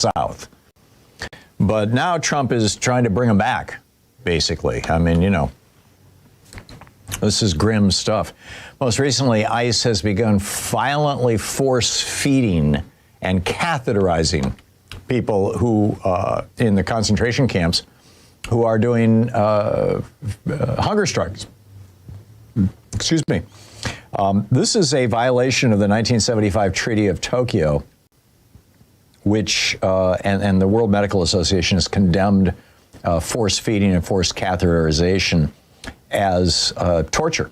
South. But now Trump is trying to bring them back, basically. I mean, this is grim stuff. Most recently, ICE has begun violently force-feeding and catheterizing people who, in the concentration camps, who are doing hunger strikes. Excuse me. This is a violation of the 1975 Treaty of Tokyo, which, and the World Medical Association has condemned force feeding and forced catheterization as torture.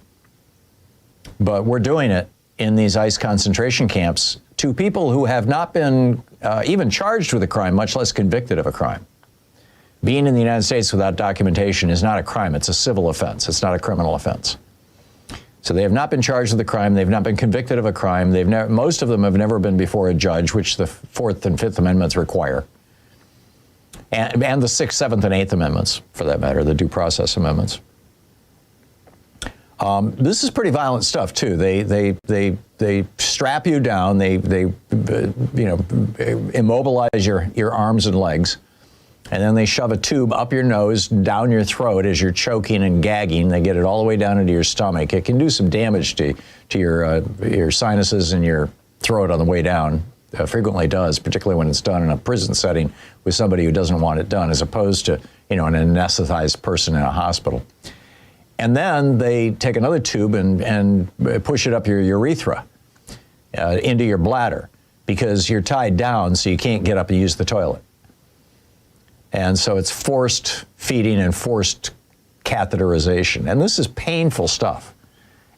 But we're doing it in these ICE concentration camps to people who have not been even charged with a crime, much less convicted of a crime. Being in the United States without documentation is not a crime. It's a civil offense. It's not a criminal offense. So they have not been charged with a crime. They've not been convicted of a crime. Most of them have never been before a judge, which the Fourth and Fifth Amendments require. And the Sixth, Seventh, and Eighth Amendments, for that matter, the Due Process Amendments. This is pretty violent stuff too. They strap you down. They immobilize your arms and legs, and then they shove a tube up your nose, down your throat as you're choking and gagging. They get it all the way down into your stomach. It can do some damage to your sinuses and your throat on the way down. Frequently does, particularly when it's done in a prison setting with somebody who doesn't want it done, as opposed to an anesthetized person in a hospital. And then they take another tube and push it up your urethra into your bladder, because you're tied down, so you can't get up and use the toilet. And so it's forced feeding and forced catheterization. And this is painful stuff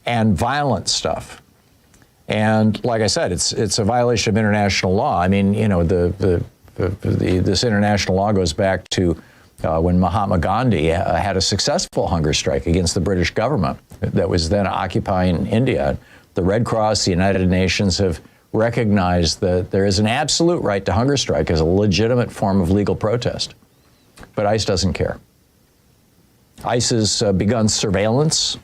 and violent stuff. And like I said, it's a violation of international law. I mean, this international law goes back to when Mahatma Gandhi had a successful hunger strike against the British government that was then occupying India. The Red Cross, the United Nations have recognized that there is an absolute right to hunger strike as a legitimate form of legal protest. But ICE doesn't care. ICE has begun surveillance.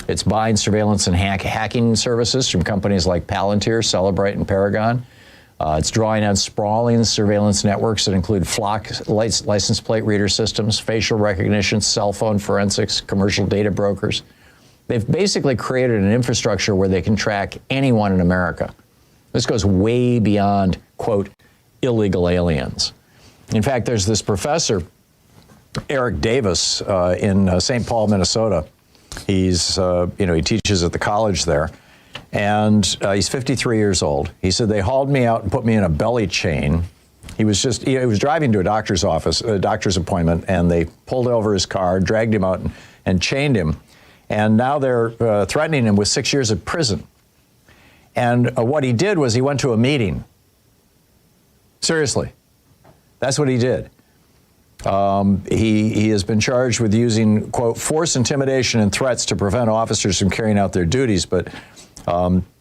It's buying surveillance and hacking services from companies like Palantir, Celebrite, and Paragon. It's drawing on sprawling surveillance networks that include flock license plate reader systems, facial recognition, cell phone forensics, commercial data brokers. They've basically created an infrastructure where they can track anyone in America. This goes way beyond, quote, illegal aliens. In fact, there's this professor, Eric Davis, in St. Paul, Minnesota. He's, he teaches at the college there, and he's 53 years old. He said, they hauled me out and put me in a belly chain. He was driving to a doctor's office, a doctor's appointment, and they pulled over his car, dragged him out and chained him. And now they're threatening him with 6 years of prison. And what he did was he went to a meeting. Seriously. That's what he did. He has been charged with using, quote, force, intimidation, and threats to prevent officers from carrying out their duties. But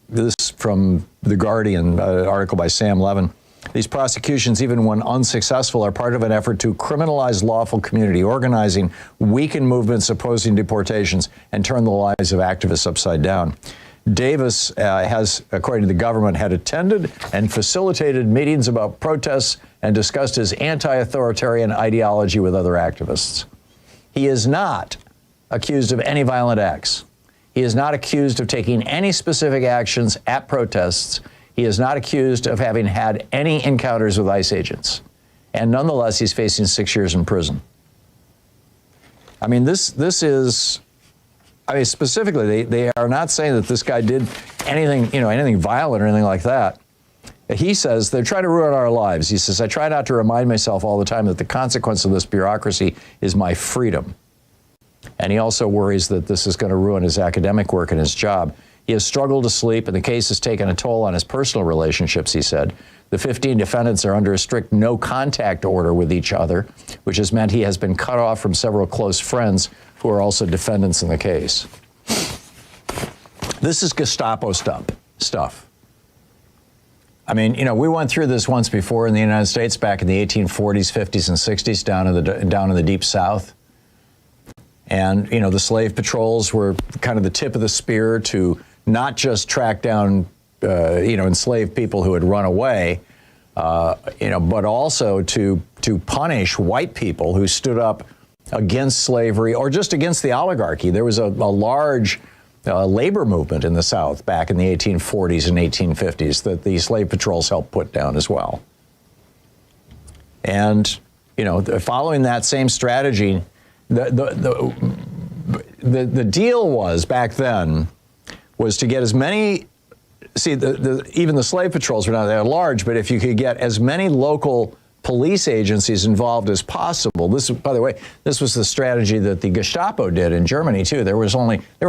this from The Guardian, article by Sam Levin. These prosecutions, even when unsuccessful, are part of an effort to criminalize lawful community organizing, weaken movements opposing deportations, and turn the lives of activists upside down. Davis has, according to the government, had attended and facilitated meetings about protests and discussed his anti-authoritarian ideology with other activists. He is not accused of any violent acts. He is not accused of taking any specific actions at protests. He is not accused of having had any encounters with ICE agents. And nonetheless, he's facing 6 years in prison. I mean, this is... I mean, specifically, they are not saying that this guy did anything, anything violent or anything like that. He says they're trying to ruin our lives. He says, I try not to remind myself all the time that the consequence of this bureaucracy is my freedom. And he also worries that this is going to ruin his academic work and his job. He has struggled to sleep, and the case has taken a toll on his personal relationships, he said. The 15 defendants are under a strict no-contact order with each other, which has meant he has been cut off from several close friends who are also defendants in the case. This is Gestapo stuff. I mean, we went through this once before in the United States back in the 1840s, 50s, and 60s down in the Deep South. And, the slave patrols were kind of the tip of the spear to not just track down, enslaved people who had run away, but also to punish white people who stood up against slavery or just against the oligarchy. There was a large labor movement in the South back in the 1840s and 1850s that the slave patrols helped put down as well. And, following that same strategy, the deal was back then was to get as many, even the slave patrols were not that large, but if you could get as many local police agencies involved as possible. This, by the way, this was the strategy that the Gestapo did in Germany too. There were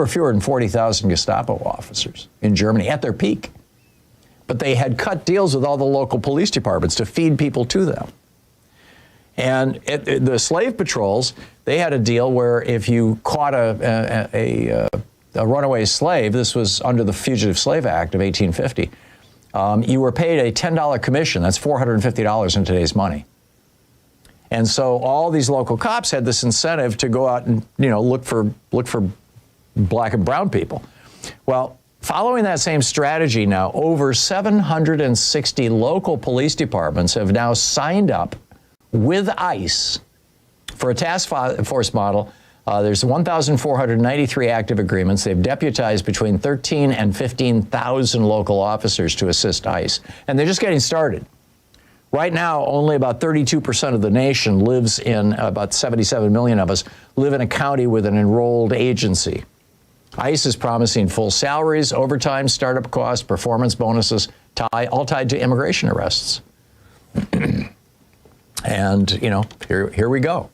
fewer than 40,000 Gestapo officers in Germany at their peak. But they had cut deals with all the local police departments to feed people to them. And the slave patrols, they had a deal where if you caught a runaway slave, this was under the Fugitive Slave Act of 1850, you were paid a $10 commission. That's $450 in today's money. And so all these local cops had this incentive to go out and, look for black and brown people. Well, following that same strategy now, over 760 local police departments have now signed up with ICE for a task force model. There's 1,493 active agreements. They've deputized between 13 and 15,000 local officers to assist ICE. And they're just getting started. Right now, only about 32% of the nation lives in, about 77 million of us, live in a county with an enrolled agency. ICE is promising full salaries, overtime, startup costs, performance bonuses, all tied to immigration arrests. And, here we go.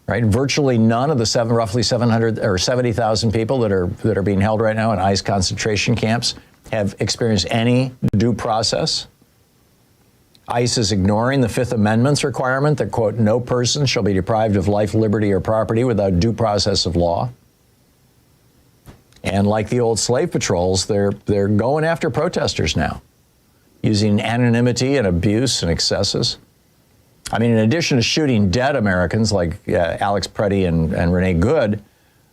Right? Virtually none of the roughly 700 or 70,000 people that are being held right now in ICE concentration camps have experienced any due process. ICE is ignoring the Fifth Amendment's requirement that, quote, no person shall be deprived of life, liberty, or property without due process of law. And like the old slave patrols, they're going after protesters now, using anonymity and abuse and excesses. I mean, in addition to shooting dead Americans like Alex Preddy and Renee Good,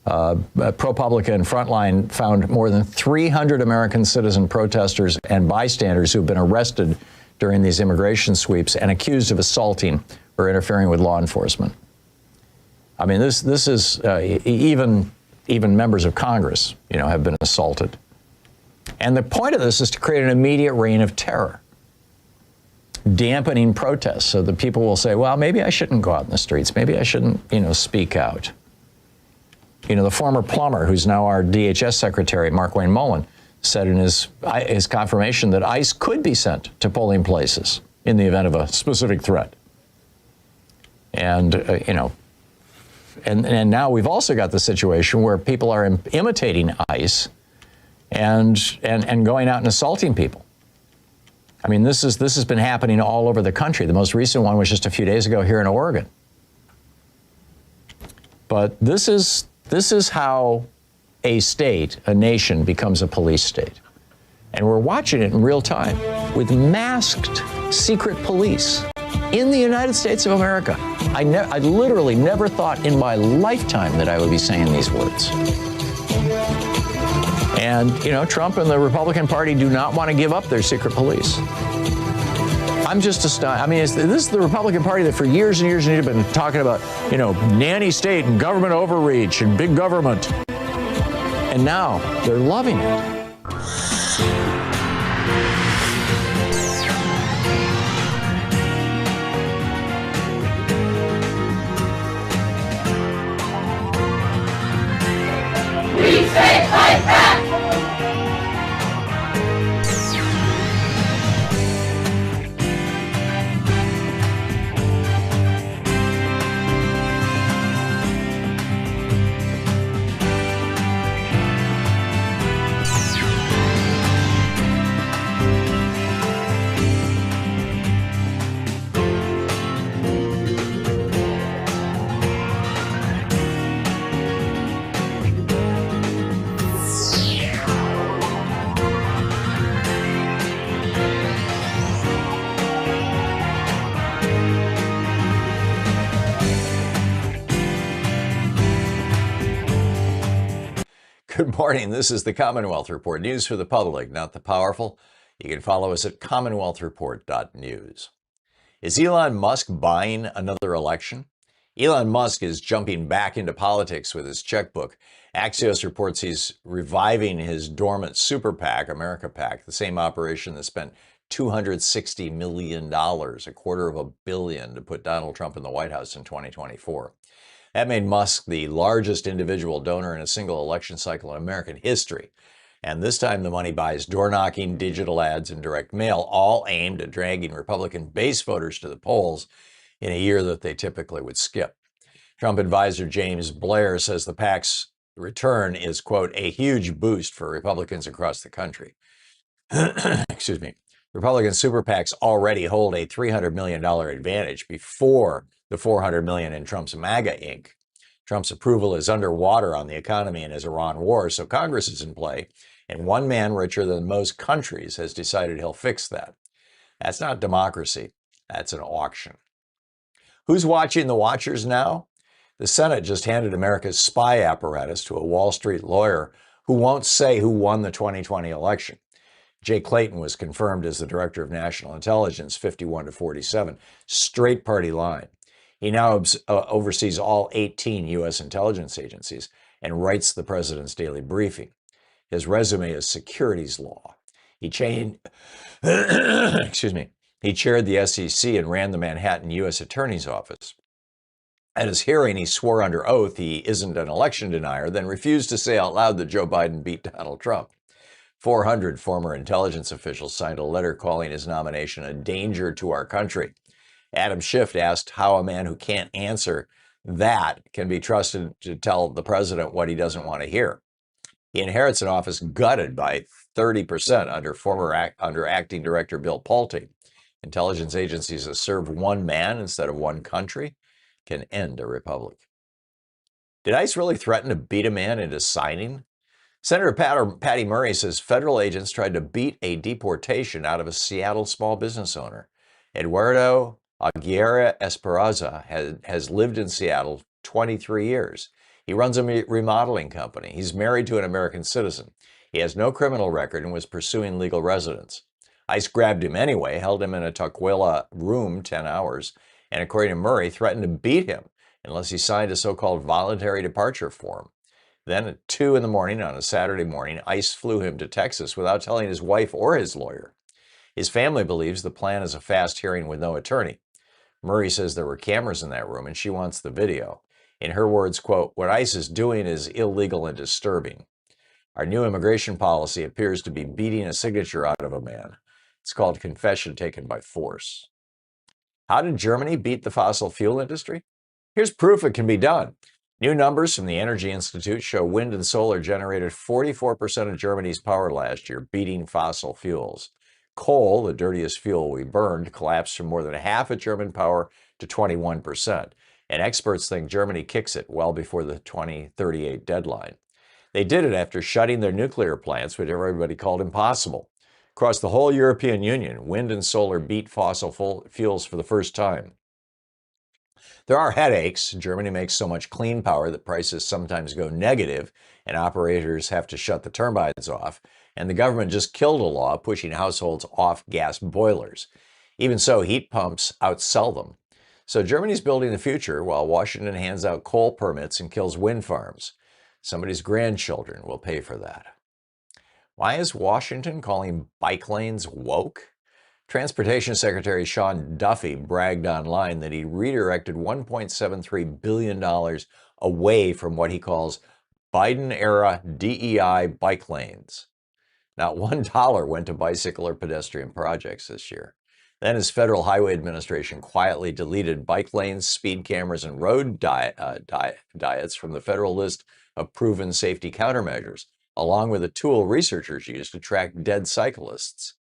ProPublica and Frontline found more than 300 American citizen protesters and bystanders who've been arrested during these immigration sweeps and accused of assaulting or interfering with law enforcement. I mean, this is even members of Congress, have been assaulted. And the point of this is to create an immediate reign of terror, dampening protests so that people will say, well, maybe I shouldn't go out in the streets. Maybe I shouldn't, speak out. The former plumber, who's now our DHS secretary, Mark Wayne Mullen, said in his confirmation that ICE could be sent to polling places in the event of a specific threat. And, and now we've also got the situation where people are imitating ICE and going out and assaulting people. I mean, this has been happening all over the country. The most recent one was just a few days ago here in Oregon. But this is how a state, a nation, becomes a police state. And we're watching it in real time with masked secret police in the United States of America. I literally never thought in my lifetime that I would be saying these words. And, Trump and the Republican Party do not want to give up their secret police. I'm just astonished. I mean, this is the Republican Party that for years and years and years have been talking about, nanny state and government overreach and big government. And now they're loving it. We take life back! Good morning. This is the Commonwealth Report. News for the public, not the powerful. You can follow us at commonwealthreport.news. Is Elon Musk buying another election? Elon Musk is jumping back into politics with his checkbook. Axios reports he's reviving his dormant super PAC, America PAC, the same operation that spent $260 million, a quarter of $1 billion, to put Donald Trump in the White House in 2024. That made Musk the largest individual donor in a single election cycle in American history. And this time the money buys door knocking, digital ads, and direct mail, all aimed at dragging Republican base voters to the polls in a year that they typically would skip. Trump advisor James Blair says the PAC's return is, quote, a huge boost for Republicans across the country. Excuse me. Republican super PACs already hold a $300 million advantage before the $400 million in Trump's MAGA Inc. Trump's approval is underwater on the economy and his Iran war, so Congress is in play, and one man richer than most countries has decided he'll fix that. That's not democracy. That's an auction. Who's watching the watchers now? The Senate just handed America's spy apparatus to a Wall Street lawyer who won't say who won the 2020 election. Jay Clayton was confirmed as the director of national intelligence, 51-47, straight party line. He now oversees all 18 U.S. intelligence agencies and writes the president's daily briefing. His resume is securities law. He chaired the SEC and ran the Manhattan U.S. Attorney's Office. At his hearing, he swore under oath he isn't an election denier, then refused to say out loud that Joe Biden beat Donald Trump. 400 former intelligence officials signed a letter calling his nomination a danger to our country. Adam Schiff asked how a man who can't answer that can be trusted to tell the president what he doesn't want to hear. He inherits an office gutted by 30% under acting director Bill Pulte. Intelligence agencies that serve one man instead of one country can end a republic. Did ICE really threaten to beat a man into signing? Senator Patty Murray says federal agents tried to beat a deportation out of a Seattle small business owner. Eduardo Aguirre Esperanza has lived in Seattle 23 years. He runs a remodeling company. He's married to an American citizen. He has no criminal record and was pursuing legal residence. ICE grabbed him anyway, held him in a Tukwila room 10 hours, and according to Murray, threatened to beat him unless he signed a so-called voluntary departure form. Then at 2 in the morning on a Saturday morning, ICE flew him to Texas without telling his wife or his lawyer. His family believes the plan is a fast hearing with no attorney. Murray says there were cameras in that room and she wants the video. In her words, quote, what ICE is doing is illegal and disturbing. Our new immigration policy appears to be beating a signature out of a man. It's called confession taken by force. How did Germany beat the fossil fuel industry? Here's proof it can be done. New numbers from the Energy Institute show wind and solar generated 44% of Germany's power last year, beating fossil fuels. Coal, the dirtiest fuel we burned, collapsed from more than half of German power to 21%. And experts think Germany kicks it well before the 2038 deadline. They did it after shutting their nuclear plants, which everybody called impossible. Across the whole European Union, wind and solar beat fossil fuels for the first time. There are headaches. Germany makes so much clean power that prices sometimes go negative and operators have to shut the turbines off. And the government just killed a law pushing households off gas boilers. Even so, heat pumps outsell them. So Germany's building the future while Washington hands out coal permits and kills wind farms. Somebody's grandchildren will pay for that. Why is Washington calling bike lanes woke? Transportation Secretary Sean Duffy bragged online that he redirected $1.73 billion away from what he calls Biden-era DEI bike lanes. Not $1 went to bicycle or pedestrian projects this year. Then his Federal Highway Administration quietly deleted bike lanes, speed cameras, and road diets from the federal list of proven safety countermeasures, along with a tool researchers use to track dead cyclists.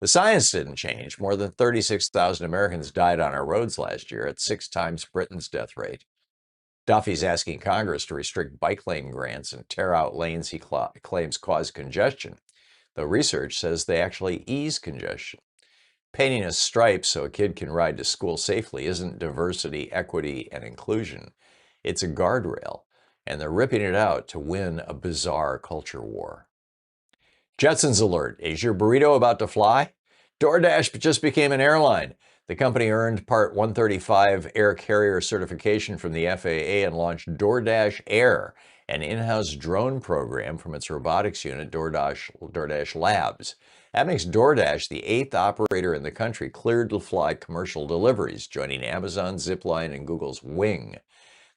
The science didn't change. More than 36,000 Americans died on our roads last year at 6 times Britain's death rate. Duffy's asking Congress to restrict bike lane grants and tear out lanes he claims cause congestion, though research says they actually ease congestion. Painting a stripe so a kid can ride to school safely isn't diversity, equity, and inclusion. It's a guardrail, and they're ripping it out to win a bizarre culture war. Jetson's alert. Is your burrito about to fly? DoorDash just became an airline. The company earned Part 135 air carrier certification from the FAA and launched DoorDash Air, an in-house drone program from its robotics unit, DoorDash Labs. That makes DoorDash the 8th operator in the country cleared to fly commercial deliveries, joining Amazon, Zipline, and Google's Wing.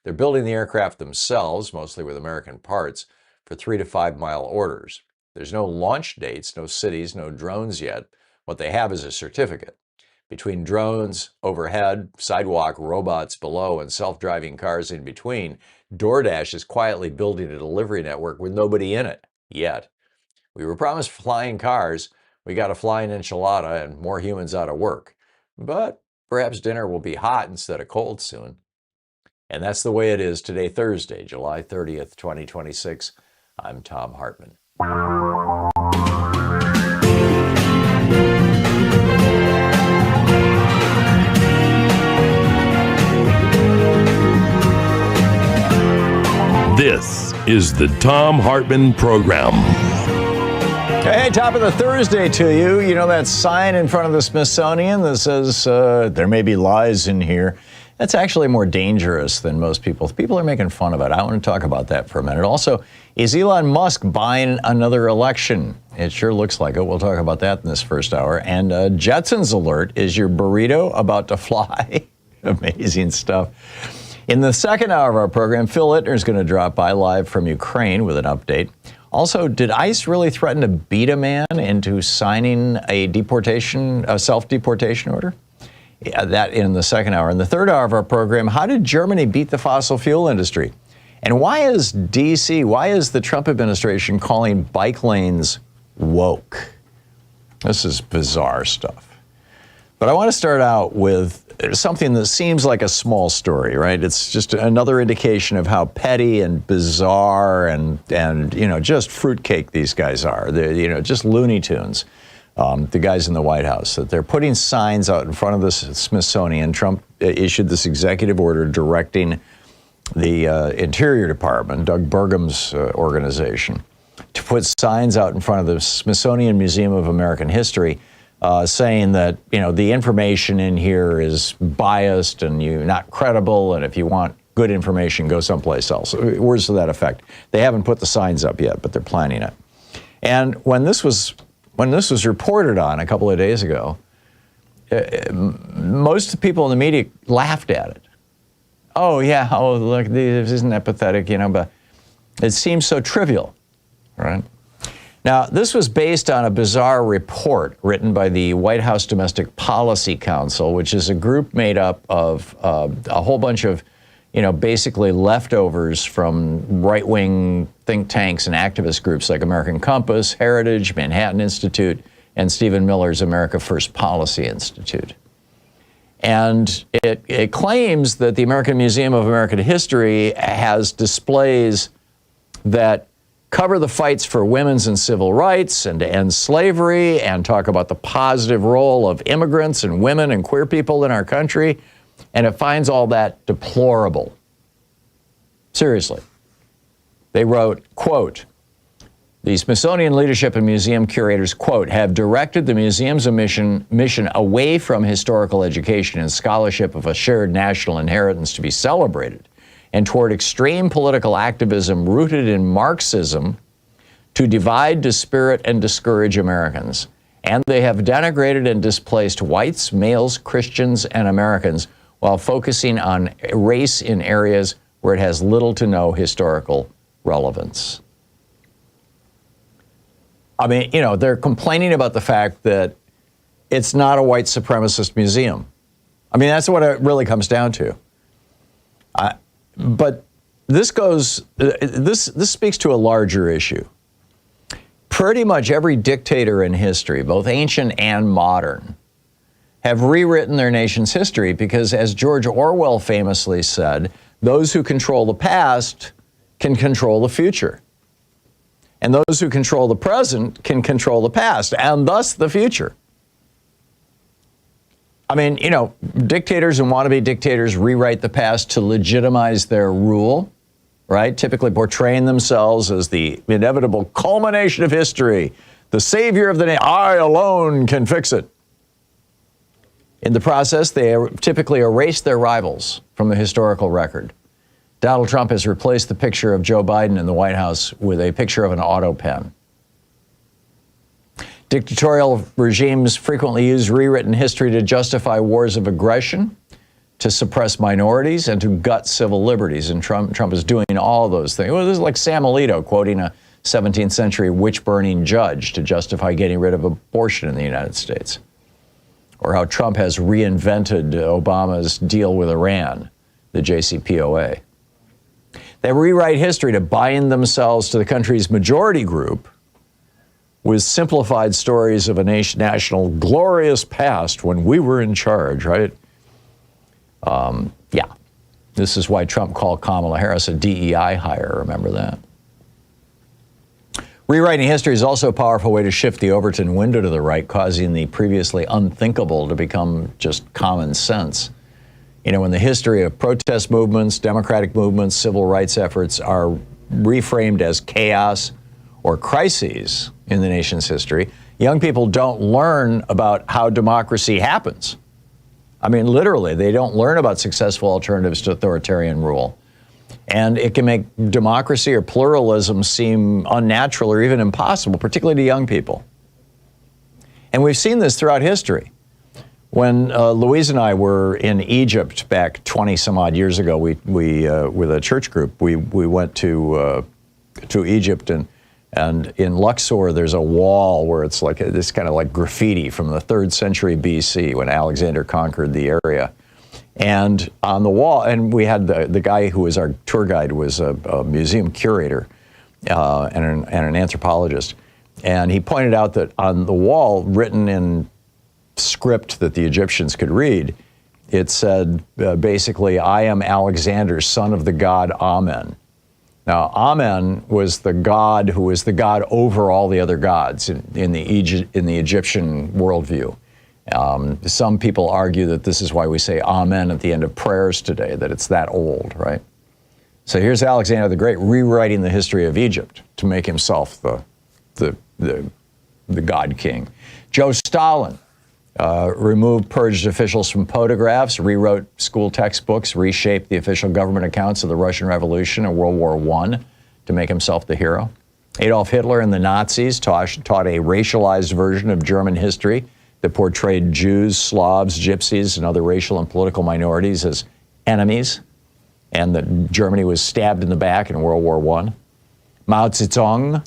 They're building the aircraft themselves, mostly with American parts, for 3 to 5 mile orders. There's no launch dates, no cities, no drones yet. What they have is a certificate. Between drones overhead, sidewalk robots below, and self-driving cars in between, DoorDash is quietly building a delivery network with nobody in it yet. We were promised flying cars. We got a flying enchilada and more humans out of work. But perhaps dinner will be hot instead of cold soon. And that's the way it is today, Thursday, July 30th, 2026. I'm Thom Hartmann. This is the Thom Hartmann Program. Hey, top of the Thursday to you. You know that sign in front of the Smithsonian that says there may be lies in here? That's actually more dangerous than most people. People are making fun of it. I want to talk about that for a minute. Also, is Elon Musk buying another election? It sure looks like it. We'll talk about that in this first hour. And Jetson's alert, is your burrito about to fly? Amazing stuff. In the second hour of our program, Phil Ittner is going to drop by live from Ukraine with an update. Also, did ICE really threaten to beat a man into signing a self-deportation order? Yeah, that in the second hour. In the third hour of our program, how did Germany beat the fossil fuel industry? And why is the Trump administration calling bike lanes woke? This is bizarre stuff. But I want to start out with something that seems like a small story, right? It's just another indication of how petty and bizarre and just fruitcake these guys are. They're, just Looney Tunes. The guys in the White House, that they're putting signs out in front of the Smithsonian. Trump issued this executive order directing the Interior Department, Doug Burgum's organization, to put signs out in front of the Smithsonian Museum of American History saying that, the information in here is biased and you're not credible, and if you want good information, go someplace else. Words to that effect. They haven't put the signs up yet, but they're planning it. And when this was reported on a couple of days ago, most of the people in the media laughed at it. Oh, yeah, look, isn't that pathetic, but it seems so trivial, right? Now, this was based on a bizarre report written by the White House Domestic Policy Council, which is a group made up of a whole bunch of basically leftovers from right-wing think tanks and activist groups like American Compass, Heritage, Manhattan Institute, and Stephen Miller's America First Policy Institute. And it claims that the American Museum of American History has displays that cover the fights for women's and civil rights and to end slavery and talk about the positive role of immigrants and women and queer people in our country. And it finds all that deplorable. Seriously. They wrote, quote, the Smithsonian leadership and museum curators, quote, have directed the museum's mission away from historical education and scholarship of a shared national inheritance to be celebrated and toward extreme political activism rooted in Marxism to divide, dispirit, and discourage Americans. And they have denigrated and displaced whites, males, Christians, and Americans while focusing on race in areas where it has little to no historical relevance. I mean, they're complaining about the fact that it's not a white supremacist museum. I mean, that's what it really comes down to. But this speaks to a larger issue. Pretty much every dictator in history, both ancient and modern, have rewritten their nation's history because, as George Orwell famously said, those who control the past can control the future. And those who control the present can control the past, and thus the future. I mean, dictators and wannabe dictators rewrite the past to legitimize their rule, right? Typically portraying themselves as the inevitable culmination of history, the savior of the nation. I alone can fix it. In the process, they typically erase their rivals from the historical record. Donald Trump has replaced the picture of Joe Biden in the White House with a picture of an auto pen. Dictatorial regimes frequently use rewritten history to justify wars of aggression, to suppress minorities, and to gut civil liberties. And Trump is doing all those things. Well, this is like Sam Alito quoting a 17th century witch-burning judge to justify getting rid of abortion in the United States. Or how Trump has reinvented Obama's deal with Iran, the JCPOA. They rewrite history to bind themselves to the country's majority group with simplified stories of a national glorious past when we were in charge, right? Yeah. This is why Trump called Kamala Harris a DEI hire. Remember that? Rewriting history is also a powerful way to shift the Overton window to the right, causing the previously unthinkable to become just common sense. You know, when the history of protest movements, democratic movements, civil rights efforts are reframed as chaos or crises in the nation's history, young people don't learn about how democracy happens. I mean, literally, they don't learn about successful alternatives to authoritarian rule. And it can make democracy or pluralism seem unnatural or even impossible, particularly to young people. And we've seen this throughout history. When Louise and I were in Egypt back 20 some odd years ago, we with a church group, we went to Egypt, and in Luxor there's a wall where it's like this kind of like graffiti from the 3rd century BC when Alexander conquered the area. And on the wall, and we had the guy who was our tour guide was a museum curator and an anthropologist. And he pointed out that on the wall, written in script that the Egyptians could read, it said basically, I am Alexander, son of the god Amen. Now, Amen was the god who was the god over all the other gods in the Egyptian worldview. Some people argue that this is why we say Amen at the end of prayers today, that it's that old, right? So here's Alexander the Great rewriting the history of Egypt to make himself the god king. Joe Stalin removed purged officials from photographs, rewrote school textbooks, reshaped the official government accounts of the Russian Revolution and World War I to make himself the hero. Adolf Hitler and the Nazis taught a racialized version of German history that portrayed Jews, Slavs, Gypsies, and other racial and political minorities as enemies, and that Germany was stabbed in the back in World War I. Mao Zedong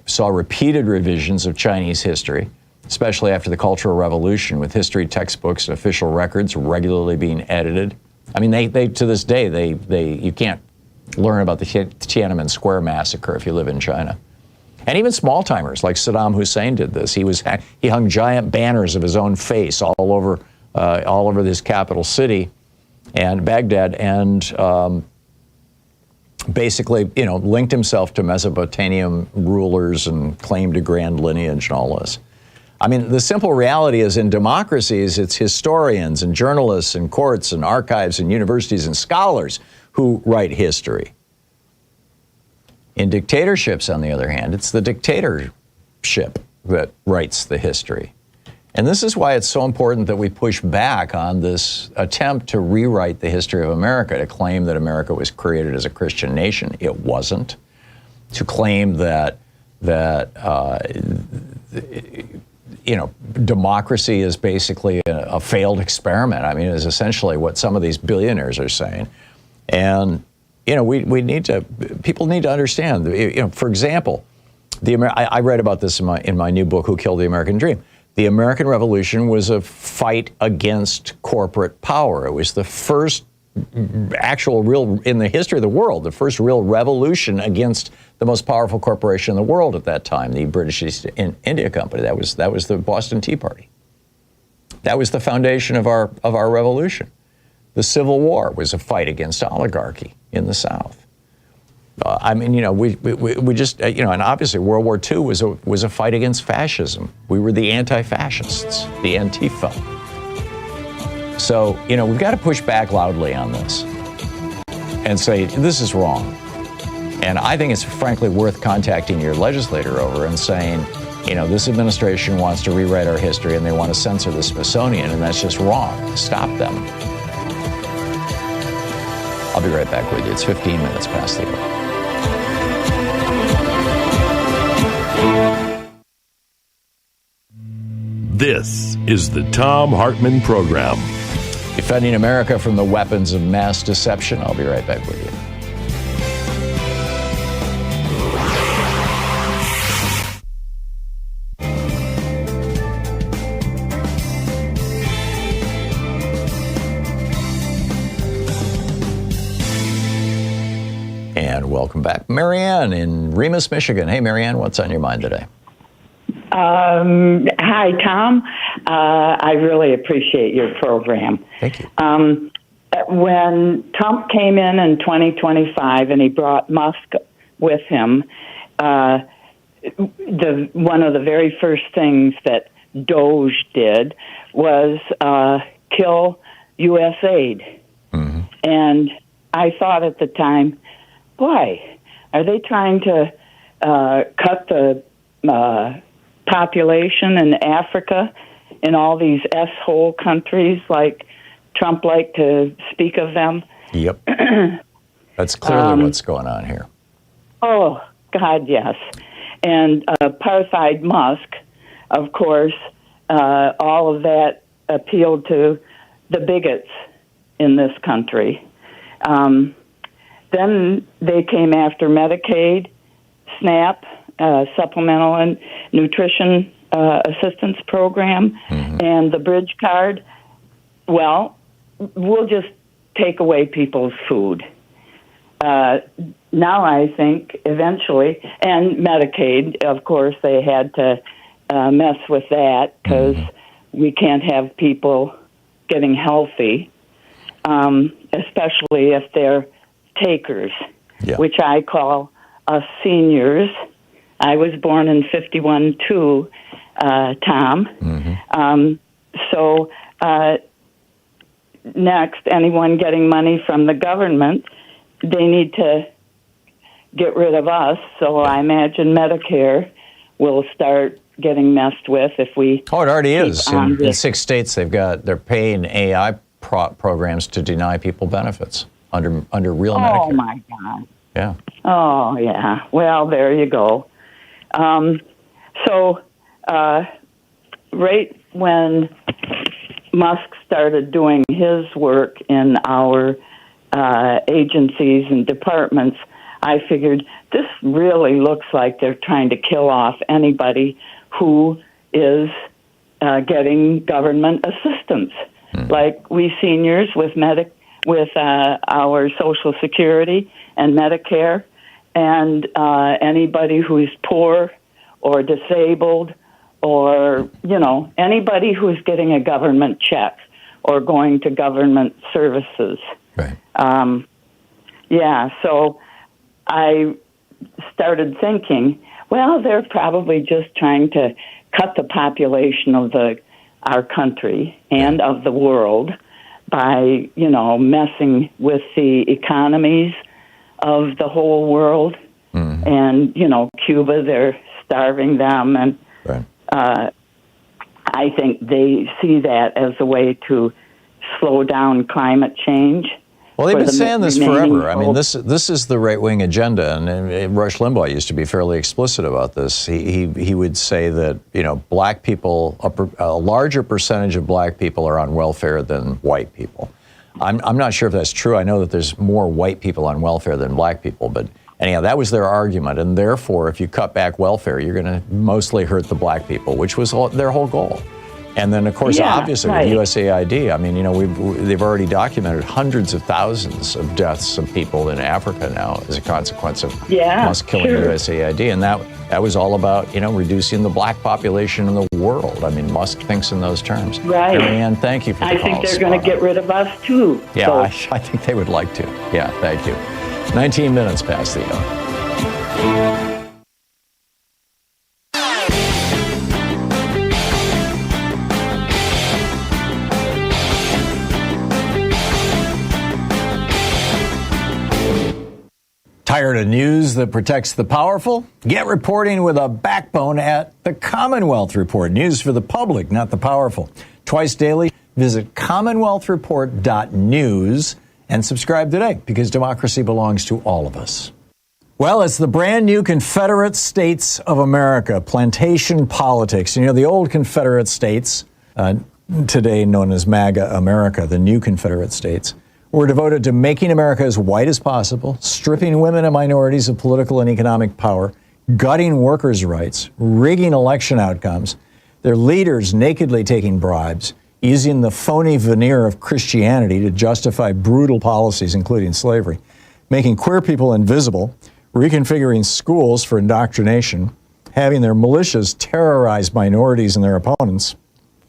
saw repeated revisions of Chinese history, especially after the Cultural Revolution, with history textbooks and official records regularly being edited. I mean, they to this day, you can't learn about the Tiananmen Square massacre if you live in China. And even small-timers like Saddam Hussein did this. He hung giant banners of his own face all over this capital city and Baghdad, and basically, linked himself to Mesopotamian rulers and claimed a grand lineage and all this. I mean, the simple reality is in democracies, it's historians and journalists and courts and archives and universities and scholars who write history. In dictatorships, on the other hand, it's the dictatorship that writes the history. And this is why it's so important that we push back on this attempt to rewrite the history of America, to claim that America was created as a Christian nation. It wasn't. To claim that democracy is basically a failed experiment. I mean, is essentially what some of these billionaires are saying. And people need to understand. For example, I read about this in my new book, Who Killed the American Dream. The American Revolution was a fight against corporate power. It was the first actual real, in the history of the world, the first real revolution against the most powerful corporation in the world at that time, the British East India Company. That was the Boston Tea Party. That was the foundation of our revolution. The Civil War was a fight against oligarchy in the South. We just, and obviously World War II was a fight against fascism. We were the anti-fascists, the Antifa. So, we've got to push back loudly on this and say, this is wrong. And I think it's frankly worth contacting your legislator over and saying, this administration wants to rewrite our history and they want to censor the Smithsonian, and that's just wrong. Stop them. I'll be right back with you. It's 15 minutes past the hour. This is the Thom Hartmann Program. Defending America from the weapons of mass deception. I'll be right back with you. And welcome back. Marianne in Remus, Michigan. Hey, Marianne, what's on your mind today? Hi, Tom. I really appreciate your program. Thank you. When Trump came in 2025 and he brought Musk with him, one of the very first things that Doge did was kill U.S. aid. Mm-hmm. And I thought at the time, boy, are they trying to cut the population in Africa in all these S-hole countries like Trump liked to speak of them? Yep. That's clearly what's going on here. Oh, God, yes. And apartheid Musk, of course, all of that appealed to the bigots in this country. Then they came after Medicaid, SNAP, Supplemental and Nutrition Assistance Program, and the Bridge Card. Well, we'll just take away people's food. Now I think eventually, and Medicaid, of course, they had to mess with that because we can't have people getting healthy, especially if they're takers, which I call us seniors. I was born in 51 too, Tom. So next, anyone getting money from the government, they need to get rid of us. So I imagine Medicare will start getting messed with if we. Oh, it already is. In 6 states, they're paying AI programs to deny people benefits under real Medicare. Oh my God. Yeah. Oh yeah. Well, there you go. Right when Musk started doing his work in our agencies and departments, I figured this really looks like they're trying to kill off anybody who is getting government assistance, like we seniors with our Social Security and Medicare, and anybody who's poor or disabled, or anybody who's getting a government check or going to government services. Right. So I started thinking, well, they're probably just trying to cut the population of our country and of the world by, messing with the economies of the whole world. And, Cuba, they're starving them. And I think they see that as a way to slow down climate change. Well, they've been saying this forever. I mean, this is the right-wing agenda, and Rush Limbaugh used to be fairly explicit about this. He would say that, black people, a larger percentage of black people are on welfare than white people. I'm not sure if that's true. I know that there's more white people on welfare than black people, but anyhow, that was their argument, and therefore, if you cut back welfare, you're going to mostly hurt the black people, which was their whole goal. And then, of course, obviously, with USAID, I mean, they've already documented hundreds of thousands of deaths of people in Africa now as a consequence of Musk killing USAID. And that was all about, reducing the black population in the world. I mean, Musk thinks in those terms. Right. Marianne, thank you for the call. I think they're going to get rid of us, too. Yeah, so. I think they would like to. Yeah, thank you. 19 minutes past the hour. Tired of news that protects the powerful? Get reporting with a backbone at the Commonwealth Report. News for the public, not the powerful. Twice daily, visit commonwealthreport.news and subscribe today, because democracy belongs to all of us. Well, it's the brand new Confederate States of America, plantation politics. You know, the old Confederate States, today known as MAGA America, the new Confederate States, were devoted to making America as white as possible, stripping women and minorities of political and economic power, gutting workers' rights, rigging election outcomes, their leaders nakedly taking bribes, using the phony veneer of Christianity to justify brutal policies, including slavery, making queer people invisible, reconfiguring schools for indoctrination, having their militias terrorize minorities and their opponents,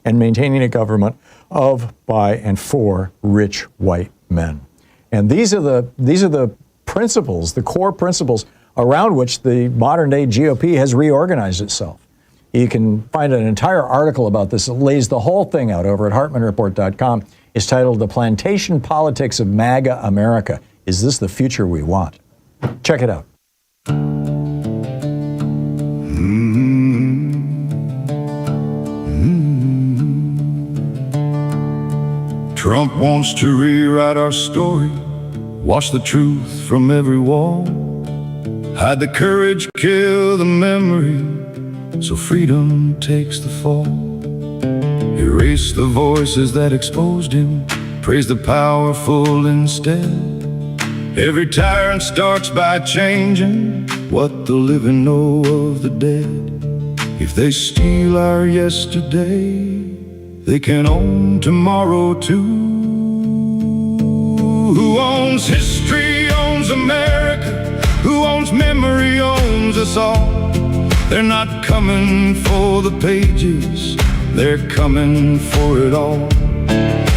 and maintaining a government of, by, and for rich white men. And these are the principles, the core principles around which the modern day GOP has reorganized itself. You can find an entire article about this that lays the whole thing out over at HartmannReport.com. It's titled "The Plantation Politics of MAGA America. Is this the future we want?" Check it out. Trump wants to rewrite our story, wash the truth from every wall, hide the courage, kill the memory, so freedom takes the fall. Erase the voices that exposed him, praise the powerful instead. Every tyrant starts by changing what the living know of the dead. If they steal our yesterday, they can own tomorrow too. Who owns history owns America. Who owns memory owns us all. They're not coming for the pages, they're coming for it all.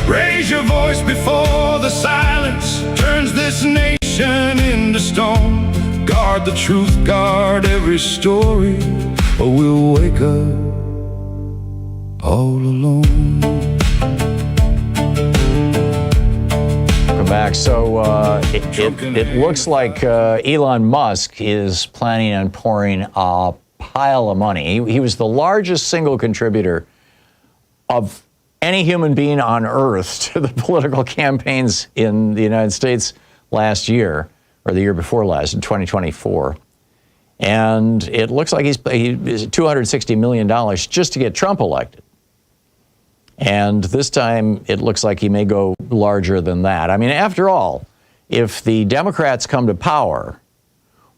Raise your voice before the silence turns this nation into stone. Guard the truth, guard every story, or we'll wake up all alone. Welcome back. So it looks like Elon Musk is planning on pouring a pile of money. He was the largest single contributor of any human being on earth to the political campaigns in the United States last year, or the year before last, in 2024. And it looks like he's $260 million just to get Trump elected. And this time, it looks like he may go larger than that. I mean, after all, if the Democrats come to power,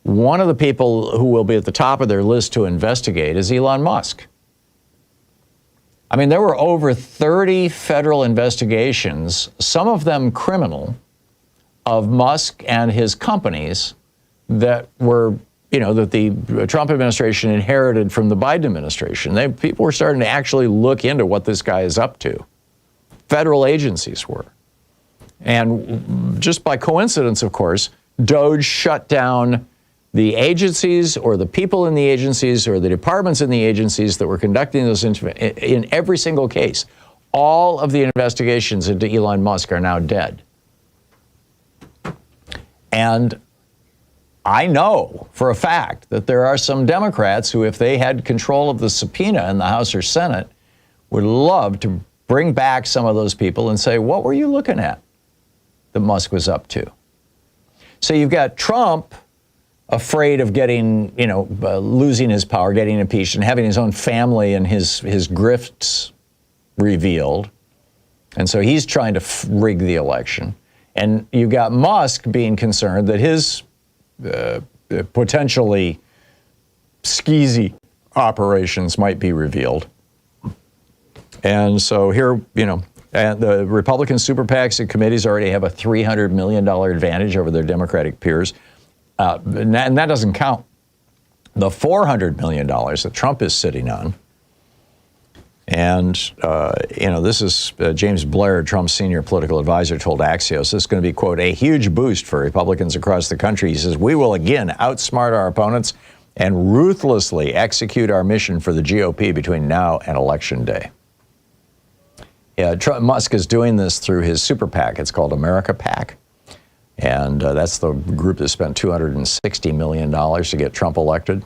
one of the people who will be at the top of their list to investigate is Elon Musk. I mean, there were over 30 federal investigations, some of them criminal, of Musk and his companies that were, that the Trump administration inherited from the Biden administration. People were starting to actually look into what this guy is up to. Federal agencies were. And just by coincidence, of course, DOJ shut down the agencies or the people in the agencies or the departments in the agencies that were conducting those in every single case. All of the investigations into Elon Musk are now dead. And I know for a fact that there are some Democrats who, if they had control of the subpoena in the House or Senate, would love to bring back some of those people and say, what were you looking at that Musk was up to? So you've got Trump afraid of getting, losing his power, getting impeached, and having his own family and his grifts revealed. And so he's trying to rig the election. And you've got Musk being concerned that his potentially skeezy operations might be revealed. And so here, and the Republican super PACs and committees already have a $300 million advantage over their Democratic peers. And that doesn't count the $400 million that Trump is sitting on. And, this is James Blair, Trump's senior political advisor, told Axios, this is going to be, quote, a huge boost for Republicans across the country. He says, we will again outsmart our opponents and ruthlessly execute our mission for the GOP between now and Election Day. Yeah, Musk is doing this through his super PAC. It's called America PAC. And that's the group that spent $260 million to get Trump elected.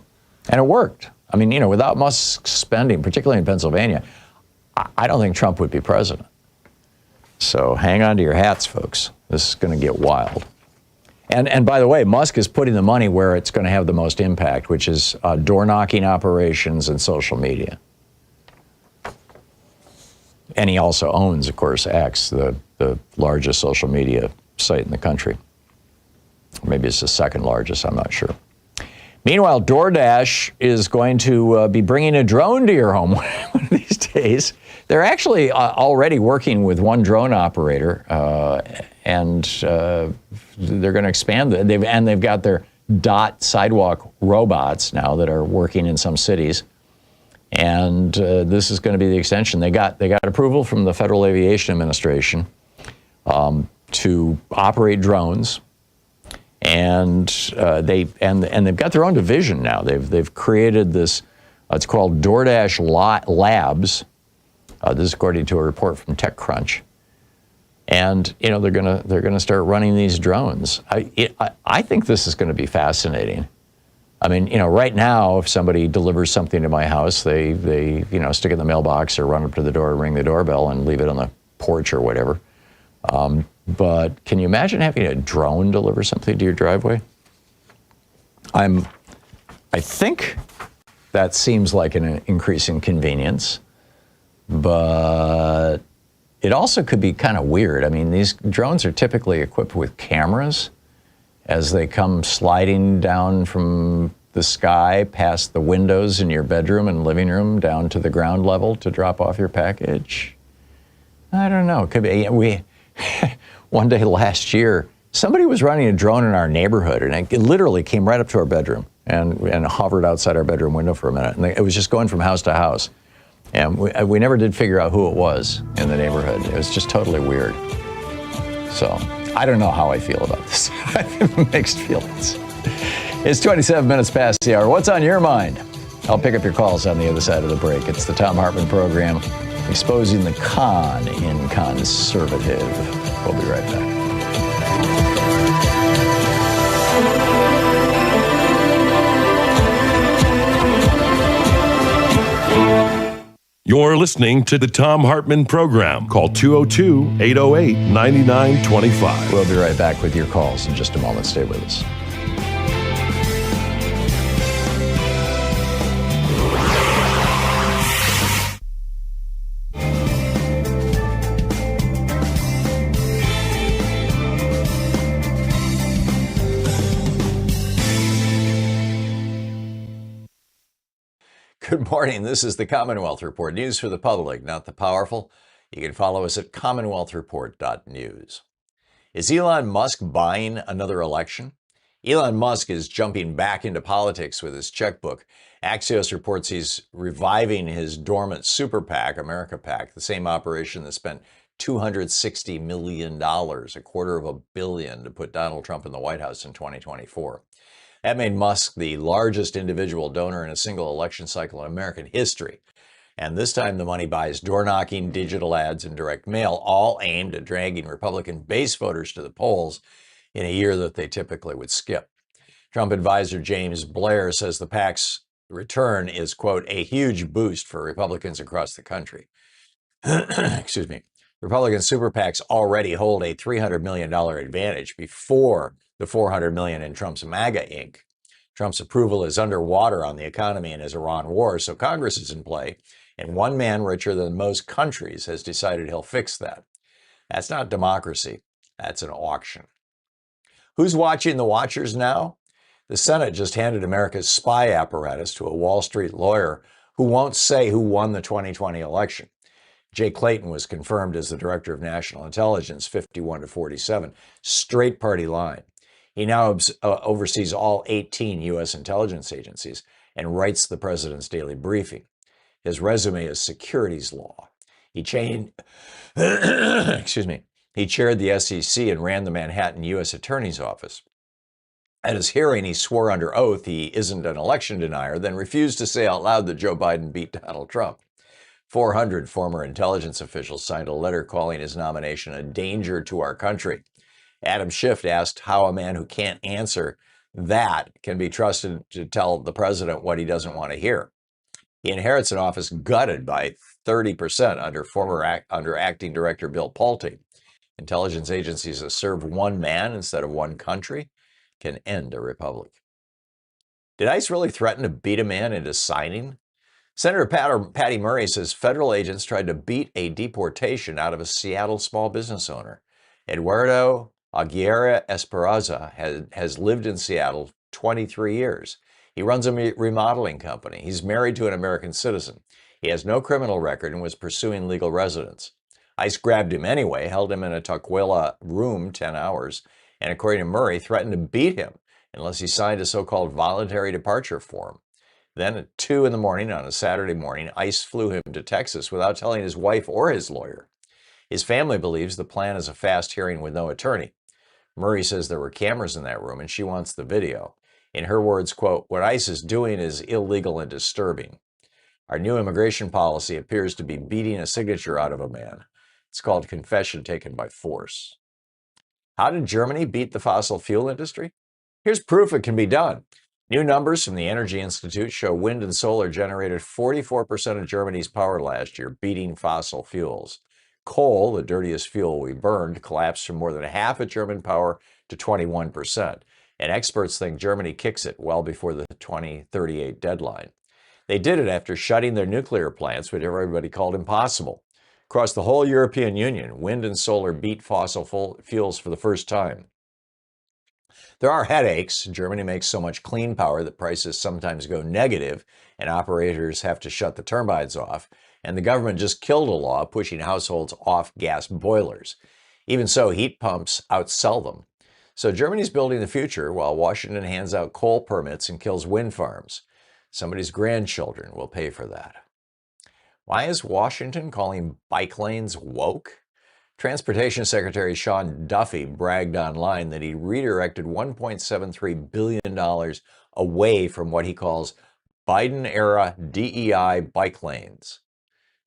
And it worked. I mean, without Musk's spending, particularly in Pennsylvania, I don't think Trump would be president. So hang on to your hats, folks. This is going to get wild. And by the way, Musk is putting the money where it's going to have the most impact, which is door-knocking operations and social media. And he also owns, of course, X, the largest social media site in the country. Maybe it's the second largest, I'm not sure. Meanwhile, DoorDash is going to be bringing a drone to your home one of these days. They're actually already working with one drone operator, and they're going to expand. They've got their Dot sidewalk robots now that are working in some cities. And this is going to be the extension. They got approval from the Federal Aviation Administration to operate drones, and they've got their own division now. They've created this. It's called DoorDash Labs. This is according to a report from TechCrunch, and they're gonna start running these drones. I think this is going to be fascinating. I mean, right now, if somebody delivers something to my house, they stick it in the mailbox or run up to the door, ring the doorbell, and leave it on the porch or whatever. But can you imagine having a drone deliver something to your driveway? I think that seems like an increasing convenience, but it also could be kind of weird. I mean, these drones are typically equipped with cameras as they come sliding down from the sky past the windows in your bedroom and living room down to the ground level to drop off your package. I don't know. It could be. One day last year, somebody was running a drone in our neighborhood, and it literally came right up to our bedroom and hovered outside our bedroom window for a minute. And it was just going from house to house. And we never did figure out who it was in the neighborhood. It was just totally weird. So I don't know how I feel about this. I have mixed feelings. It's 27 minutes past the hour. What's on your mind? I'll pick up your calls on the other side of the break. It's the Thom Hartmann program, exposing the con in conservative. We'll be right back. You're listening to the Thom Hartmann program. Call 202-808-9925. We'll be right back with your calls in just a moment. Stay with us. Good morning. This is the Commonwealth Report. News for the public, not the powerful. You can follow us at commonwealthreport.news. Is Elon Musk buying another election? Elon Musk is jumping back into politics with his checkbook. Axios reports he's reviving his dormant super PAC, America PAC, the same operation that spent $260 million, $250 million, to put Donald Trump in the White House in 2024. That made Musk the largest individual donor in a single election cycle in American history. And this time the money buys door-knocking, digital ads, and direct mail, all aimed at dragging Republican base voters to the polls in a year that they typically would skip. Trump advisor James Blair says the PAC's return is, quote, a huge boost for Republicans across the country. Excuse me. Republican super PACs already hold a $300 million advantage before the $400 million in Trump's MAGA Inc. Trump's approval is underwater on the economy and his Iran war, so Congress is in play, and one man richer than most countries has decided he'll fix that. That's not democracy. That's an auction. Who's watching the watchers now? The Senate just handed America's spy apparatus to a Wall Street lawyer who won't say who won the 2020 election. Jay Clayton was confirmed as the Director of National Intelligence, 51-47, straight party line. He now oversees all 18 U.S. intelligence agencies and writes the president's daily briefing. His resume is securities law. He chaired the SEC and ran the Manhattan U.S. Attorney's Office. At his hearing, he swore under oath he isn't an election denier, then refused to say out loud that Joe Biden beat Donald Trump. 400 former intelligence officials signed a letter calling his nomination a danger to our country. Adam Schiff asked how a man who can't answer that can be trusted to tell the president what he doesn't want to hear. He inherits an office gutted by 30% under acting director Bill Pulte. Intelligence agencies that serve one man instead of one country can end a republic. Did ICE really threaten to beat a man into signing? Senator Patty Murray says federal agents tried to beat a deportation out of a Seattle small business owner. Eduardo Aguirre Esperanza has lived in Seattle 23 years. He runs a remodeling company. He's married to an American citizen. He has no criminal record and was pursuing legal residence. ICE grabbed him anyway, held him in a Tukwila room 10 hours, and according to Murray, threatened to beat him unless he signed a so-called voluntary departure form. Then at 2 in the morning on a Saturday morning, ICE flew him to Texas without telling his wife or his lawyer. His family believes the plan is a fast hearing with no attorney. Murray says there were cameras in that room and she wants the video. In her words, quote, "What ICE is doing is illegal and disturbing. Our new immigration policy appears to be beating a signature out of a man. It's called confession taken by force." How did Germany beat the fossil fuel industry? Here's proof it can be done. New numbers from the Energy Institute show wind and solar generated 44% of Germany's power last year, beating fossil fuels. Coal, the dirtiest fuel we burned, collapsed from more than half of German power to 21%. And experts think Germany kicks it well before the 2038 deadline. They did it after shutting their nuclear plants, which everybody called impossible. Across the whole European Union, wind and solar beat fossil fuels for the first time. There are headaches. Germany makes so much clean power that prices sometimes go negative and operators have to shut the turbines off. And the government just killed a law pushing households off gas boilers. Even so, heat pumps outsell them. So Germany's building the future while Washington hands out coal permits and kills wind farms. Somebody's grandchildren will pay for that. Why is Washington calling bike lanes woke? Transportation Secretary Sean Duffy bragged online that he redirected $1.73 billion away from what he calls Biden-era DEI bike lanes.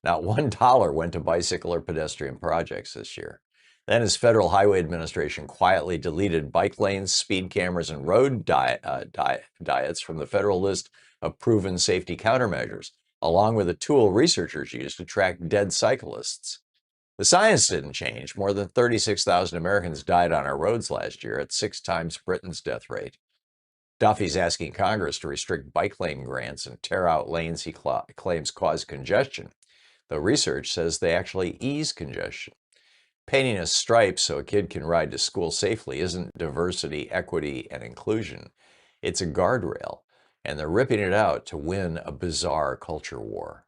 Not $1 went to bicycle or pedestrian projects this year. Then his Federal Highway Administration quietly deleted bike lanes, speed cameras, and road diets from the federal list of proven safety countermeasures, along with a tool researchers use to track dead cyclists. The science didn't change. More than 36,000 Americans died on our roads last year at 6 times Britain's death rate. Duffy's asking Congress to restrict bike lane grants and tear out lanes he claims cause congestion, though research says they actually ease congestion. Painting a stripe so a kid can ride to school safely isn't diversity, equity, and inclusion. It's a guardrail, and they're ripping it out to win a bizarre culture war.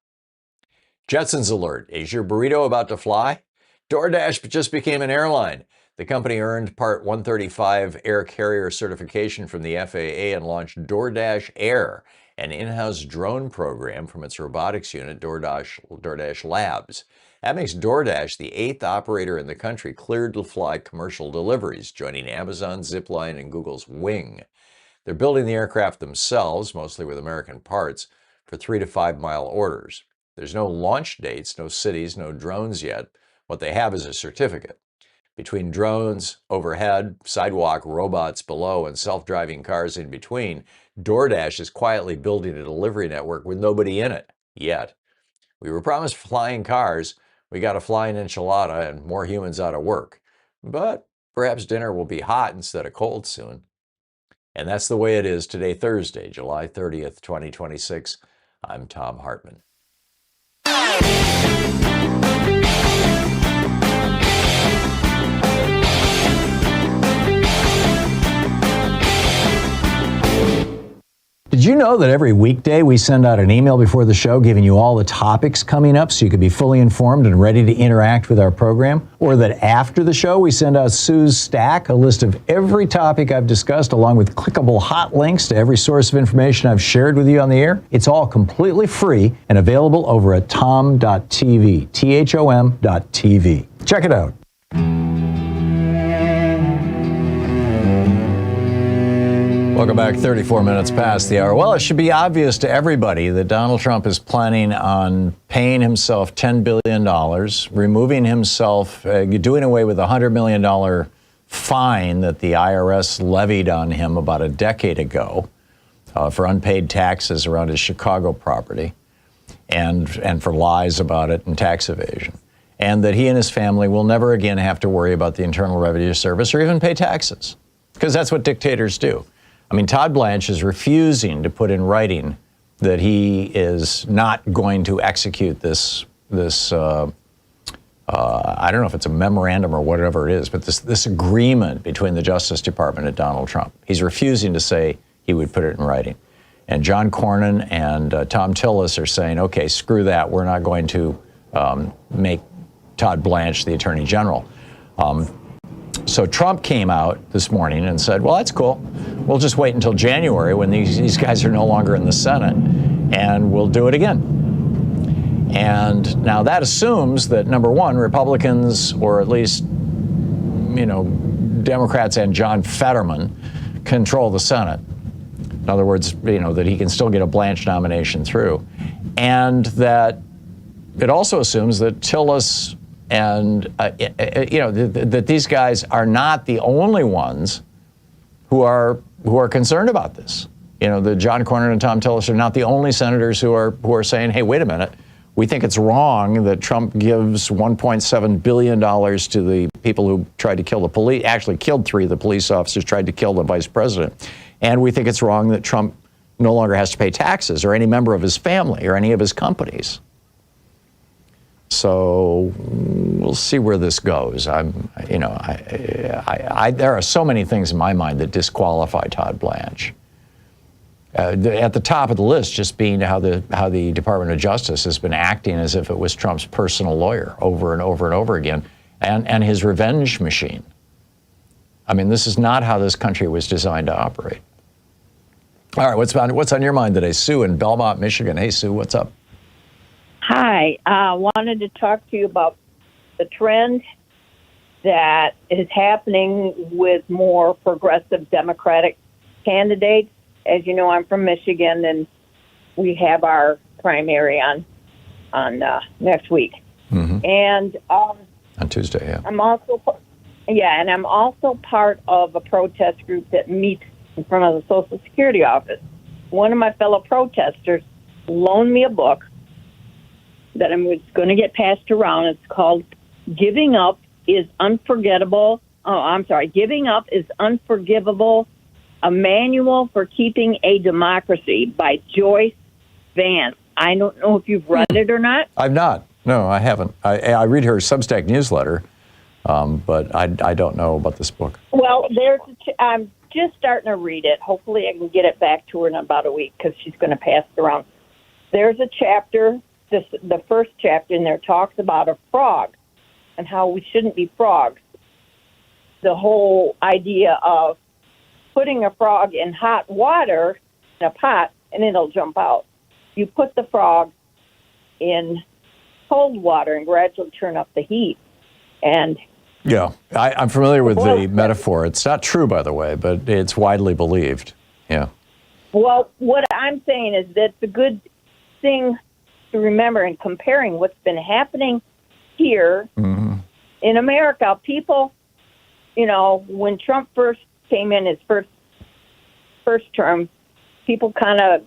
Jetson's alert. Is your burrito about to fly? DoorDash just became an airline. The company earned Part 135 air carrier certification from the FAA and launched DoorDash Air, an in-house drone program from its robotics unit, DoorDash Labs. That makes DoorDash the 8th operator in the country cleared to fly commercial deliveries, joining Amazon, Zipline, and Google's Wing. They're building the aircraft themselves, mostly with American parts, for 3 to 5 mile orders. There's no launch dates, no cities, no drones yet. What they have is a certificate. Between drones overhead, sidewalk robots below, and self-driving cars in between, DoorDash is quietly building a delivery network with nobody in it, yet. We were promised flying cars. We got a flying enchilada and more humans out of work. But perhaps dinner will be hot instead of cold soon. And that's the way it is today, Thursday, July 30th, 2026. I'm Thom Hartmann. Did you know that every weekday we send out an email before the show giving you all the topics coming up so you can be fully informed and ready to interact with our program? Or that after the show we send out Sue's Stack, a list of every topic I've discussed along with clickable hot links to every source of information I've shared with you on the air? It's all completely free and available over at thom.tv, THOM.tv. Check it out. Welcome back. 34 minutes past the hour. Well, it should be obvious to everybody that Donald Trump is planning on paying himself $10 billion, removing himself, doing away with a $100 million fine that the IRS levied on him about a decade ago for unpaid taxes around his Chicago property and for lies about it and tax evasion. And that he and his family will never again have to worry about the Internal Revenue Service or even pay taxes, because that's what dictators do. I mean, Todd Blanche is refusing to put in writing that he is not going to execute this I don't know if it's a memorandum or whatever it is, but this agreement between the Justice Department and Donald Trump. He's refusing to say he would put it in writing. And John Cornyn and Tom Tillis are saying, okay, screw that. We're not going to make Todd Blanche the Attorney General. So Trump came out this morning and said, well, that's cool. We'll just wait until January when these guys are no longer in the Senate, and we'll do it again. And now that assumes that, number one, Republicans, or at least, Democrats and John Fetterman control the Senate. In other words, that he can still get a Blanche nomination through. And that it also assumes that Tillis and, that these guys are not the only ones who are concerned about this. The John Cornyn and Tom Tillis are not the only senators who are saying, hey, wait a minute. We think it's wrong that Trump gives $1.7 billion to the people who tried to kill the police, actually killed 3 of the police officers, tried to kill the vice president. And we think it's wrong that Trump no longer has to pay taxes, or any member of his family, or any of his companies. So we'll see where this goes. There are so many things in my mind that disqualify Todd Blanche. At the top of the list, just being how the Department of Justice has been acting as if it was Trump's personal lawyer over and over and over again, and his revenge machine. I mean, this is not how this country was designed to operate. All right, what's on your mind today? Sue in Belmont, Michigan. Hey, Sue, what's up? Hi, I wanted to talk to you about the trend that is happening with more progressive Democratic candidates. As you know, I'm from Michigan, and we have our primary on next week. Mm-hmm. And on Tuesday, yeah. I'm also part of a protest group that meets in front of the Social Security office. One of my fellow protesters loaned me a book that I'm going to get passed around. It's called "Giving Up is Unforgettable." Giving Up is Unforgivable. A Manual for Keeping a Democracy by Joyce Vance. I don't know if you've read it or not. I've not. No, I haven't. I read her Substack newsletter, but I don't know about this book. Well, I'm just starting to read it. Hopefully I can get it back to her in about a week, because she's going to pass it around. There's a chapter, the first chapter in there talks about a frog and how we shouldn't be frogs. The whole idea of putting a frog in hot water in a pot and it'll jump out. You put the frog in cold water and gradually turn up the heat. And yeah, I'm familiar with the metaphor. It's not true, by the way, but it's widely believed. Yeah. Well, what I'm saying is that's a good thing to remember in comparing what's been happening here in America. People, when Trump first came in his first term, people kind of,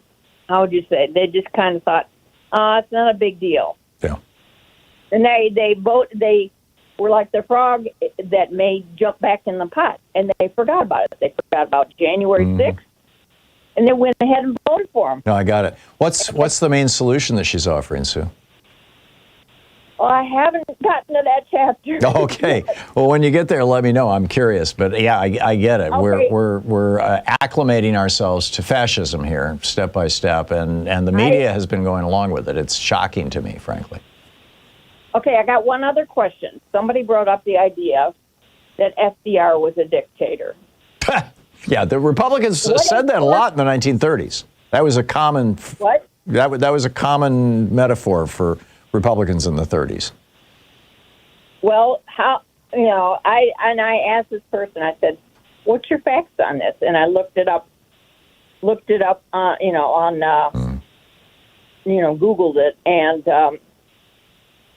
how would you say, they just kind of thought, it's not a big deal. Yeah. And they were like the frog that may jump back in the pot, and they forgot about it. They forgot about January 6th, and they went ahead and voted for him. No, I got it. What's the main solution that she's offering, Sue? Well, I haven't gotten to that chapter. Okay. Well, when you get there, let me know. I'm curious. But yeah, I get it. Okay. We're acclimating ourselves to fascism here, step by step, and the media has been going along with it. It's shocking to me, frankly. Okay, I got one other question. Somebody brought up the idea that FDR was a dictator. Yeah, the Republicans said that a lot in the 1930s. That was a common. What? That was a common metaphor for Republicans in the 30s. Well, I asked this person, I said, what's your facts on this? And I looked it up, on Googled it, and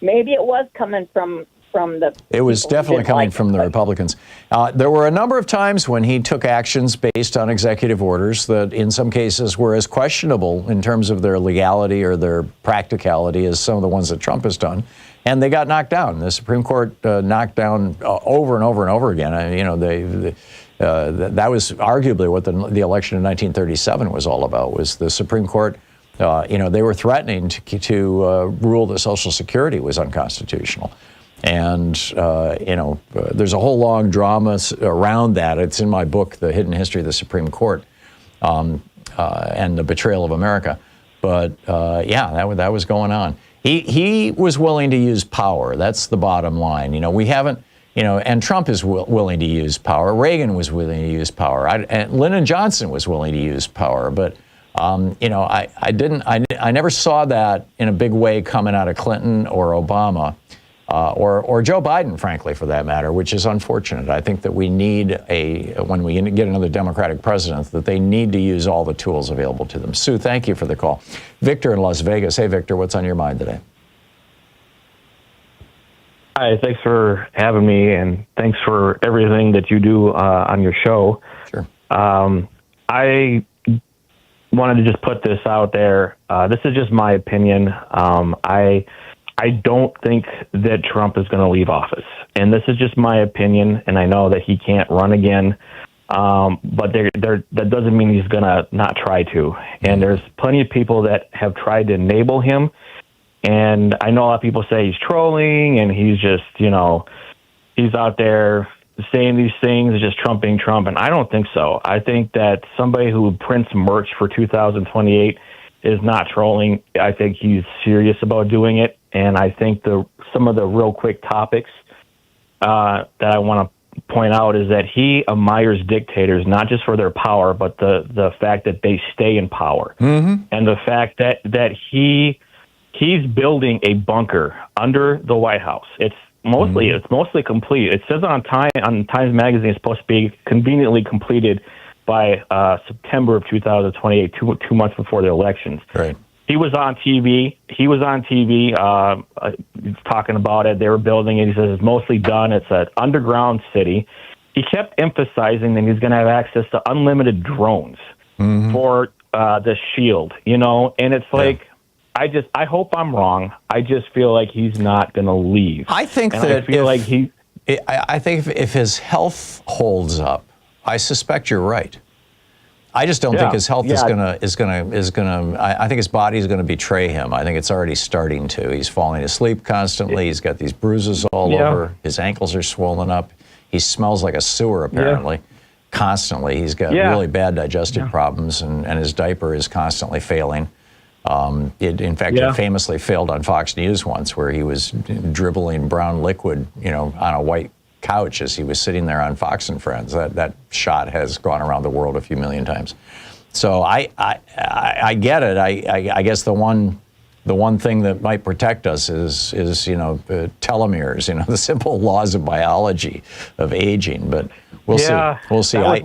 maybe it was coming from from the. It was people who definitely didn't coming like from him, the but- Republicans. There were a number of times when he took actions based on executive orders that in some cases were as questionable in terms of their legality or their practicality as some of the ones that Trump has done. And they got knocked down. The Supreme Court knocked down over and over and over again. That was arguably what the election in 1937 was all about, was the Supreme Court. They were threatening to rule that Social Security was unconstitutional. And, there's a whole long drama around that. It's in my book, The Hidden History of the Supreme Court and the Betrayal of America. But, that was going on. He was willing to use power. That's the bottom line. We haven't, and Trump is willing to use power. Reagan was willing to use power. And Lyndon Johnson was willing to use power. But, I never saw that in a big way coming out of Clinton or Obama or Joe Biden, frankly, for that matter, which is unfortunate. I think that we need when we get another Democratic president, that they need to use all the tools available to them. Sue, thank you for the call. Victor in Las Vegas. Hey, Victor, what's on your mind today? Hi, thanks for having me, and thanks for everything that you do on your show. Sure. I wanted to just put this out there. This is just my opinion. I don't think that Trump is going to leave office, and this is just my opinion. And I know that he can't run again, but that doesn't mean he's going to not try to. And there's plenty of people that have tried to enable him. And I know a lot of people say he's trolling and he's just, he's out there saying these things, just Trump being Trump. And I don't think so. I think that somebody who prints merch for 2028 is not trolling. I think he's serious about doing it. And I think some of the real quick topics that I want to point out is that he admires dictators, not just for their power, but the fact that they stay in power. Mm-hmm. And the fact that he's building a bunker under the White House. It's mostly complete. It says on Times Magazine it's supposed to be conveniently completed by September of 2028, two months before the elections. Right. He was on TV. Talking about it. They were building it. He says it's mostly done. It's an underground city. He kept emphasizing that he's going to have access to unlimited drones for the shield, and it's like, yeah. I hope I'm wrong. I just feel like he's not going to leave. I think and that I think if his health holds up, I suspect you're right. I just don't think his health is gonna. I think his body is gonna betray him. I think it's already starting to. He's falling asleep constantly. He's got these bruises all over. His ankles are swollen up. He smells like a sewer apparently, constantly. He's got really bad digestive problems, and his diaper is constantly failing. In fact, it famously failed on Fox News once, where he was dribbling brown liquid, on a white couch as he was sitting there on Fox and Friends. That shot has gone around the world a few million times. So I get it. I guess the one thing that might protect us is telomeres, the simple laws of biology of aging. But we'll see. We'll see. Go ahead.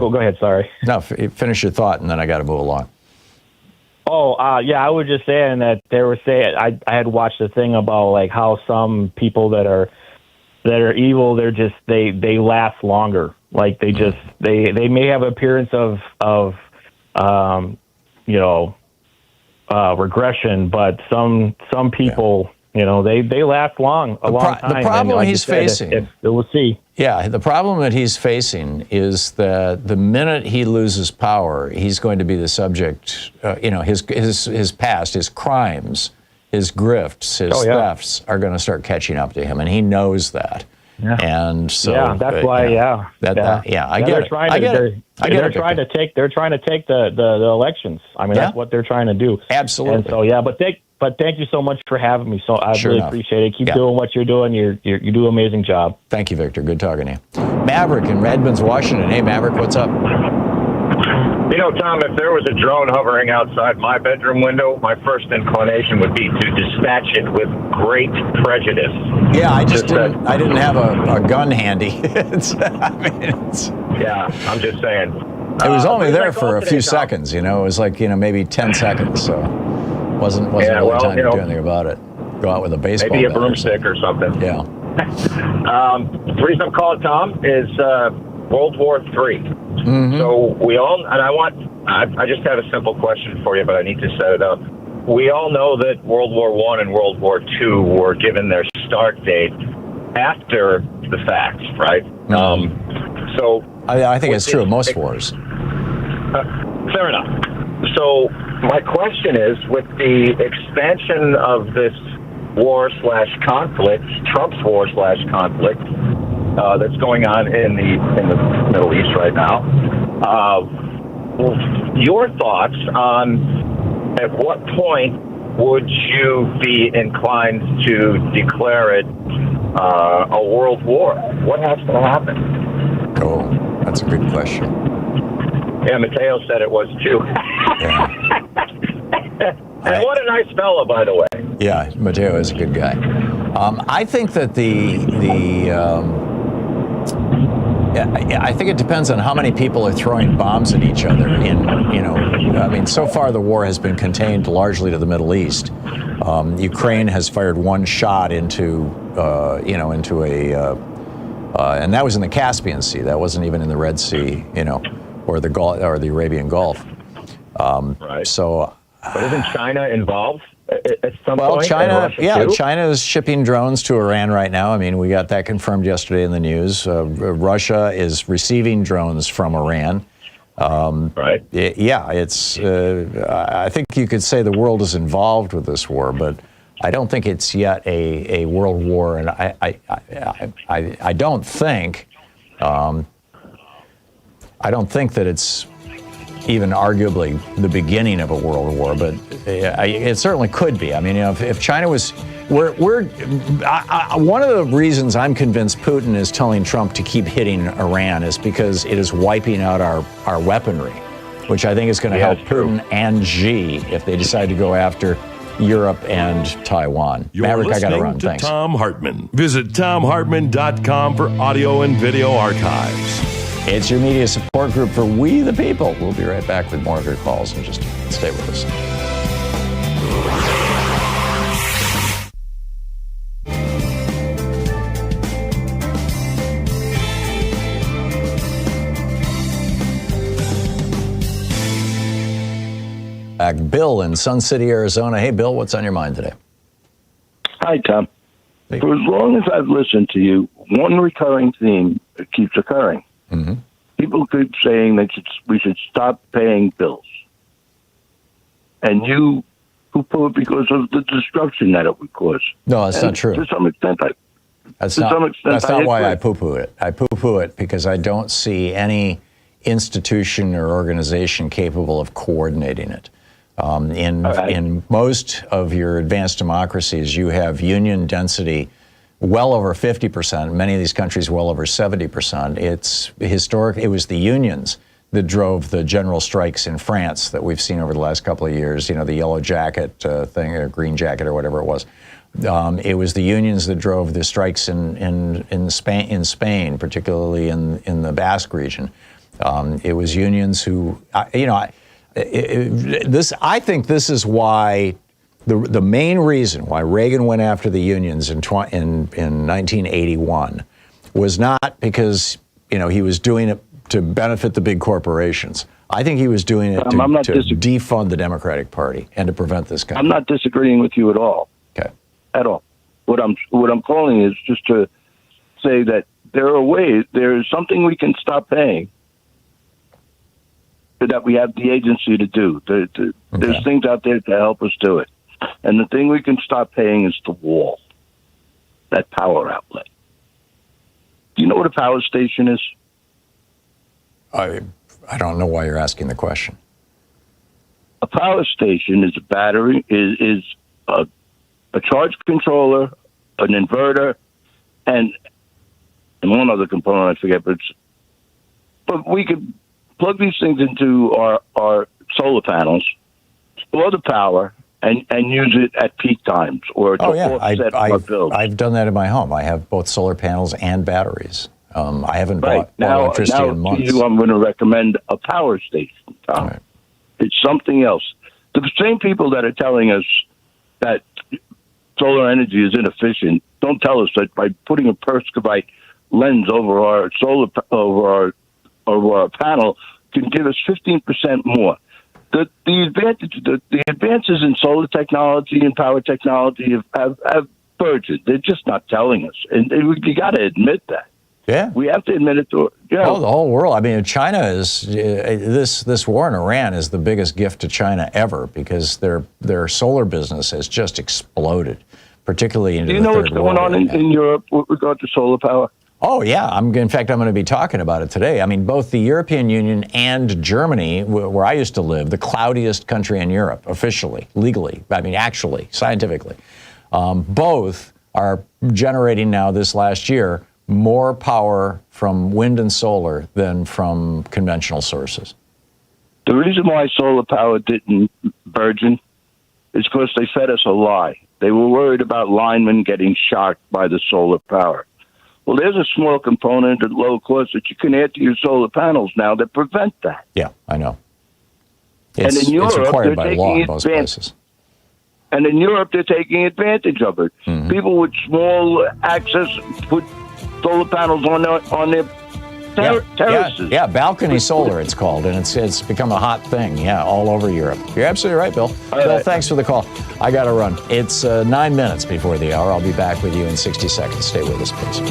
Go ahead. Sorry. No, finish your thought, and then I got to move along. I was just saying that they were saying I had watched a thing about like how some people that are evil, they last longer. Like they may have appearance of regression, but some people they last a long time. The problem he's facing, we'll see. Yeah, the problem that he's facing is that the minute he loses power, he's going to be the subject. His past, his crimes, his grifts, his thefts are going to start catching up to him, and he knows that. Yeah. And so that's why. I get it. They're trying to take the elections. I mean, that's what they're trying to do. Absolutely. And so but thank you so much for having me. So I really appreciate it. Keep doing what you're doing. You do an amazing job. Thank you, Victor. Good talking to you. Maverick in Redmond, Washington. Hey, Maverick, what's up? Tom, if there was a drone hovering outside my bedroom window, my first inclination would be to dispatch it with great prejudice. Yeah, I didn't have a gun handy. I'm just saying. It was only there for a few seconds, It was like, maybe 10 seconds, so wasn't really time to do anything about it. Go out with a baseball maybe a bat or broomstick or something. Yeah. The reason I'm calling Tom is World War III. Mm-hmm. So we all, and I just have a simple question for you, but I need to set it up. We all know that World War I and World War II were given their start date after the facts, right? Mm-hmm. So I think it's true of most wars. Fair enough. So my question is, with the expansion of this war/conflict, Trump's war/conflict, that's going on in the Middle East right now, your thoughts on at what point would you be inclined to declare it a world war? What has to happen? Oh, that's a good question. Yeah, Mateo said it was too. Yeah. And what a nice fellow, by the way. Yeah, Mateo is a good guy. I think that I think it depends on how many people are throwing bombs at each other. So far the war has been contained largely to the Middle East. Ukraine has fired one shot into and that was in the Caspian Sea. That wasn't even in the Red Sea, or the Gulf or the Arabian Gulf. Right. So. But isn't China involved at some point? China is shipping drones to Iran right now. I mean, we got that confirmed yesterday in the news. Russia is receiving drones from Iran. Right. I think you could say the world is involved with this war, but I don't think it's yet a world war. And I don't think that it's even arguably the beginning of a world war, but it certainly could be. I mean, if China was, one of the reasons I'm convinced Putin is telling Trump to keep hitting Iran is because it is wiping out our weaponry, which I think is going to help Putin and Xi if they decide to go after Europe and Taiwan. You're Maverick, I listening gotta run. to Thanks. Thom Hartmann. Visit ThomHartmann.com for audio and video archives. It's your media support group for We the People. We'll be right back with more of your calls in just a minute. Stay with us. Bill in Sun City, Arizona. Hey, Bill, what's on your mind today? Hi, Tom. Hey. For as long as I've listened to you, one recurring theme keeps occurring. Mm-hmm. People keep saying that we should stop paying bills. And you poo-poo it because of the destruction that it would cause. No, that's not true. To some extent, That's not why I poo-poo it. I poo-poo it because I don't see any institution or organization capable of coordinating it. In most of your advanced democracies, you have union density well over 50%. Many of these countries, well over 70%. It's historic. It was the unions that drove the general strikes in France that we've seen over the last couple of years. The yellow jacket thing, or green jacket, or whatever it was. It was the unions that drove the strikes in Spain, particularly in the Basque region. It was unions who, I think this is why the main reason why Reagan went after the unions in 1981 was not because he was doing it to benefit the big corporations. I think he was doing it to defund the Democratic Party and to prevent this kind. I'm not disagreeing with you at all. Okay. At all. What I'm calling is just to say that there are ways. There is something we can stop paying that we have the agency to do. There's things out there to help us do it. And the thing we can stop paying is the wall, that power outlet. Do you know what a power station is? I don't know why you're asking the question. A power station is a battery, is a charge controller, an inverter, and one other component I forget. But we could plug these things into our solar panels, store the power, and use it at peak times or to offset our bills. I've done that in my home. I have both solar panels and batteries. I haven't bought electricity in months. To you, I'm going to recommend a power station, Tom. Right. It's something else. The same people that are telling us that solar energy is inefficient, don't tell us that by putting a perovskite lens over our over our panel can give us 15% more. The advances in solar technology and power technology have burgeoned. They're just not telling us, and you got to admit that. Yeah, we have to admit it to the whole world. I mean, China is this war in Iran is the biggest gift to China ever because their solar business has just exploded, particularly into the third world. Do you know what's going on in Europe with regard to solar power? Oh, yeah. In fact, I'm going to be talking about it today. I mean, both the European Union and Germany, where I used to live, the cloudiest country in Europe, officially, legally, I mean, actually, scientifically, both are generating now this last year more power from wind and solar than from conventional sources. The reason why solar power didn't burgeon is because they fed us a lie. They were worried about linemen getting shocked by the solar power. Well, there's a small component at low cost that you can add to your solar panels now that prevent that. Yeah, I know. And in Europe, it's required by law in most places. And in Europe, they're taking advantage of it. Mm-hmm. People with small access put solar panels on their terraces. Yeah, balcony solar it's called, and it's become a hot thing, all over Europe. You're absolutely right, Bill. Bill, thanks for the call. I got to run. It's 9 minutes before the hour. I'll be back with you in 60 seconds. Stay with us, please.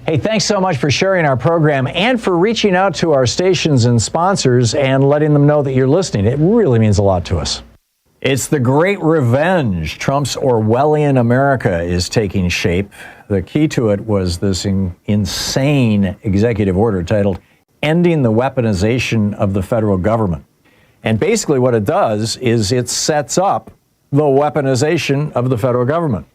Hey, thanks so much for sharing our program and for reaching out to our stations and sponsors and letting them know that you're listening. It really means a lot to us. It's the great revenge. Trump's Orwellian America is taking shape. The key to it was this insane executive order titled Ending the Weaponization of the Federal Government. And basically what it does is it sets up the weaponization of the federal government.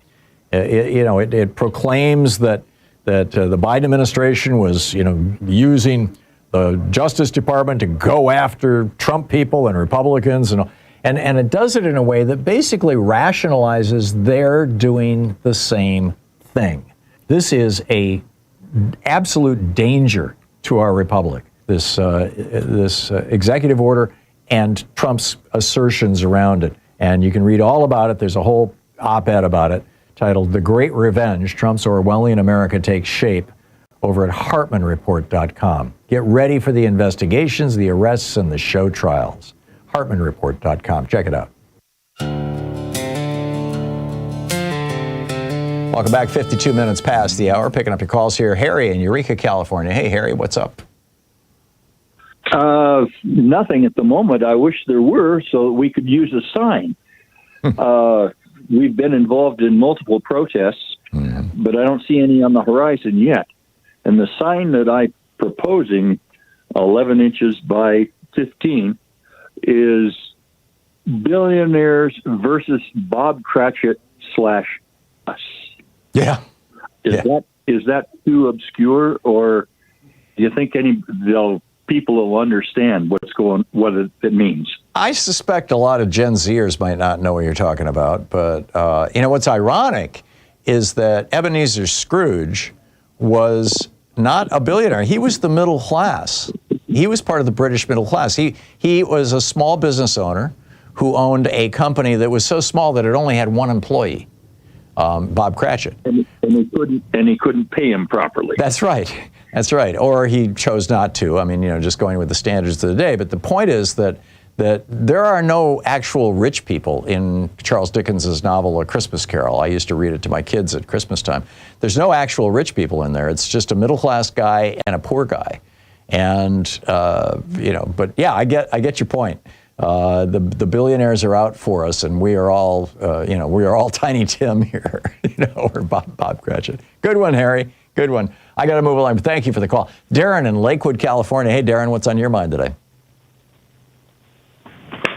It proclaims that the Biden administration was, using the Justice Department to go after Trump people and Republicans, and it does it in a way that basically rationalizes they're doing the same thing. This is a absolute danger to our republic. This executive order and Trump's assertions around it, and you can read all about it. There's a whole op-ed about it, titled The Great Revenge, Trump's Orwellian America Takes Shape, over at HartmannReport.com. Get ready for the investigations, the arrests, and the show trials. HartmannReport.com. Check it out. Welcome back. 52 minutes past the hour. Picking up your calls here. Harry in Eureka, California. Hey, Harry, what's up? Nothing at the moment. I wish there were so we could use a sign. We've been involved in multiple protests, but I don't see any on the horizon yet. And the sign that I'm proposing, 11 inches by 15, is billionaires versus Bob Cratchit / us. Yeah. Is that too obscure, or do you think people will understand what it means? I suspect a lot of Gen Zers might not know what you're talking about, but what's ironic is that Ebenezer Scrooge was not a billionaire. He was the middle class. He was part of the British middle class. He was a small business owner who owned a company that was so small that it only had one employee, Bob Cratchit. And he couldn't pay him properly. That's right. That's right. Or he chose not to. I mean, just going with the standards of the day. But the point is that there are no actual rich people in Charles Dickens's novel A Christmas Carol. I used to read it to my kids at Christmas time. There's no actual rich people in there. It's just a middle-class guy and a poor guy. And, but yeah, I get your point. The billionaires are out for us, and we are all Tiny Tim here, or Bob Cratchit. Good one, Harry. Good one. I got to move along. Thank you for the call. Darren in Lakewood, California. Hey, Darren, what's on your mind today?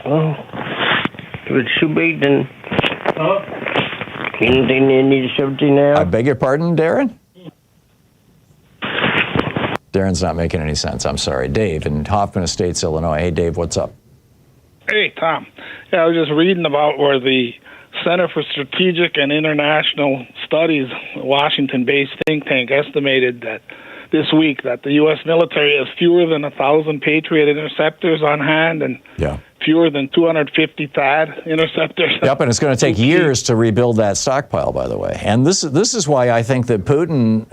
Oh, it should be then. Anything they need something now? I beg your pardon, Darren? Darren's not making any sense. I'm sorry. Dave in Hoffman Estates, Illinois. Hey, Dave, what's up? Hey, Tom. Yeah, I was just reading about where the Center for Strategic and International Studies, a Washington-based think tank, estimated that this week that the U.S. military has fewer than 1,000 Patriot interceptors on hand and fewer than 250 THAAD interceptors. Yep, and it's going to take years to rebuild that stockpile, by the way. And this is why I think that Putin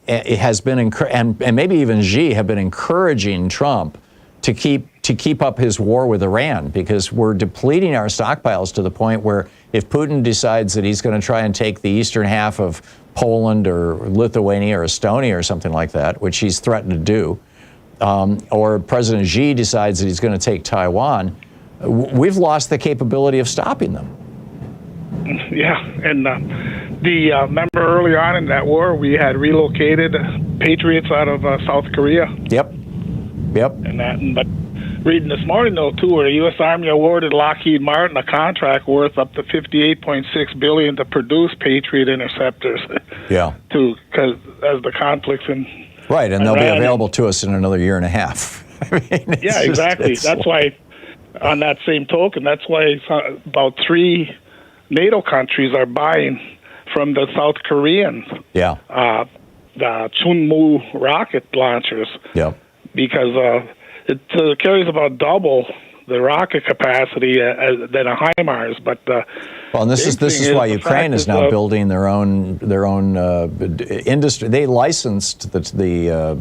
has been, and maybe even Xi have been encouraging Trump to keep up his war with Iran, because we're depleting our stockpiles to the point where if Putin decides that he's going to try and take the eastern half of Poland or Lithuania or Estonia or something like that, which he's threatened to do, or President Xi decides that he's going to take Taiwan, we've lost the capability of stopping them. Yeah, and remember early on in that war, we had relocated Patriots out of South Korea. Yep. But reading this morning, though, too, where the U.S. Army awarded Lockheed Martin a contract worth up to $58.6 billion to produce Patriot interceptors. Yeah. Because as the conflicts in right, and Iran, they'll be available to us in another year and a half. I mean, yeah, exactly. That's why, on that same token, that's why about 3 NATO countries are buying from the South Koreans. Yeah. The Chunmoo rocket launchers. Yeah. Because it carries about double the rocket capacity than a HIMARS. But well, and this is why Ukraine is now building their own industry. They licensed the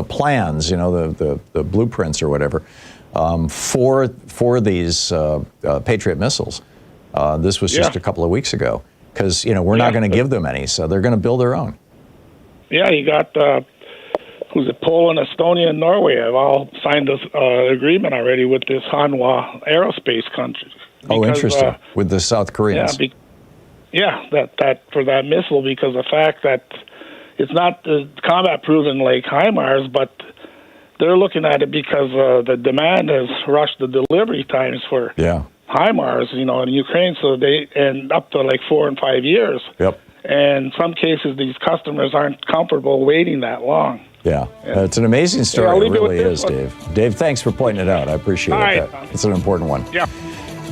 plans, the blueprints or whatever, for these Patriot missiles. This was just a couple of weeks ago, because we're not going to give them any, so they're going to build their own. Yeah, you got. Who's it? Poland, Estonia, and Norway have all signed this agreement already with this Hanwha aerospace country. Oh, interesting. With the South Koreans. That for that missile, because the fact that it's not combat proven like HIMARS, but they're looking at it because the demand has rushed the delivery times for HIMARS, in Ukraine, so they end up to like 4 and 5 years. Yep. And in some cases, these customers aren't comfortable waiting that long. Yeah, it's an amazing story. It really is, Dave. Dave, thanks for pointing it out. I appreciate that. It's an important one. Yeah.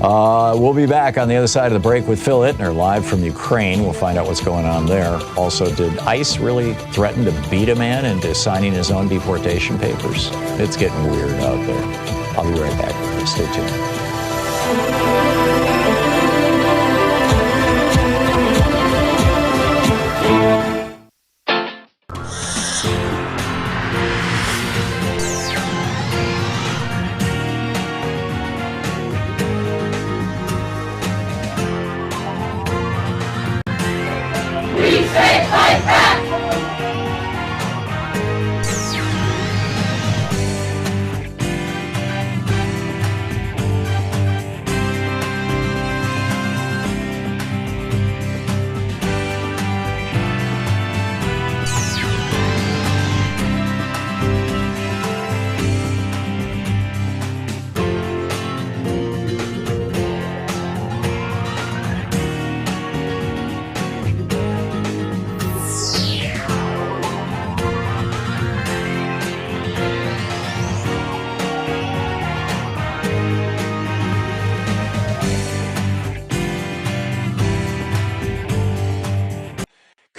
We'll be back on the other side of the break with Phil Ittner, live from Ukraine. We'll find out what's going on there. Also, did ICE really threaten to beat a man into signing his own deportation papers? It's getting weird out there. I'll be right back. Stay tuned.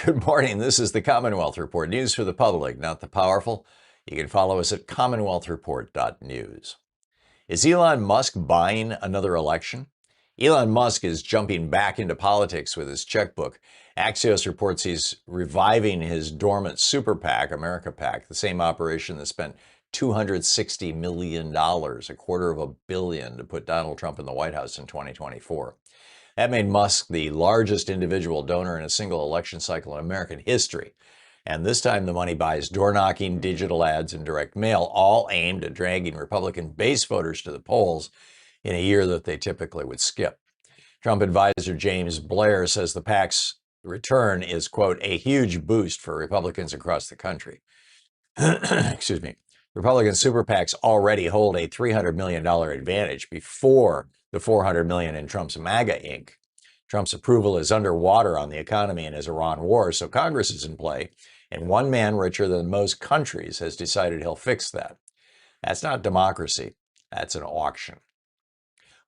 Good morning. This is the Commonwealth Report. News for the public, not the powerful. You can follow us at commonwealthreport.news. Is Elon Musk buying another election? Elon Musk is jumping back into politics with his checkbook. Axios reports he's reviving his dormant super PAC, America PAC, the same operation that spent $260 million, $250 million, to put Donald Trump in the White House in 2024. That made Musk the largest individual donor in a single election cycle in American history. And this time the money buys door-knocking, digital ads, and direct mail, all aimed at dragging Republican base voters to the polls in a year that they typically would skip. Trump advisor James Blair says the PAC's return is, quote, a huge boost for Republicans across the country. Excuse me. Republican super PACs already hold a $300 million advantage before the $400 million in Trump's MAGA Inc. Trump's approval is underwater on the economy and his Iran war, so Congress is in play, And one man richer than most countries has decided he'll fix that. That's not democracy. That's an auction.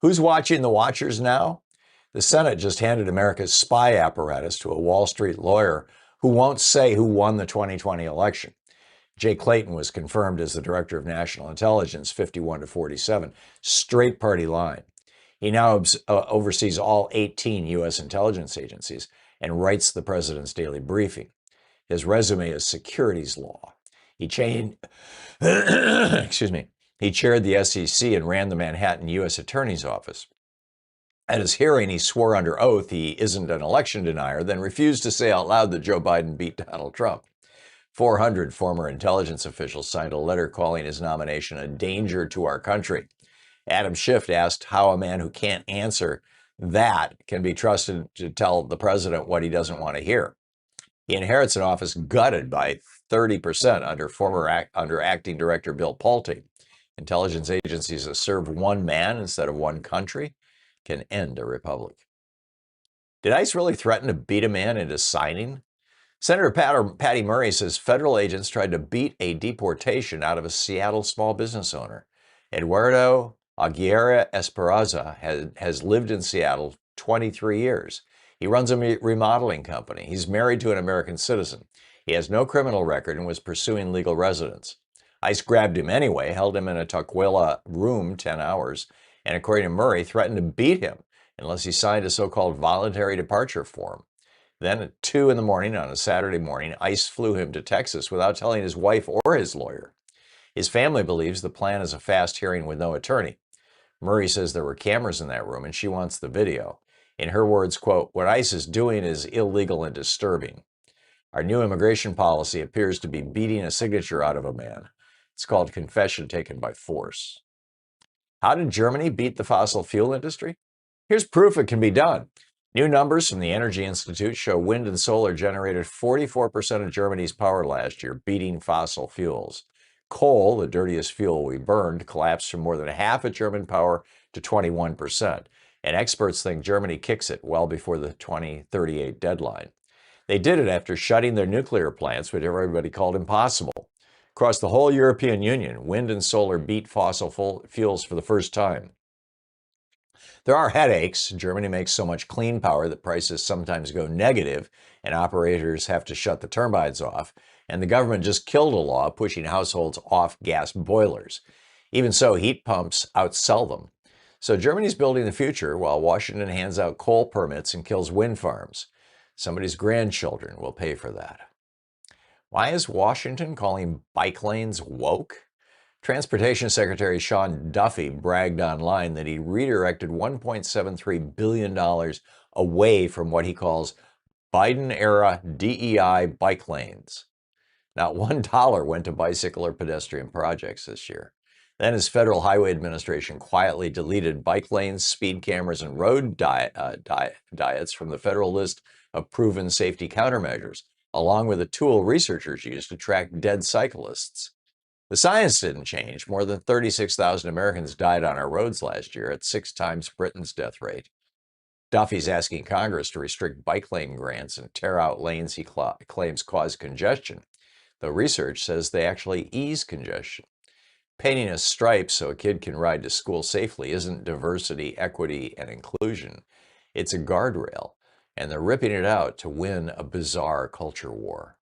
Who's watching the watchers now? The Senate just handed America's spy apparatus to a Wall Street lawyer who won't say who won the 2020 election. Jay Clayton was confirmed as the Director of National Intelligence, 51-47, straight party line. He now oversees all 18 U.S. intelligence agencies and writes the president's daily briefing. His resume is securities law. He chaired the SEC and ran the Manhattan U.S. Attorney's Office. At his hearing, he swore under oath he isn't an election denier, then refused to say out loud that Joe Biden beat Donald Trump. 400 former intelligence officials signed a letter calling his nomination a danger to our country. Adam Schiff asked how a man who can't answer that can be trusted to tell the president what he doesn't want to hear. He inherits an office gutted by 30% under acting director Bill Pulte. Intelligence agencies that serve one man instead of one country can end a republic. Did ICE really threaten to beat a man into signing? Senator Patty Murray says federal agents tried to beat a deportation out of a Seattle small business owner. Eduardo Aguirre Esperanza has lived in Seattle 23 years. He runs a remodeling company. He's married to an American citizen. He has no criminal record and was pursuing legal residence. ICE grabbed him anyway, held him in a Tukwila room 10 hours, and according to Murray, threatened to beat him unless he signed a so-called voluntary departure form. Then at 2 in the morning on a Saturday morning, ICE flew him to Texas without telling his wife or his lawyer. His family believes the plan is a fast hearing with no attorney. Murray says there were cameras in that room and she wants the video. In her words, quote, "What ICE is doing is illegal and disturbing. Our new immigration policy appears to be beating a signature out of a man. It's called confession taken by force." How did Germany beat the fossil fuel industry? Here's proof it can be done. New numbers from the Energy Institute show wind and solar generated 44% of Germany's power last year, beating fossil fuels. Coal, the dirtiest fuel we burned, collapsed from more than half of German power to 21%. And experts think Germany kicks it well before the 2038 deadline. They did it after shutting their nuclear plants, which everybody called impossible. Across the whole European Union, wind and solar beat fossil fuels for the first time. There are headaches. Germany makes so much clean power that prices sometimes go negative and operators have to shut the turbines off. And the government just killed a law pushing households off gas boilers. Even so, heat pumps outsell them. So Germany's building the future while Washington hands out coal permits and kills wind farms. Somebody's grandchildren will pay for that. Why is Washington calling bike lanes woke? Transportation Secretary Sean Duffy bragged online that he redirected $1.73 billion away from what he calls Biden-era DEI bike lanes. Not $1 went to bicycle or pedestrian projects this year. Then his Federal Highway Administration quietly deleted bike lanes, speed cameras, and road diets from the federal list of proven safety countermeasures, along with a tool researchers use to track dead cyclists. The science didn't change. More than 36,000 Americans died on our roads last year at 6 times Britain's death rate. Duffy's asking Congress to restrict bike lane grants and tear out lanes he claims cause congestion, though research says they actually ease congestion. Painting a stripe so a kid can ride to school safely isn't diversity, equity, and inclusion. It's a guardrail, and they're ripping it out to win a bizarre culture war.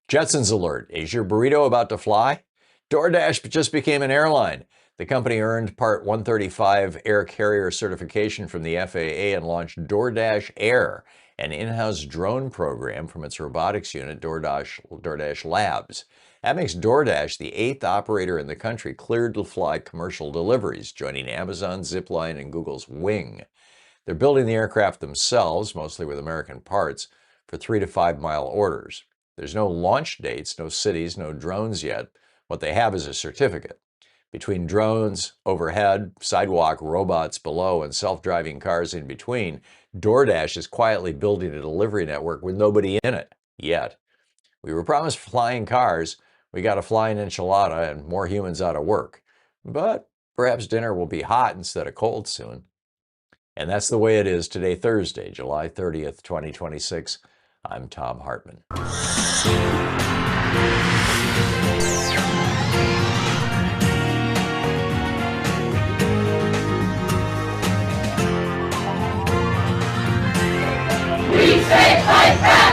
Jetson's alert. Is your burrito about to fly? DoorDash just became an airline. The company earned Part 135 air carrier certification from the FAA and launched DoorDash Air, an in-house drone program from its robotics unit, DoorDash Labs. That makes DoorDash the 8th operator in the country cleared to fly commercial deliveries, joining Amazon, Zipline, and Google's Wing. They're building the aircraft themselves, mostly with American parts, for 3 to 5 mile orders. There's no launch dates, no cities, no drones yet. What they have is a certificate. Between drones overhead, sidewalk robots below, and self-driving cars in between, DoorDash is quietly building a delivery network with nobody in it yet. We were promised flying cars. We got a flying enchilada and more humans out of work. But perhaps dinner will be hot instead of cold soon. And that's the way it is today, Thursday, July 30th, 2026. I'm Thom Hartmann. We say fight back!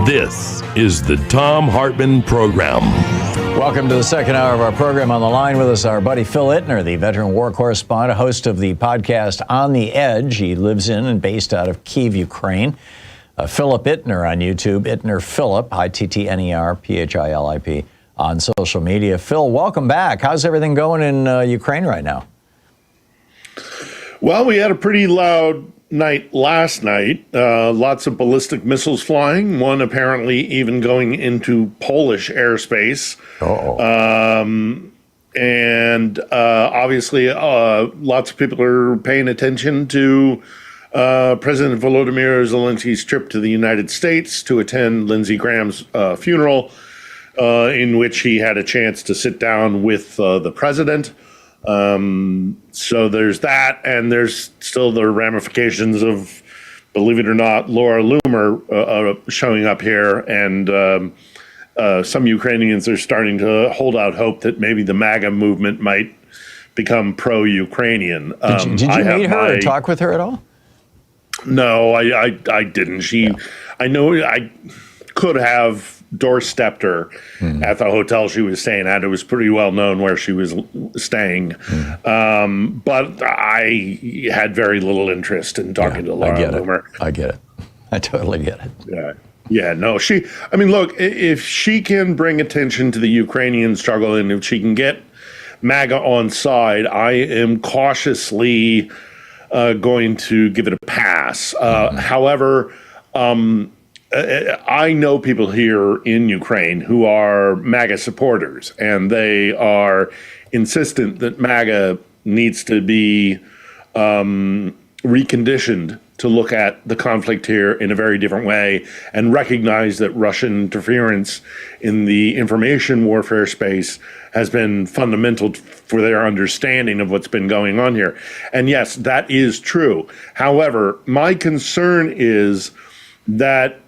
This is the Thom Hartmann Program. Welcome to the second hour of our program. On the line with us, our buddy Phil Ittner, the veteran war correspondent, host of the podcast On the Edge. He lives in and based out of Kyiv, Ukraine. Philip Ittner on YouTube, Ittner Philip, Ittner Philip, on social media. Phil, welcome back. How's everything going in Ukraine right now? Well, we had a pretty loud night last night. Lots of ballistic missiles flying, one apparently even going into Polish airspace. And obviously, lots of people are paying attention to President Volodymyr Zelensky's trip to the United States to attend Lindsey Graham's funeral, in which he had a chance to sit down with the president. So there's that, and there's still the ramifications of, believe it or not, Laura Loomer showing up here, and some Ukrainians are starting to hold out hope that maybe the MAGA movement might become pro-Ukrainian. Did you meet her or talk with her at all? No, I didn't. I know I could have doorstepped her at the hotel she was staying at. It was pretty well known where she was staying. But I had very little interest in talking to Laura Loomer. I get it. I totally get it. Yeah, no, look, if she can bring attention to the Ukrainian struggle and if she can get MAGA on side, I am cautiously going to give it a pass. However, I know people here in Ukraine who are MAGA supporters, and they are insistent that MAGA needs to be reconditioned to look at the conflict here in a very different way and recognize that Russian interference in the information warfare space has been fundamental for their understanding of what's been going on here. And yes, that is true. However, my concern is that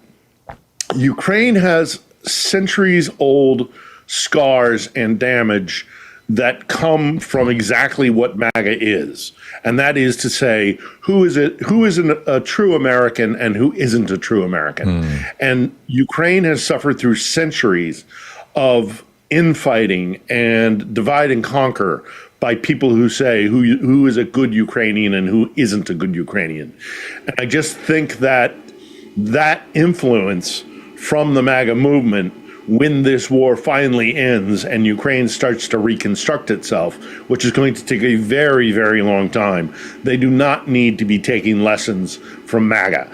Ukraine has centuries-old scars and damage that come from exactly what MAGA is, and that is to say, who is a true American and who isn't a true American. And Ukraine has suffered through centuries of infighting and divide and conquer by people who say who is a good Ukrainian and who isn't a good Ukrainian. And I just think that influence from the MAGA movement, when this war finally ends and Ukraine starts to reconstruct itself, which is going to take a very, very long time, they do not need to be taking lessons from MAGA.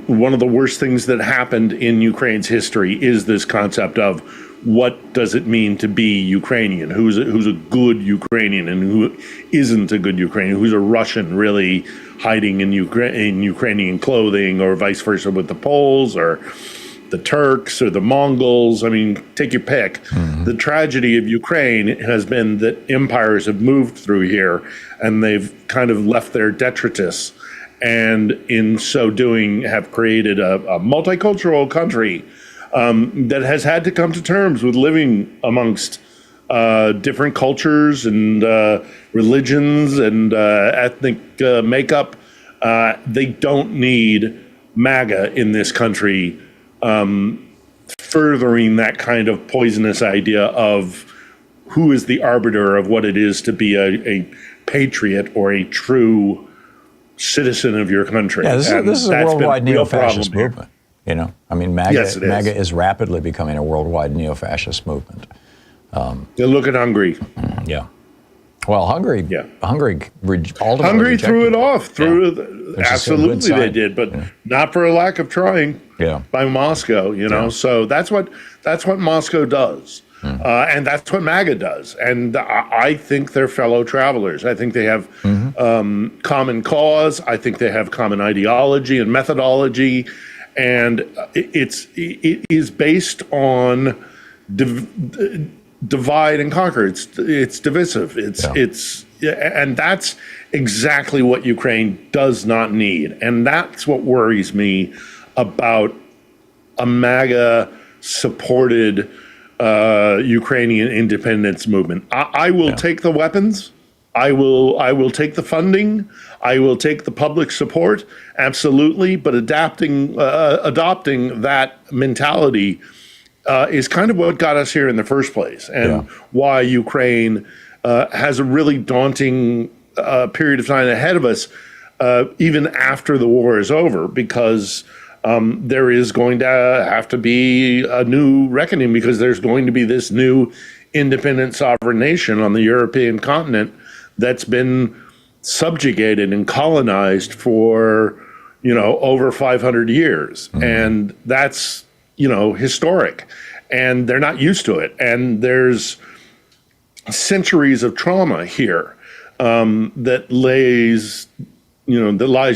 One of the worst things that happened in Ukraine's history is this concept of what does it mean to be Ukrainian? Who's a good Ukrainian and who isn't a good Ukrainian? Who's a Russian really hiding in Ukrainian clothing, or vice versa with the Poles or the Turks or the Mongols? I mean, take your pick. The tragedy of Ukraine has been that empires have moved through here and they've kind of left their detritus. and in so doing have created a multicultural country that has had to come to terms with living amongst different cultures and religions and ethnic makeup. They don't need MAGA in this country furthering that kind of poisonous idea of who is the arbiter of what it is to be a patriot or a true citizen of your country. Yeah, this is a worldwide neo-fascist movement. You know, I mean, MAGA, yes, MAGA is rapidly becoming a worldwide neo-fascist movement. Look at Hungary. Yeah. Well, Hungary ultimately Hungary threw it off. Absolutely they did, but not for a lack of trying by Moscow, you know. So that's what Moscow does. And that's what MAGA does. And I think they're fellow travelers. I think they have common cause. I think they have common ideology and methodology. And it is based on divide and conquer. It's divisive. And that's exactly what Ukraine does not need. And that's what worries me about a MAGA supported Ukrainian independence movement. I will take the weapons. I will take the funding. I will take the public support. Absolutely. But adopting that mentality is kind of what got us here in the first place, and why Ukraine has a really daunting period of time ahead of us, even after the war is over, because there is going to have to be a new reckoning, because there's going to be this new independent sovereign nation on the European continent that's been subjugated and colonized for, over 500 years. And that's, historic. And they're not used to it. And there's centuries of trauma here that lies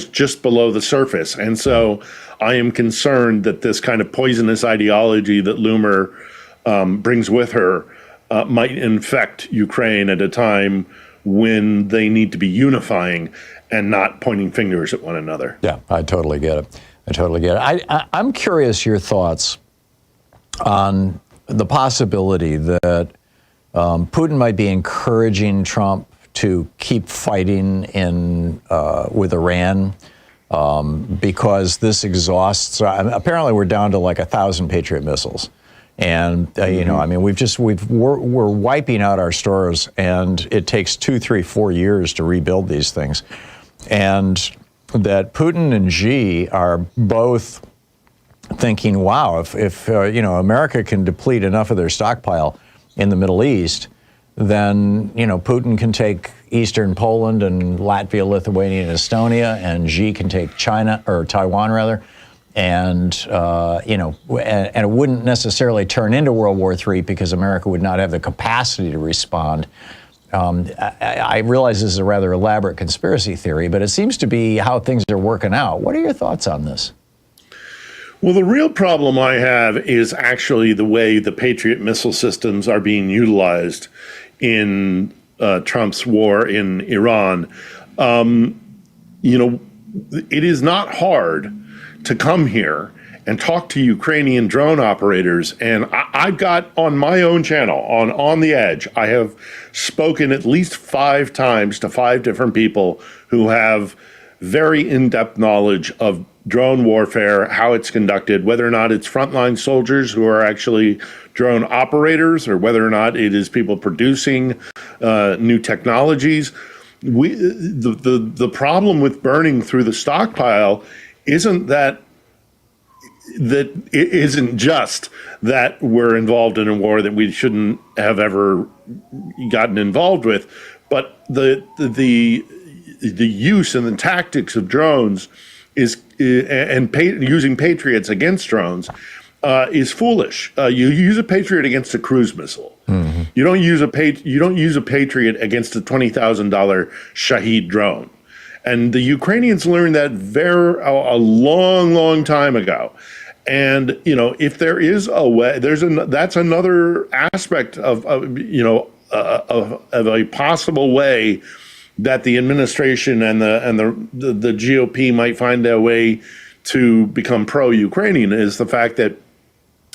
just below the surface. And so I am concerned that this kind of poisonous ideology that Loomer brings with her might infect Ukraine at a time when they need to be unifying and not pointing fingers at one another. Yeah, I totally get it. I'm curious your thoughts on the possibility that Putin might be encouraging Trump to keep fighting with Iran because this exhausts. Apparently, we're down to like 1,000 Patriot missiles, and we're wiping out our stores, and it takes 2, 3, 4 years to rebuild these things, and that Putin and Xi are both thinking, wow, if America can deplete enough of their stockpile in the Middle East, then Putin can take eastern Poland and Latvia, Lithuania, and Estonia, and Xi can take China or Taiwan rather, and it wouldn't necessarily turn into World War III because America would not have the capacity to respond. I realize this is a rather elaborate conspiracy theory, but it seems to be how things are working out. What are your thoughts on this? Well, the real problem I have is actually the way the Patriot missile systems are being utilized in Trump's war in Iran. It is not hard to come here and talk to Ukrainian drone operators. And I've got on my own channel, on The Edge, I have spoken at least 5 times to 5 different people who have very in-depth knowledge of drone warfare, how it's conducted, whether or not it's frontline soldiers who are actually drone operators, or whether or not it is people producing new technologies. The problem with burning through the stockpile isn't that it isn't just that we're involved in a war that we shouldn't have ever gotten involved with, but the use and the tactics of drones using Patriots against drones is foolish. You use a Patriot against a cruise missile. Mm-hmm. You don't use a Patriot against a $20,000 Shahed drone. And the Ukrainians learned that a long time ago. And if there is a way, that's another aspect of a possible way that the administration and the GOP might find a way to become pro-Ukrainian is the fact that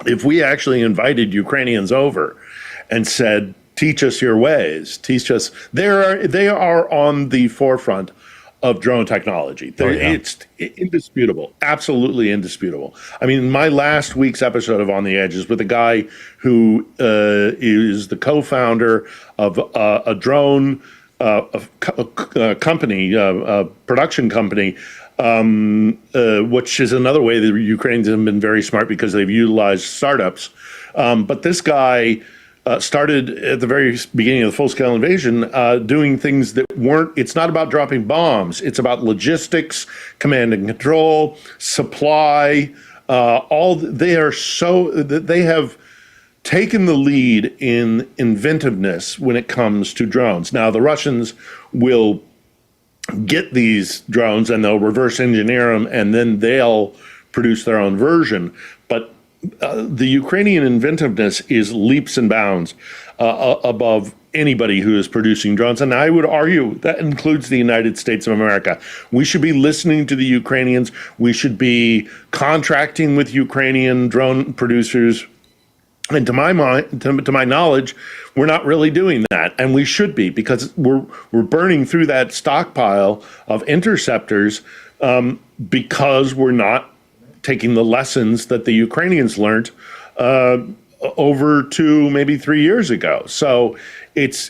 if we actually invited Ukrainians over and said, teach us your ways, teach us, they are on the forefront of drone technology. It's indisputable, absolutely indisputable. I mean, my last week's episode of On the Edge is with a guy who is the co-founder of a drone company, a production company, which is another way the Ukrainians have been very smart because they've utilized startups. But this guy started at the very beginning of the full-scale invasion doing things that weren't, it's not about dropping bombs. It's about logistics, command and control, supply, they have taken the lead in inventiveness when it comes to drones. Now, the Russians will get these drones and they'll reverse engineer them and then they'll produce their own version. But the Ukrainian inventiveness is leaps and bounds above anybody who is producing drones. And I would argue that includes the United States of America. We should be listening to the Ukrainians. We should be contracting with Ukrainian drone producers. And to my mind, to my knowledge, we're not really doing that. And we should be, because we're burning through that stockpile of interceptors because we're not taking the lessons that the Ukrainians learned over 2, maybe 3 years ago. So it's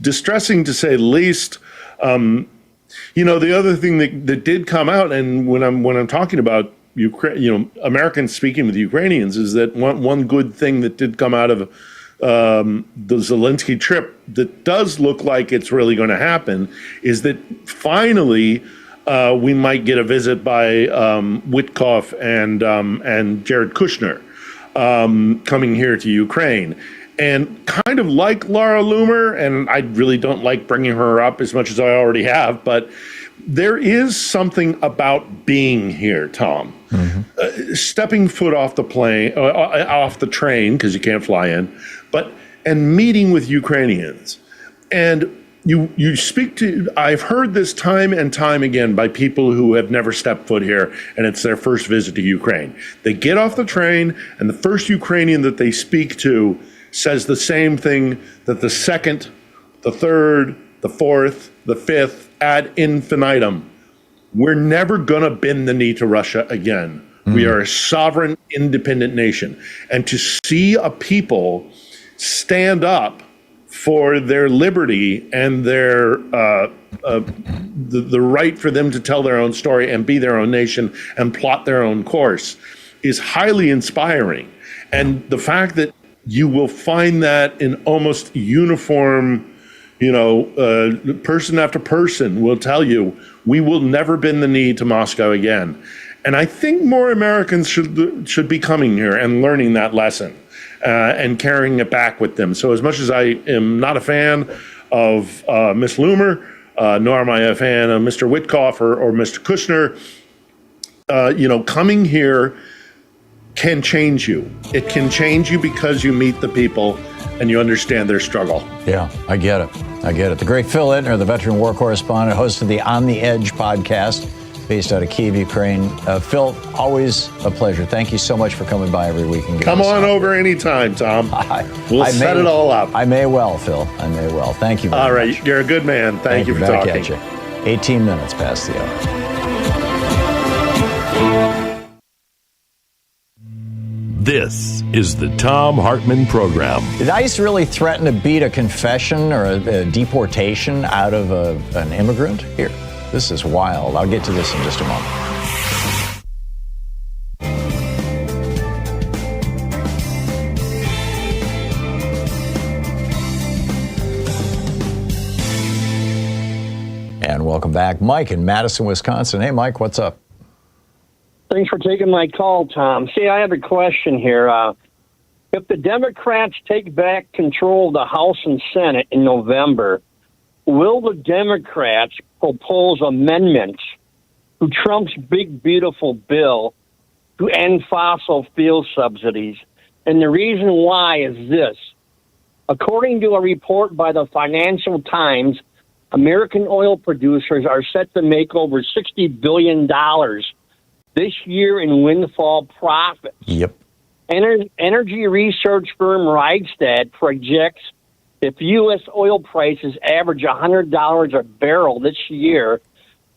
distressing to say the least. The other thing that did come out, and when I'm talking about Americans speaking with Ukrainians, is that one good thing that did come out of the Zelensky trip that does look like it's really going to happen is that finally we might get a visit by Witkoff and Jared Kushner coming here to Ukraine. And kind of like Laura Loomer, and I really don't like bringing her up as much as I already have, but there is something about being here, Tom. Mm-hmm. Stepping foot off the plane, off the train, because you can't fly in, and meeting with Ukrainians. And you speak to, I've heard this time and time again by people who have never stepped foot here, and it's their first visit to Ukraine. They get off the train, and the first Ukrainian that they speak to says the same thing that the second, the third, the fourth, the fifth, ad infinitum. We're never going to bend the knee to Russia again. We are a sovereign, independent nation. And to see a people stand up for their liberty and their the right for them to tell their own story and be their own nation and plot their own course is highly inspiring. And the fact that you will find that in almost uniform, person after person will tell you, we will never bend the knee to Moscow again. And I think more Americans should be coming here and learning that lesson and carrying it back with them. So as much as I am not a fan of Miss Loomer, nor am I a fan of Mr. Witkoff or Mr. Kushner, coming here can change you. It can change you because you meet the people and you understand their struggle. Yeah, I get it. The great Phil Ittner, the veteran war correspondent, host of the On the Edge podcast, based out of Kyiv, Ukraine. Phil, always a pleasure. Thank you so much for coming by every week. And come on over anytime, Tom. We'll set it all up. I may well, Phil. I may well. Thank you very much. All right, you're a good man. Thank you for talking. Back at you. 18 minutes past the hour. This is the Thom Hartmann Program. Did ICE really threaten to beat a confession or a deportation out of an immigrant? Here, this is wild. I'll get to this in just a moment. And welcome back. Mike in Madison, Wisconsin. Hey, Mike, what's up? Thanks for taking my call, Tom. See, I have a question here. If the Democrats take back control of the House and Senate in November, will the Democrats propose amendments to Trump's big, beautiful bill to end fossil fuel subsidies? And the reason why is this. According to a report by the Financial Times, American oil producers are set to make over $60 billion this year in windfall profits. Yep. Energy research firm Rystad projects if U.S. oil prices average $100 a barrel this year,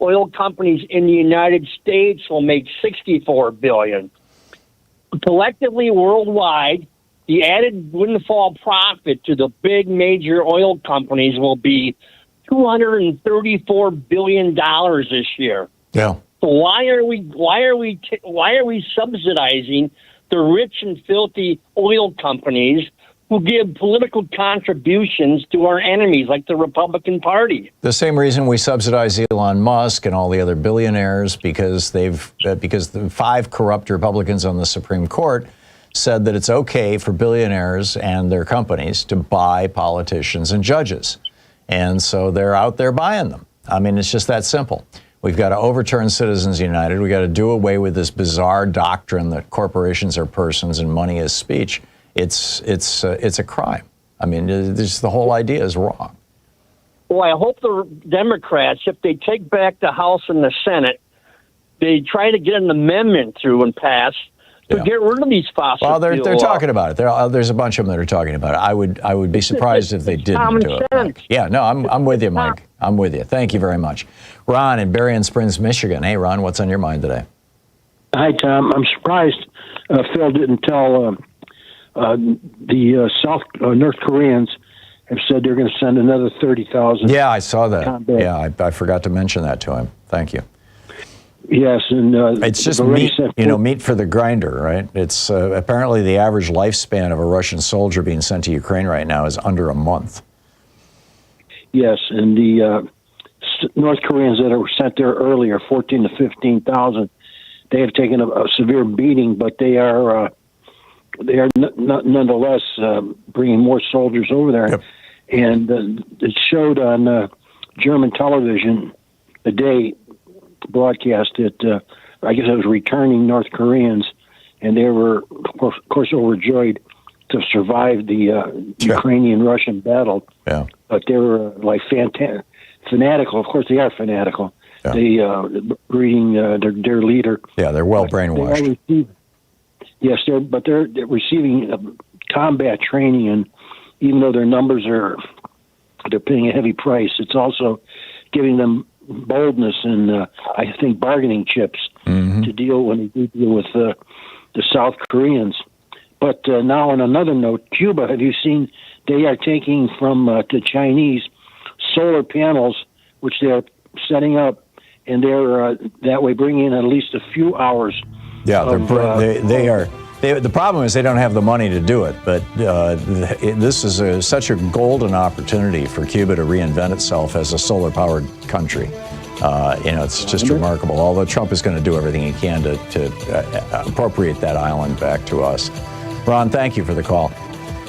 oil companies in the United States will make $64 billion. Collectively, worldwide, the added windfall profit to the big major oil companies will be $234 billion this year. Yeah. So why are we subsidizing the rich and filthy oil companies who give political contributions to our enemies, like the Republican Party? The same reason we subsidize Elon Musk and all the other billionaires, because because the 5 corrupt Republicans on the Supreme Court said that it's okay for billionaires and their companies to buy politicians and judges. And so they're out there buying them. I mean, it's just that simple. We've got to overturn Citizens United. We've got to do away with this bizarre doctrine that corporations are persons and money is speech. It's a crime. I mean, the whole idea is wrong. Well, I hope the Democrats, if they take back the House and the Senate, they try to get an amendment through and pass to get rid of these fossil fuels. Well, they're talking about it. There's a bunch of them that are talking about it. I would be surprised if they didn't do it. Mike. Yeah, no, I'm with you, Mike. I'm with you. Thank you very much. Ron in Berrien Springs, Michigan. Hey, Ron, what's on your mind today? Hi, Tom. I'm surprised Phil didn't tell the North Koreans have said they're going to send another 30,000. Yeah, I saw that. Combat. Yeah, I forgot to mention that to him. Thank you. Yes, and it's just meat, meat for the grinder, right? It's apparently the average lifespan of a Russian soldier being sent to Ukraine right now is under a month. Yes, and the North Koreans that were sent there earlier, 14 to 15,000, they have taken a severe beating, but they are nonetheless bringing more soldiers over there. Yep. And it showed on German television today, broadcast that I guess it was returning North Koreans, and they were, of course, overjoyed to survive the Ukrainian-Russian battle. Yeah. But they were like fanatical. Of course, they are fanatical. Yeah. They reading their leader. Yeah, they're well brainwashed. Yes, they're receiving combat training, and even though their numbers they're paying a heavy price, it's also giving them boldness and I think bargaining chips to deal when they do deal with the South Koreans. But now on another note, Cuba, have you seen they are taking from the Chinese solar panels, which they're setting up, and they're that way bringing in at least a few hours. Yeah, they are. The problem is they don't have the money to do it, but this is such a golden opportunity for Cuba to reinvent itself as a solar-powered country. It's just remarkable, although Trump is going to do everything he can to appropriate that island back to us. Ron, thank you for the call.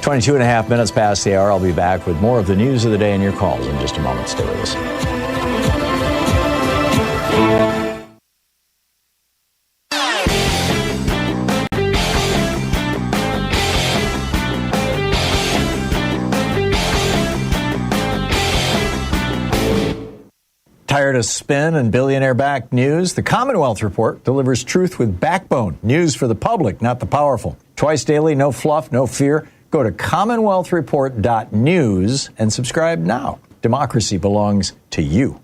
22 and a half minutes past the hour. I'll be back with more of the news of the day and your calls in just a moment. Stay with us. Tired of spin and billionaire-backed news? The Commonwealth Report delivers truth with backbone. News for the public, not the powerful. Twice daily, no fluff, no fear. Go to commonwealthreport.news and subscribe now. Democracy belongs to you.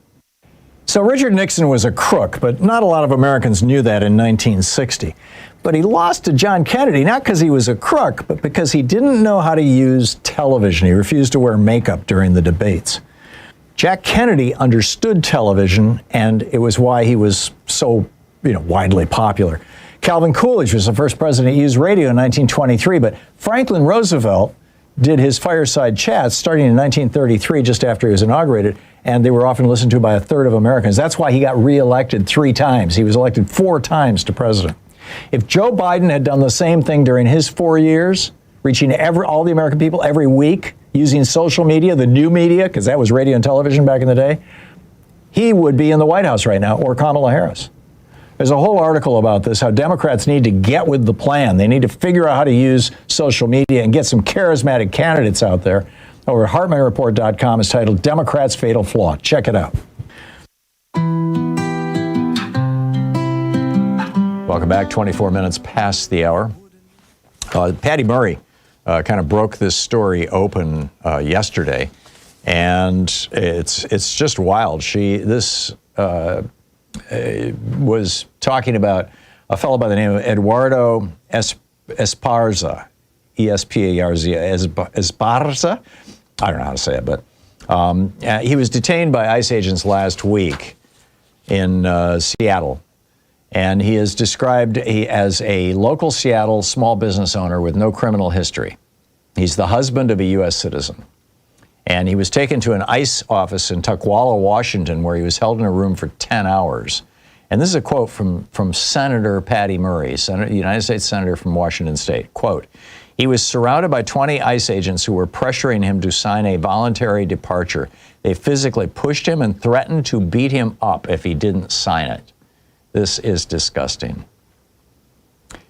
So Richard Nixon was a crook, but not a lot of Americans knew that in 1960. But he lost to John Kennedy, not because he was a crook, but because he didn't know how to use television. He refused to wear makeup during the debates. Jack Kennedy understood television, and it was why he was so, widely popular. Calvin Coolidge was the first president to use radio in 1923, but Franklin Roosevelt did his fireside chats starting in 1933, just after he was inaugurated, and they were often listened to by a third of Americans. That's why he got reelected 3 times. He was elected 4 times to president. If Joe Biden had done the same thing during his 4 years, reaching all the American people every week, using social media, the new media, because that was radio and television back in the day, he would be in the White House right now, or Kamala Harris. There's a whole article about this, how Democrats need to get with the plan. They need to figure out how to use social media and get some charismatic candidates out there over at HartmannReport.com. It's titled Democrats' Fatal Flaw. Check it out. Welcome back. 24 minutes past the hour. Patty Murray kind of broke this story open yesterday, and it's just wild. This was talking about a fellow by the name of Eduardo Esparza, Esparza, Esparza. I don't know how to say it, but he was detained by ICE agents last week in Seattle. And he is described as a local Seattle small business owner with no criminal history. He's the husband of a U.S. citizen. And he was taken to an ICE office in Tukwila, Washington, where he was held in a room for 10 hours. And this is a quote from Senator Patty Murray, United States Senator from Washington State. Quote, he was surrounded by 20 ICE agents who were pressuring him to sign a voluntary departure. They physically pushed him and threatened to beat him up if he didn't sign it. This is disgusting.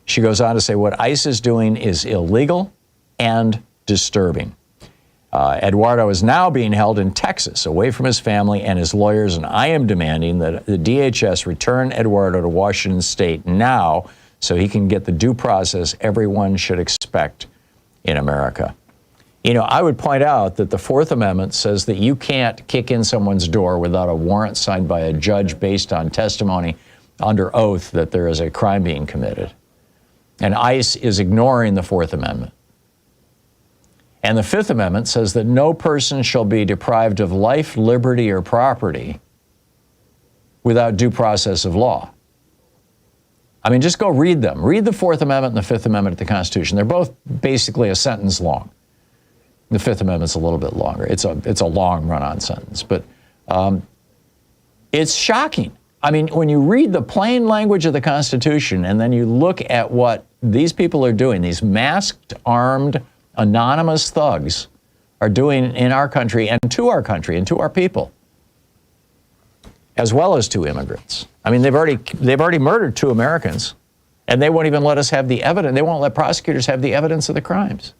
She goes on to say what ICE is doing is illegal and disturbing. Eduardo is now being held in Texas, away from his family and his lawyers, and I am demanding that the DHS return Eduardo to Washington State now so he can get the due process everyone should expect in America. You know, I would point out that the Fourth Amendment says that you can't kick in someone's door without a warrant signed by a judge based on testimony under oath that there is a crime being committed. And ICE is ignoring the Fourth Amendment. And the Fifth Amendment says that no person shall be deprived of life, liberty, or property without due process of law. I mean, just go read them. Read the Fourth Amendment and the Fifth Amendment of the Constitution. They're both basically a sentence long. The Fifth Amendment's a little bit longer. It's a long run-on sentence. But it's shocking. I mean, when you read the plain language of the Constitution and then you look at what these people are doing, these masked, armed, anonymous thugs are doing in our country and to our people, as well as to immigrants. I mean, they've already murdered 2 Americans, and they won't even let us have the evidence. They won't let prosecutors have the evidence of the crimes.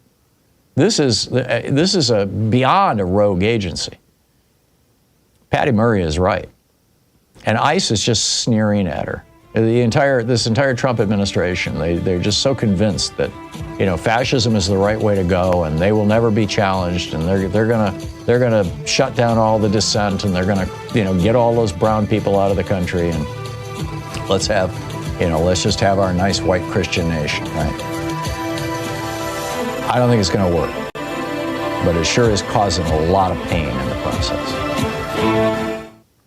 This is beyond a rogue agency. Patty Murray is right. And ICE is just sneering at her. This entire Trump administration, they're just so convinced that, you know, fascism is the right way to go, and they will never be challenged, and they're gonna shut down all the dissent, and they're gonna, you know, get all those brown people out of the country, and let's just have our nice white Christian nation, right? I don't think it's gonna work, but it sure is causing a lot of pain in the process.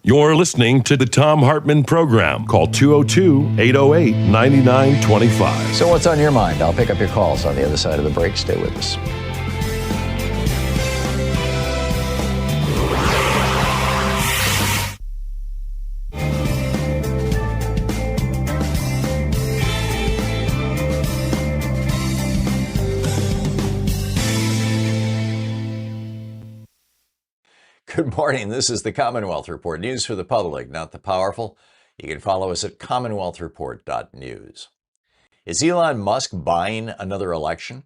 You're listening to the Thom Hartmann Program. Call 202-808-9925. So what's on your mind? I'll pick up your calls on the other side of the break. Stay with us. Good morning. This is the Commonwealth Report. News for the public, not the powerful. You can follow us at commonwealthreport.news. Is Elon Musk buying another election?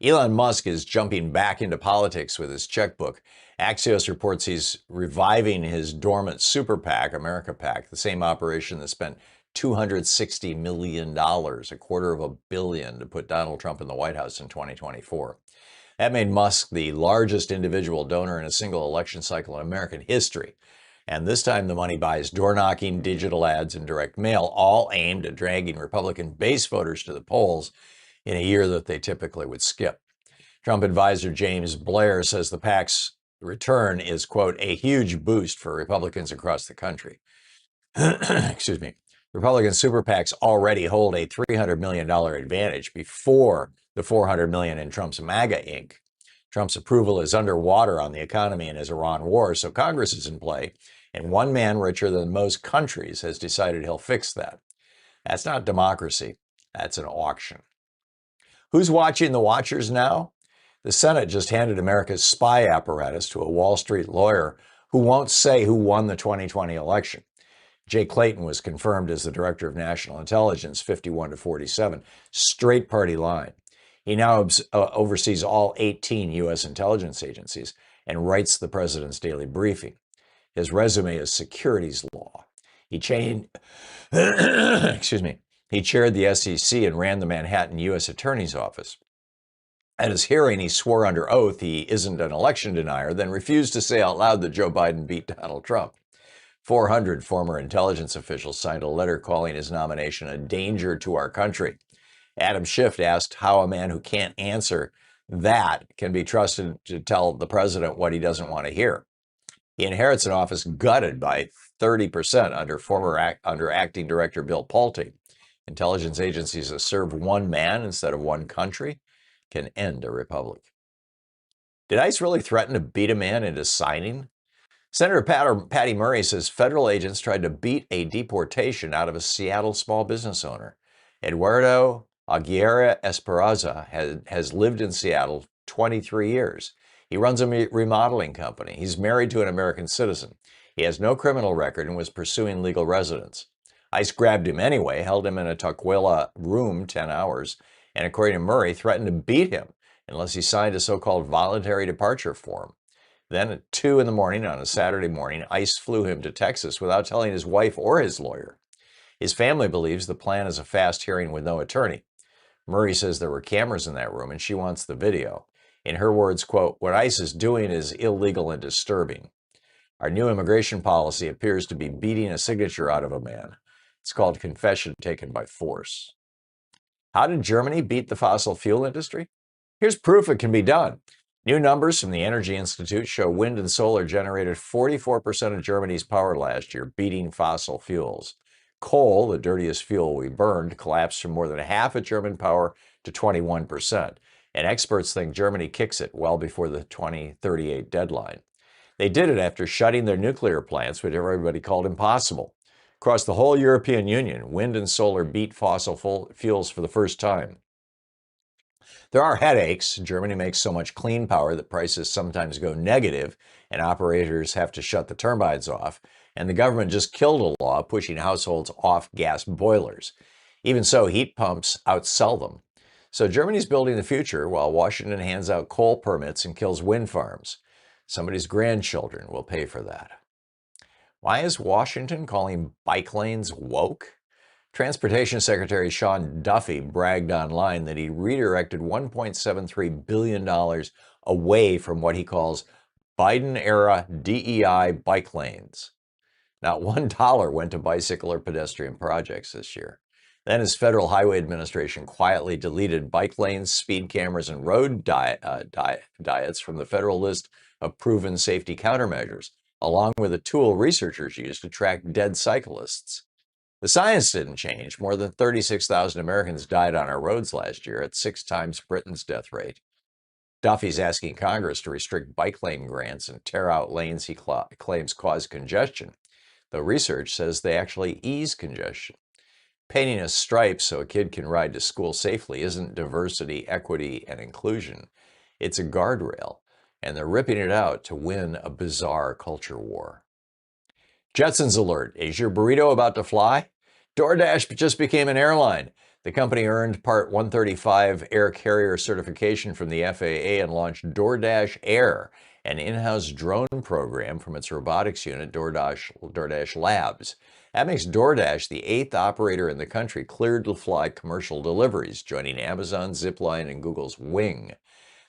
Elon Musk is jumping back into politics with his checkbook. Axios reports he's reviving his dormant super PAC, America PAC, the same operation that spent $260 million, $250 million, to put Donald Trump in the White House in 2024. That made Musk the largest individual donor in a single election cycle in American history. And this time the money buys door-knocking, digital ads, and direct mail, all aimed at dragging Republican base voters to the polls in a year that they typically would skip. Trump advisor James Blair says the PAC's return is, quote, a huge boost for Republicans across the country. Excuse me. Republican super PACs already hold a $300 million advantage before the $400 million in Trump's MAGA Inc. Trump's approval is underwater on the economy and his Iran war, so Congress is in play, and one man richer than most countries has decided he'll fix that. That's not democracy. That's an auction. Who's watching the watchers now? The Senate just handed America's spy apparatus to a Wall Street lawyer who won't say who won the 2020 election. Jay Clayton was confirmed as the Director of National Intelligence, 51-47, straight party line. He now oversees all 18 U.S. intelligence agencies. and writes the president's daily briefing. His resume is securities law. He chaired the SEC and ran the Manhattan U.S. Attorney's Office. At his hearing, he swore under oath he isn't an election denier, then refused to say out loud that Joe Biden beat Donald Trump. 400 former intelligence officials signed a letter calling his nomination a danger to our country. Adam Schiff asked how a man who can't answer that can be trusted to tell the president what he doesn't want to hear. He inherits an office gutted by 30% under acting director Bill Pulte. Intelligence agencies that serve one man instead of one country can end a republic. Did ICE really threaten to beat a man into signing? Senator Patty Murray says federal agents tried to beat a deportation out of a Seattle small business owner. Eduardo Aguirre Esperanza has lived in Seattle 23 years. He runs a remodeling company. He's married to an American citizen. He has no criminal record and was pursuing legal residence. ICE grabbed him anyway, held him in a Tukwila room 10 hours, and according to Murray, threatened to beat him unless he signed a so-called voluntary departure form. Then at 2 in the morning on a Saturday morning, ICE flew him to Texas without telling his wife or his lawyer. His family believes the plan is a fast hearing with no attorney. Murray says there were cameras in that room and she wants the video. In her words, quote, "What ICE is doing is illegal and disturbing. Our new immigration policy appears to be beating a signature out of a man. It's called confession taken by force." How did Germany beat the fossil fuel industry? Here's proof it can be done. New numbers from the Energy Institute show wind and solar generated 44% of Germany's power last year, beating fossil fuels. Coal, the dirtiest fuel we burned, collapsed from more than half of German power to 21%. And experts think Germany kicks it well before the 2038 deadline. They did it after shutting their nuclear plants, which everybody called impossible. Across the whole European Union, wind and solar beat fossil fuels for the first time. There are headaches. Germany makes so much clean power that prices sometimes go negative and operators have to shut the turbines off. And the government just killed a law pushing households off gas boilers. Even so, heat pumps outsell them. So Germany's building the future while Washington hands out coal permits and kills wind farms. Somebody's grandchildren will pay for that. Why is Washington calling bike lanes woke? Transportation Secretary Sean Duffy bragged online that he redirected $1.73 billion away from what he calls Biden-era DEI bike lanes. Not $1 went to bicycle or pedestrian projects this year. Then his Federal Highway Administration quietly deleted bike lanes, speed cameras, and road diets from the federal list of proven safety countermeasures, along with a tool researchers use to track dead cyclists. The science didn't change. More than 36,000 Americans died on our roads last year at 6 times Britain's death rate. Duffy's asking Congress to restrict bike lane grants and tear out lanes he claims cause congestion, though research says they actually ease congestion. Painting a stripe so a kid can ride to school safely isn't diversity, equity, and inclusion. It's a guardrail, and they're ripping it out to win a bizarre culture war. Jetson's alert. Is your burrito about to fly? DoorDash just became an airline. The company earned Part 135 air carrier certification from the FAA and launched DoorDash Air, an in-house drone program from its robotics unit, DoorDash Labs. That makes DoorDash the 8th operator in the country cleared to fly commercial deliveries, joining Amazon, Zipline, and Google's Wing.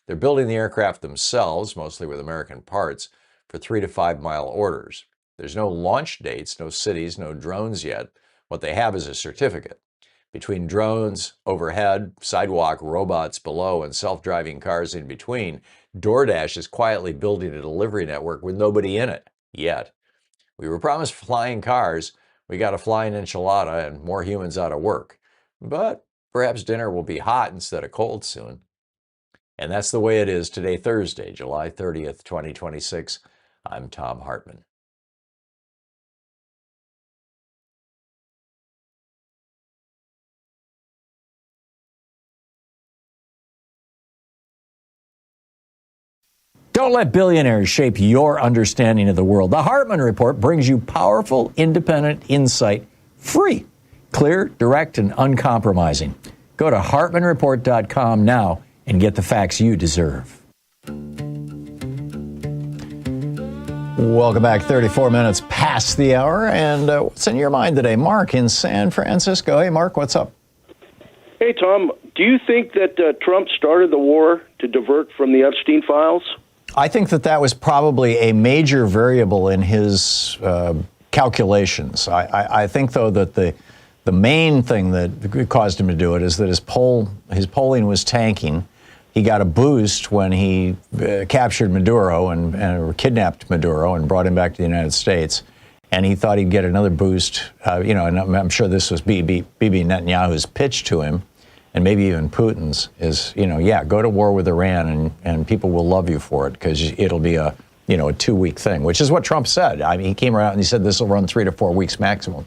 They're building the aircraft themselves, mostly with American parts, for 3 to 5 mile orders. There's no launch dates, no cities, no drones yet. What they have is a certificate. Between drones overhead, sidewalk robots below, and self-driving cars in between, DoorDash is quietly building a delivery network with nobody in it, yet. We were promised flying cars. We got a flying enchilada and more humans out of work. But perhaps dinner will be hot instead of cold soon. And that's the way it is today, Thursday, July 30th, 2026. I'm Thom Hartmann. Don't let billionaires shape your understanding of the world. The Hartmann Report brings you powerful, independent insight, free, clear, direct, and uncompromising. Go to hartmannreport.com now and get the facts you deserve. Welcome back. 34 minutes past the hour. And what's in your mind today? Mark in San Francisco. Hey, Mark, what's up? Hey, Tom, do you think that Trump started the war to divert from the Epstein files? I think that was probably a major variable in his calculations. I think, though, that the main thing that caused him to do it is that his polling was tanking. He got a boost when he captured Maduro and kidnapped Maduro and brought him back to the United States. And he thought he'd get another boost. And I'm sure this was Bibi Netanyahu's pitch to him, and maybe even Putin's, is, go to war with Iran and people will love you for it because it'll be a 2-week thing, which is what Trump said. I mean, he came around and he said this will run 3 to 4 weeks maximum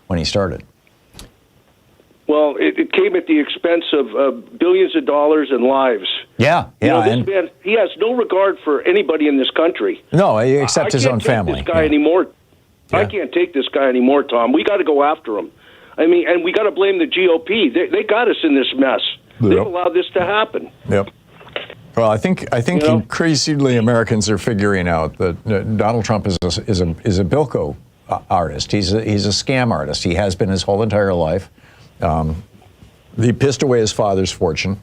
when he started. Well, it came at the expense of billions of dollars and lives. Yeah. This man, he has no regard for anybody in this country. No, except his own family. I can't take this guy anymore. Yeah. I can't take this guy anymore, Tom. We got to go after him. I mean, and we got to blame the GOP. They got us in this mess. Yep. They've allowed this to happen. Yep. Well, I think increasingly Americans are figuring out that Donald Trump is a Bilko artist. He's a scam artist. He has been his whole entire life. He pissed away his father's fortune.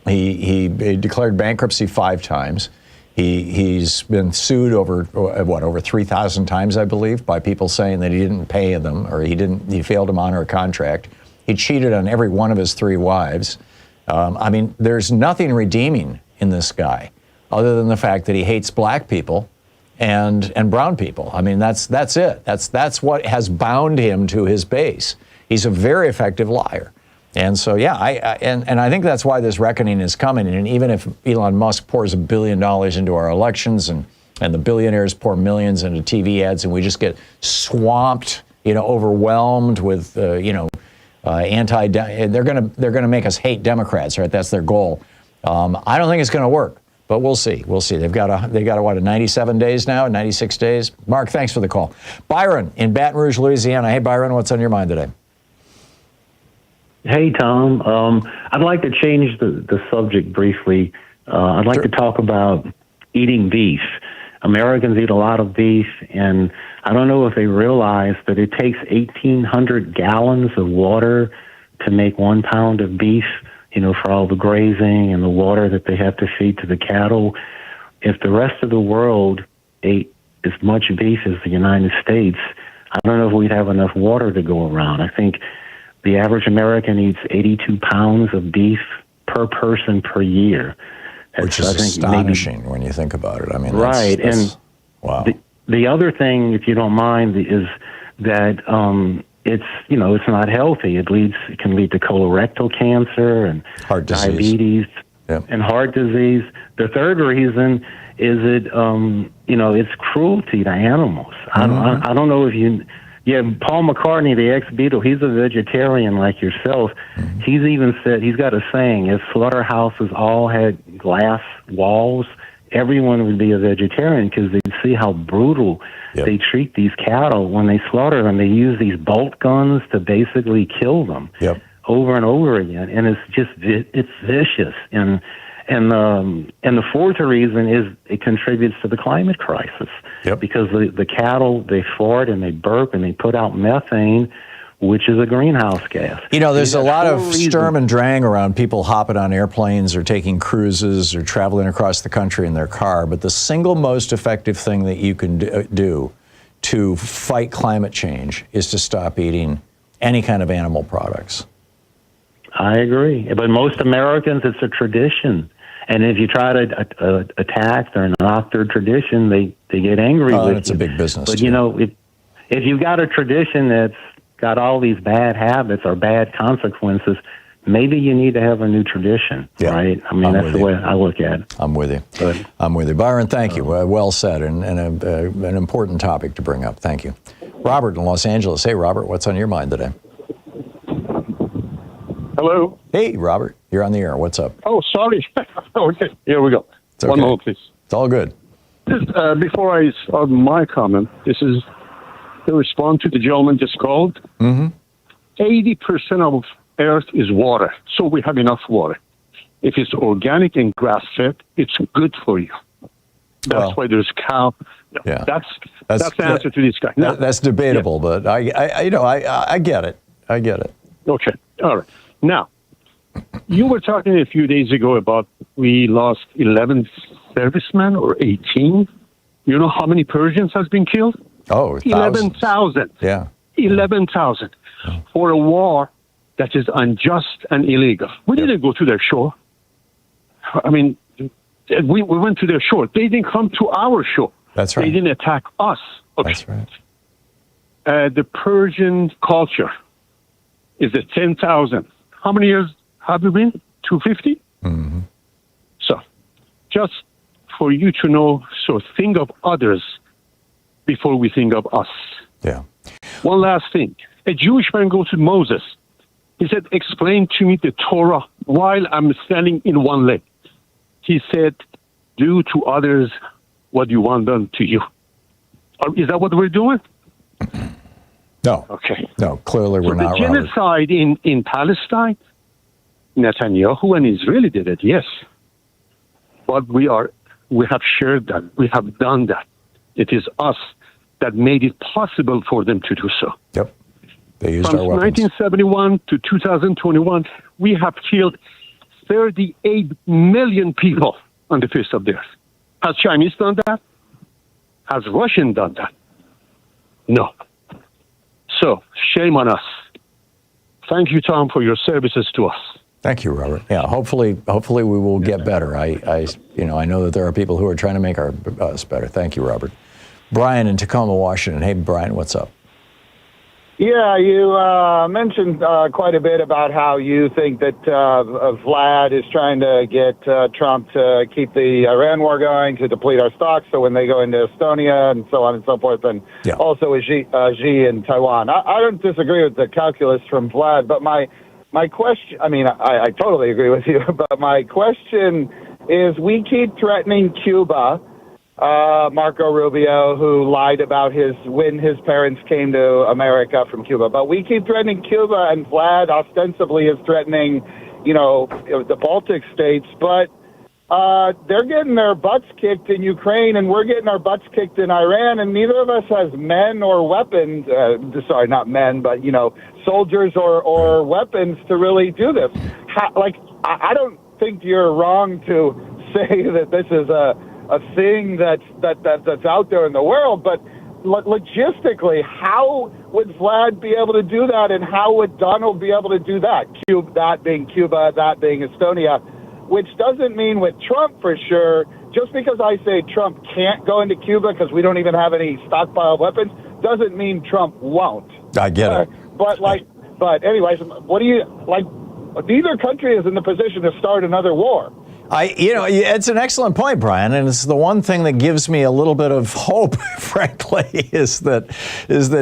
He declared bankruptcy 5 times. He's been sued over 3,000 times, I believe, by people saying that he didn't pay them or he failed to honor a contract. He cheated on every one of his 3 wives. I mean, there's nothing redeeming in this guy other than the fact that he hates black people and brown people. I mean, that's it. That's what has bound him to his base. He's a very effective liar. And so, I think that's why this reckoning is coming. And even if Elon Musk pours $1 billion into our elections and the billionaires pour millions into TV ads and we just get swamped, overwhelmed with, they're going to make us hate Democrats, right? That's their goal. I don't think it's going to work, but we'll see. We'll see. They've got 97 days now, 96 days. Mark, thanks for the call. Byron in Baton Rouge, Louisiana. Hey, Byron, what's on your mind today? Hey, Tom. I'd like to change the subject briefly. I'd like to talk about eating beef. Americans eat a lot of beef, and I don't know if they realize that it takes 1,800 gallons of water to make 1 pound of beef, for all the grazing and the water that they have to feed to the cattle. If the rest of the world ate as much beef as the United States, I don't know if we'd have enough water to go around. I think the average American eats 82 pounds of beef per person per year. Which is astonishing when you think about it. I mean, right. And wow. The other thing, if you don't mind, is that it's not healthy. It can lead to colorectal cancer and heart disease. Diabetes and heart disease. The third reason is it's cruelty to animals. Mm-hmm. I don't know if you. Yeah, Paul McCartney, the ex-Beatle, he's a vegetarian like yourself. Mm-hmm. He's even said, he's got a saying, if slaughterhouses all had glass walls, everyone would be a vegetarian because they'd see how brutal they treat these cattle. When they slaughter them, they use these bolt guns to basically kill them over and over again. And it's vicious. And the fourth reason is it contributes to the climate crisis because the cattle, they fart and they burp and they put out methane, which is a greenhouse gas. There's a lot of sturm and drang around people hopping on airplanes or taking cruises or traveling across the country in their car. But the single most effective thing that you can do to fight climate change is to stop eating any kind of animal products. I agree. But most Americans, it's a tradition. And if you try to attack or knock their tradition, they get angry with you. That's a big business. But, if you've got a tradition that's got all these bad habits or bad consequences, maybe you need to have a new tradition, right? I mean, that's the way I look at it. I'm with you. I'm with you. Byron, thank you. Well said, and an important topic to bring up. Thank you. Robert in Los Angeles. Hey, Robert, what's on your mind today? Hello. Hey, Robert. You're on the air. What's up? Oh, sorry. Okay, here we go. It's okay. One moment, please. It's all good. Before I start my comment, this is to respond to the gentleman just called. 80% of Earth is water, so we have enough water. If it's organic and grass-fed, it's good for you. That's why there's cow Yeah. That's the answer to this guy. Now, that's debatable, but I get it. I get it. Okay. All right. Now, you were talking a few days ago about we lost 11 servicemen or 18. You know how many Persians has been killed? Oh, 11,000. Yeah. 11,000 for a war that is unjust and illegal. We didn't go to their shore. I mean, we went to their shore. They didn't come to our shore. That's right. They didn't attack us. Okay. That's right. The Persian culture is at 10,000. How many years have we been? 250? Mm-hmm. So, just for you to know, so think of others before we think of us. Yeah. One last thing. A Jewish man goes to Moses. He said, explain to me the Torah while I'm standing in one leg. He said, do to others what you want done to you. Is that what we're doing? No. Okay. No, clearly we're not. The genocide in Palestine, Netanyahu and Israel did it, yes. But we have shared that. We have done that. It is us that made it possible for them to do so. Yep. They used From our weapons. 1971 to 2021, we have killed 38 million people on the face of the earth. Has Chinese done that? Has Russian done that? No. So, shame on us. Thank you, Tom, for your services to us. Thank you, Robert. Yeah, hopefully we will get better. I know that there are people who are trying to make us better. Thank you, Robert. Brian in Tacoma, Washington. Hey, Brian, what's up? Yeah, you mentioned quite a bit about how you think that Vlad is trying to get Trump to keep the Iran war going, to deplete our stocks, so when they go into Estonia and so on and so forth, and also with Xi in Taiwan. I don't disagree with the calculus from Vlad, but my question, I totally agree with you, but my question is, we keep threatening Cuba, Marco Rubio, who lied about when his parents came to America from Cuba. But we keep threatening Cuba, and Vlad ostensibly is threatening, the Baltic states. But they're getting their butts kicked in Ukraine, and we're getting our butts kicked in Iran, and neither of us has men or weapons. Sorry, not men, but, soldiers or weapons to really do this. I don't think you're wrong to say that this is a thing that's out there in the world, but logistically, how would Vlad be able to do that, and how would Donald be able to do that? That being Cuba, that being Estonia, which doesn't mean with Trump for sure. Just because I say Trump can't go into Cuba because we don't even have any stockpile weapons, doesn't mean Trump won't. I get it. But anyways, what do you like? Neither country is in the position to start another war. It's an excellent point, Brian, and it's the one thing that gives me a little bit of hope, frankly, is that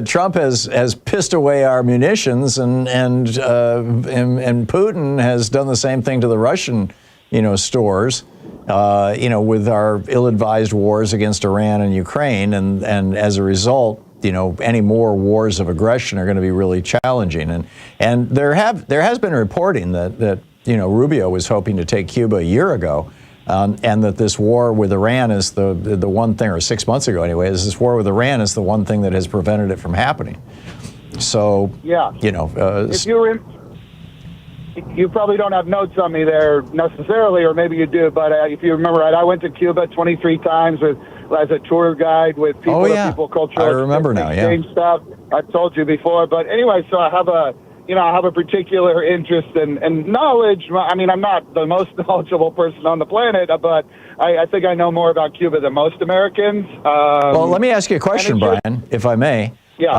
Trump has pissed away our munitions, and Putin has done the same thing to the Russian, stores, with our ill-advised wars against Iran and Ukraine, and as a result, any more wars of aggression are going to be really challenging, and there has been reporting that Rubio was hoping to take Cuba a year ago, and that this war with Iran is the one thing, or 6 months ago anyway, this war with Iran is the one thing that has prevented it from happening. So, yeah, if you probably don't have notes on me there necessarily, or maybe you do, but if you remember right, I went to Cuba 23 times as a tour guide with people, people cultural I remember now, exchange stuff. I've told you before, but anyway, so I have a particular interest and knowledge. I'm not the most knowledgeable person on the planet, but I think I know more about Cuba than most Americans. Well, let me ask you a question, Brian, if I may. Yeah.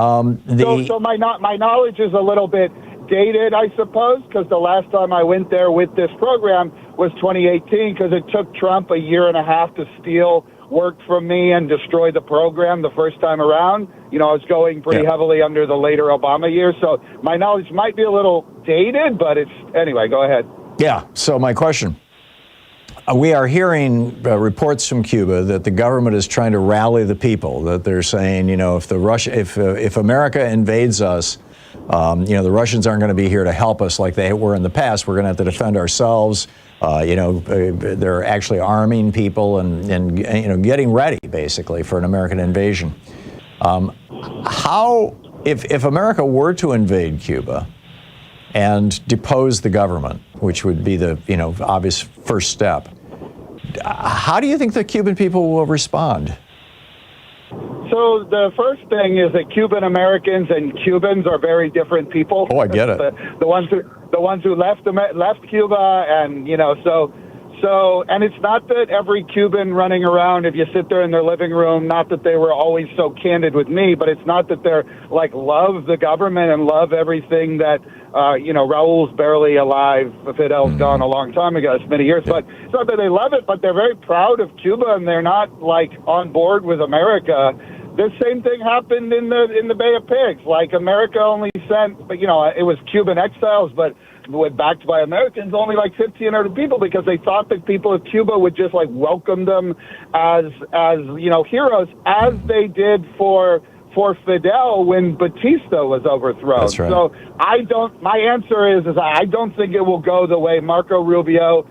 So my knowledge is a little bit dated, I suppose, because the last time I went there with this program was 2018, because it took Trump a year and a half to steal work from me and destroy the program the first time around. I was going pretty heavily under the later Obama years, so my knowledge might be a little dated, but anyway, go ahead. Yeah, so my question. We are hearing reports from Cuba that the government is trying to rally the people, that they're saying, if America invades us, The Russians aren't going to be here to help us like they were in the past. We're going to have to defend ourselves. They're actually arming people and getting ready, basically, for an American invasion. If America were to invade Cuba and depose the government, which would be the obvious first step, how do you think the Cuban people will respond? So the first thing is that Cuban Americans and Cubans are very different people. Oh, I get it. the ones who left Cuba, and so and it's not that every Cuban running around, if you sit there in their living room, not that they were always so candid with me, but it's not that they're like love the government and love everything that Raul's barely alive. Fidel's gone a long time ago, it's many years, but it's not that they love it, but they're very proud of Cuba and they're not like on board with America. The same thing happened in the Bay of Pigs. Like America only sent, it was Cuban exiles, but backed by Americans, only like 1,500 people because they thought that people of Cuba would just like welcome them as heroes, as they did for Fidel when Batista was overthrown. That's right. So my answer is I don't think it will go the way Marco Rubio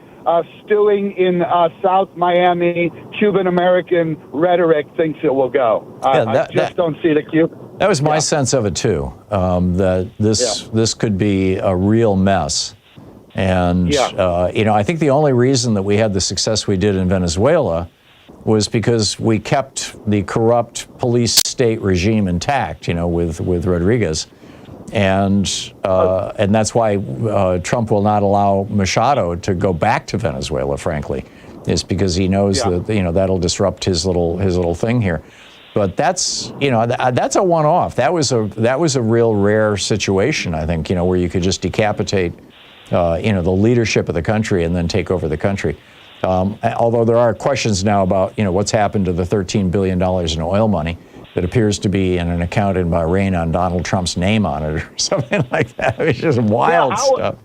stewing in South Miami Cuban-American rhetoric thinks it will go. I just don't see the Cuban. That was my sense of it too. That this could be a real mess, and I think the only reason that we had the success we did in Venezuela was because we kept the corrupt police state regime intact. With Rodriguez, and that's why Trump will not allow Machado to go back to Venezuela. Frankly, is because he knows that that'll disrupt his little thing here. But that's a one-off. That was a real rare situation, I think, where you could just decapitate the leadership of the country and then take over the country. Although there are questions now about what's happened to the $13 billion in oil money that appears to be in an account in Bahrain on Donald Trump's name on it or something like that. It's just wild stuff.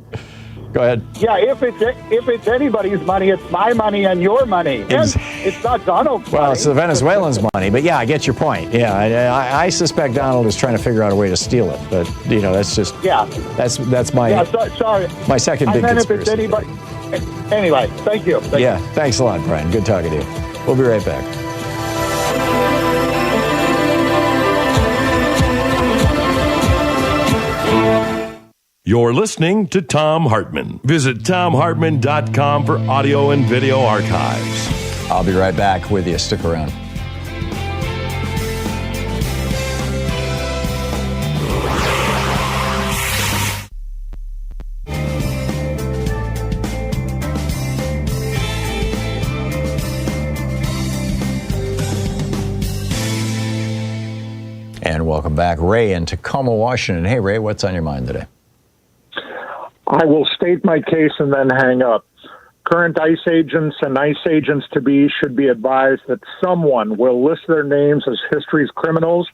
Go ahead. Yeah, if it's anybody's money, it's my money and your money. And it's not Donald's money. Well, it's the Venezuelans' money, but yeah, I get your point. Yeah, I suspect Donald is trying to figure out a way to steal it, but that's just that's my sorry. My second big and then conspiracy. if it's anybody, anyway, thank you. Thanks a lot, Brian. Good talking to you. We'll be right back. You're listening to Thom Hartmann. Visit thomhartmann.com for audio and video archives. I'll be right back with you. Stick around. And welcome back. Ray in Tacoma, Washington. Hey, Ray, what's on your mind today? I will state my case and then hang up. Current ICE agents and ICE agents-to-be should be advised that someone will list their names as history's criminals.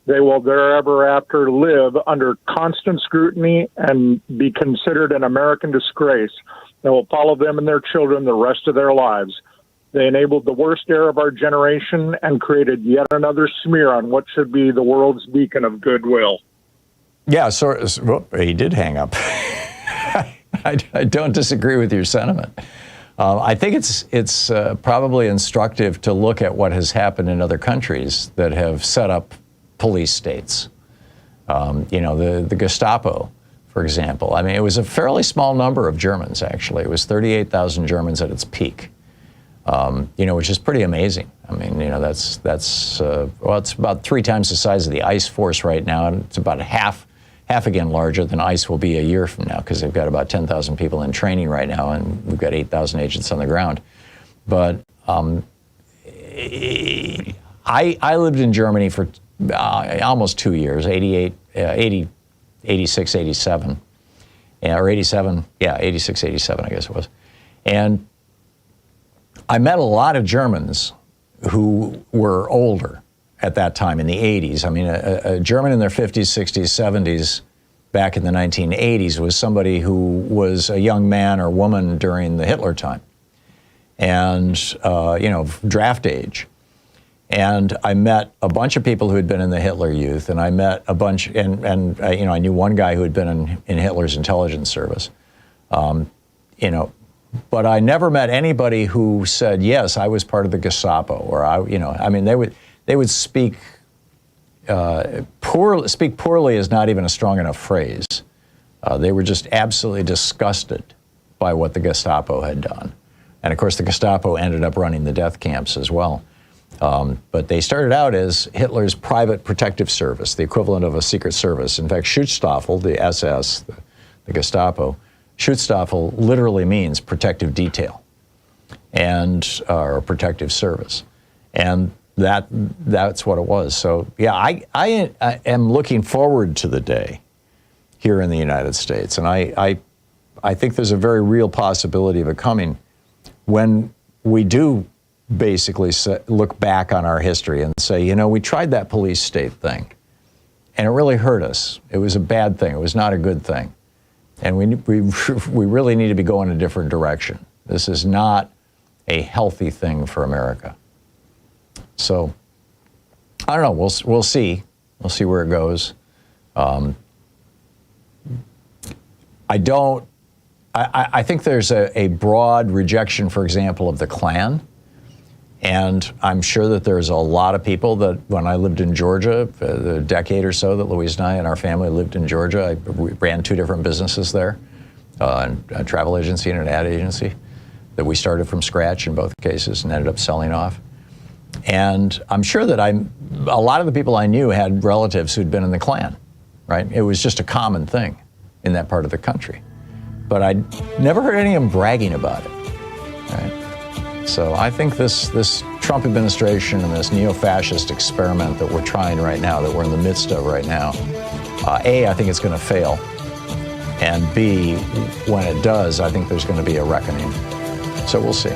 They will thereafter live under constant scrutiny and be considered an American disgrace that will follow them and their children the rest of their lives. They enabled the worst era of our generation and created yet another smear on what should be the world's beacon of goodwill. Yeah, well, he did hang up. I don't disagree with your sentiment. I think it's probably instructive to look at what has happened in other countries that have set up police states. The Gestapo, for example. I mean, it was a fairly small number of Germans, actually. It was 38,000 Germans at its peak, which is pretty amazing. I mean, that's it's about 3 times the size of the ICE force right now, and it's about half again larger than ICE will be a year from now, because they've got about 10,000 people in training right now, and we've got 8,000 agents on the ground. But I lived in Germany for almost 2 years, 86, 87, or 87, 86, 87, I guess it was. And I met a lot of Germans who were older at that time, in the 80s. I mean, a German in their 50s, 60s, 70s back in the 1980s was somebody who was a young man or woman during the Hitler time and, draft age. And I met a bunch of people who had been in the Hitler Youth, and I met a bunch, and I knew one guy who had been in Hitler's intelligence service, but I never met anybody who said, yes, I was part of the Gestapo, or they would speak poorly. Speak poorly is not even a strong enough phrase. They were just absolutely disgusted by what the Gestapo had done. And of course, the Gestapo ended up running the death camps as well. But they started out as Hitler's private protective service, the equivalent of a secret service. In fact, Schutzstaffel, the SS, the Gestapo, Schutzstaffel literally means protective detail or protective service. And that's what it was. So, yeah, I am looking forward to the day here in the United States. And I think there's a very real possibility of it coming when we do basically look back on our history and say, we tried that police state thing, and it really hurt us. It was a bad thing. It was not a good thing. And we really need to be going a different direction. This is not a healthy thing for America. So, I don't know. We'll see. We'll see where it goes. I think there's a broad rejection, for example, of the Klan. And I'm sure that there's a lot of people that when I lived in Georgia, the decade or so that Louise and I and our family lived in Georgia, we ran 2 different businesses there, a travel agency and an ad agency that we started from scratch in both cases and ended up selling off. And I'm sure that a lot of the people I knew had relatives who'd been in the Klan, right? It was just a common thing in that part of the country. But I never heard any of them bragging about it, right? So I think this Trump administration and this neo-fascist experiment that we're trying right now, that we're in the midst of right now, A, I think it's going to fail. And B, when it does, I think there's going to be a reckoning. So we'll see.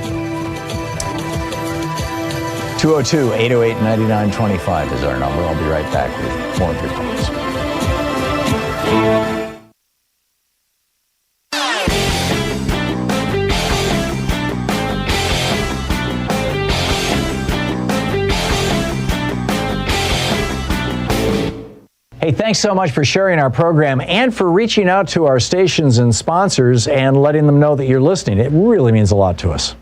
202-808-9925 is our number. I'll be right back with more of your calls. Hey, thanks so much for sharing our program and for reaching out to our stations and sponsors and letting them know that you're listening. It really means a lot to us.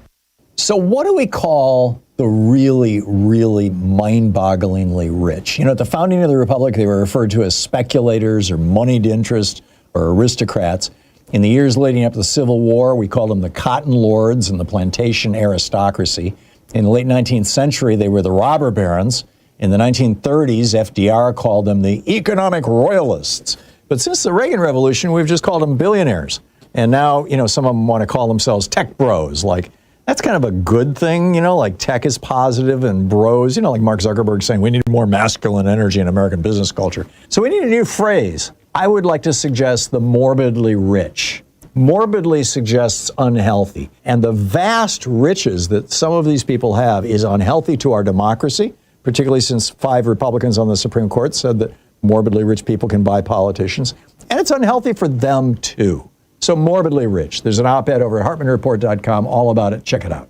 So what do we call the really, really mind-bogglingly rich? At the founding of the Republic, they were referred to as speculators or moneyed interest or aristocrats. In the years leading up to the Civil War, we called them the cotton lords and the plantation aristocracy. In the late 19th century, they were the robber barons. In the 1930s, FDR called them the economic royalists. But since the Reagan Revolution, we've just called them billionaires. And now, some of them want to call themselves tech bros. Like, that's kind of a good thing, like tech is positive and bros, like Mark Zuckerberg saying we need more masculine energy in American business culture. So we need a new phrase. I would like to suggest the morbidly rich. Morbidly suggests unhealthy. And the vast riches that some of these people have is unhealthy to our democracy, particularly since 5 Republicans on the Supreme Court said that morbidly rich people can buy politicians. And it's unhealthy for them, too. So morbidly rich. There's an op-ed over at HartmannReport.com all about it. Check it out.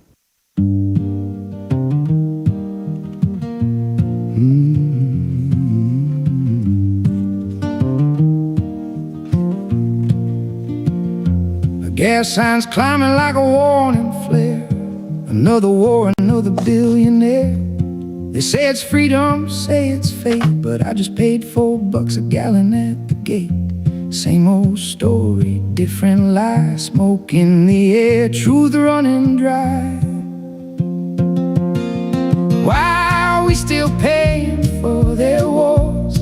The gas signs climbing like a warning flare. Another war, another billionaire. They say it's freedom, say it's fate, but I just paid $4 a gallon at the gate. Same old story, different lie, smoke in the air, truth running dry. Why are we still paying for their wars?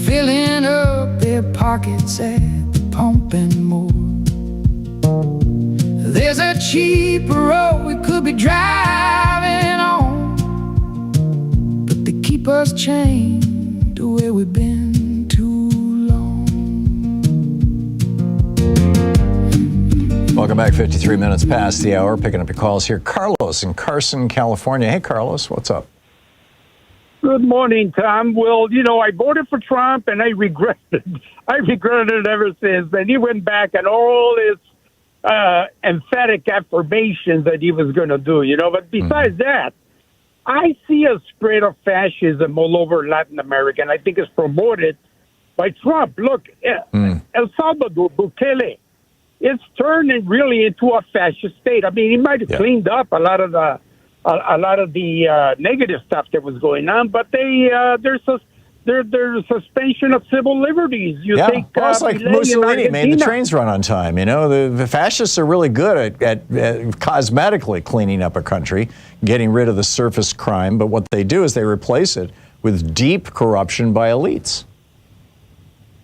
Filling up their pockets at the pump and more. There's a cheaper road we could be driving on, but they keep us chained to where we've been too long. Welcome back, 53 minutes past the hour. Picking up your calls here. Carlos in Carson, California. Hey, Carlos, what's up? Good morning, Tom. Well, I voted for Trump, and I regret it. I regretted it ever since. And he went back and all his emphatic affirmations that he was going to do, But besides that, I see a spread of fascism all over Latin America, and I think it's promoted by Trump. Look, El Salvador, Bukele, it's turning really into a fascist state. I mean, he might have cleaned up a lot of the negative stuff that was going on, but there's a suspension of civil liberties. You think well, it's like Mussolini made the trains run on time. You know, the fascists are really good at cosmetically cleaning up a country, getting rid of the surface crime. But what they do is they replace it with deep corruption by elites.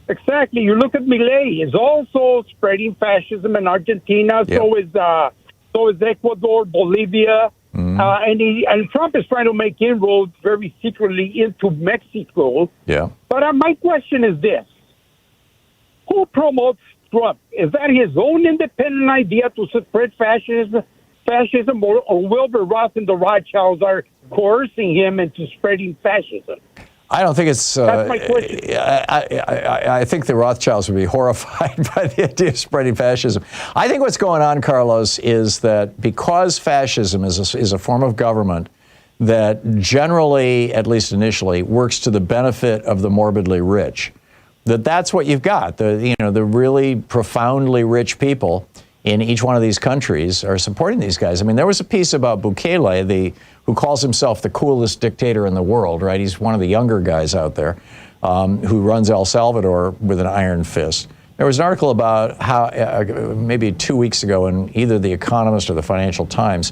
Exactly. You look at Milei; is also spreading fascism in Argentina. So is Ecuador, Bolivia. And Trump is trying to make inroads very secretly into Mexico. Yeah. But my question is this. Who promotes Trump? Is that his own independent idea to spread fascism or Wilbur Ross and the Rothschilds are coercing him into spreading fascism? I don't think it's. That's my question. I think the Rothschilds would be horrified by the idea of spreading fascism. I think what's going on, Carlos, is that because fascism is a form of government that generally, at least initially, works to the benefit of the morbidly rich, that's what you've got. The really profoundly rich people in each one of these countries are supporting these guys. I mean, there was a piece about Bukele, who calls himself the coolest dictator in the world, right? He's one of the younger guys out there who runs El Salvador with an iron fist. There was an article about how, maybe 2 weeks ago in either The Economist or the Financial Times,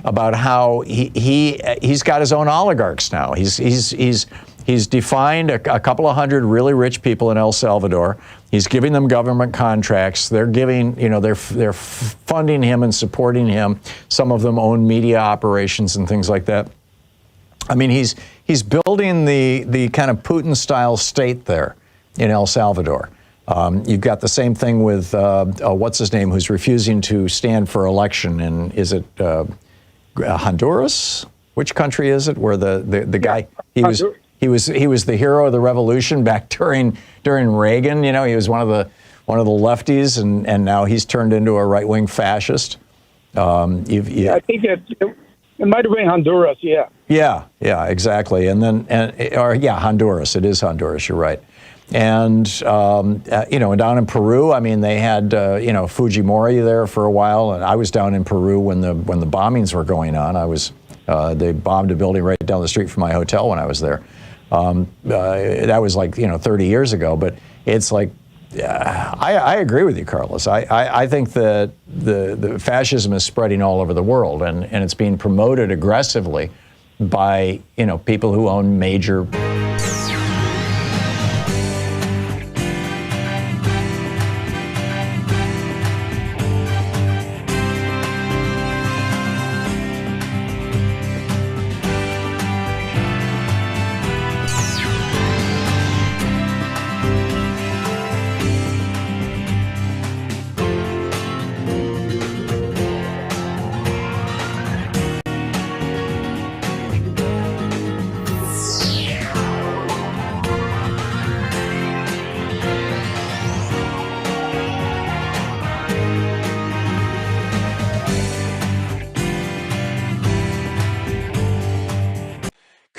about how he's got his own oligarchs now. He's defined a couple of hundred really rich people in El Salvador. He's giving them government contracts. They're giving, they're funding him and supporting him. Some of them own media operations and things like that. I mean, he's building the kind of Putin-style state there in El Salvador. You've got the same thing with what's his name, who's refusing to stand for election, and is it Honduras? Which country is it? Where the guy he was the hero of the revolution back during Reagan. He was one of the lefties, and now he's turned into a right-wing fascist. I think it might have been Honduras. Yeah, exactly. Honduras. It is Honduras. You're right. And down in Peru, I mean, they had Fujimori there for a while, and I was down in Peru when the bombings were going on. They bombed a building right down the street from my hotel when I was there. That was 30 years ago, but it's like, I agree with you, Carlos. I think that the fascism is spreading all over the world, and it's being promoted aggressively by, people who own major.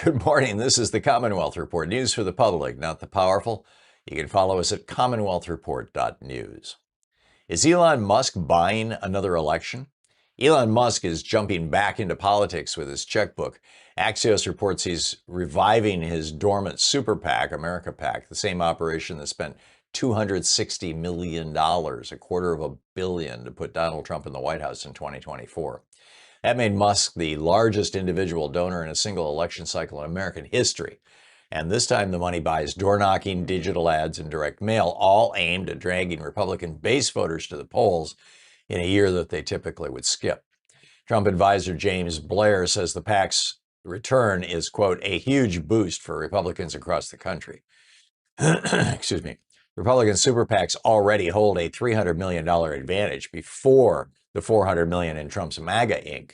Good morning. This is the Commonwealth Report, news for the public, not the powerful. You can follow us at commonwealthreport.news. Is Elon Musk buying another election? Elon Musk is jumping back into politics with his checkbook. Axios reports he's reviving his dormant super PAC, America PAC, the same operation that spent $260 million, $250 million, to put Donald Trump in the White House in 2024. That made Musk the largest individual donor in a single election cycle in American history. And this time the money buys door-knocking, digital ads, and direct mail, all aimed at dragging Republican base voters to the polls in a year that they typically would skip. Trump advisor James Blair says the PAC's return is, quote, a huge boost for Republicans across the country. Excuse me. Republican super PACs already hold a $300 million advantage before the $400 million in Trump's MAGA Inc.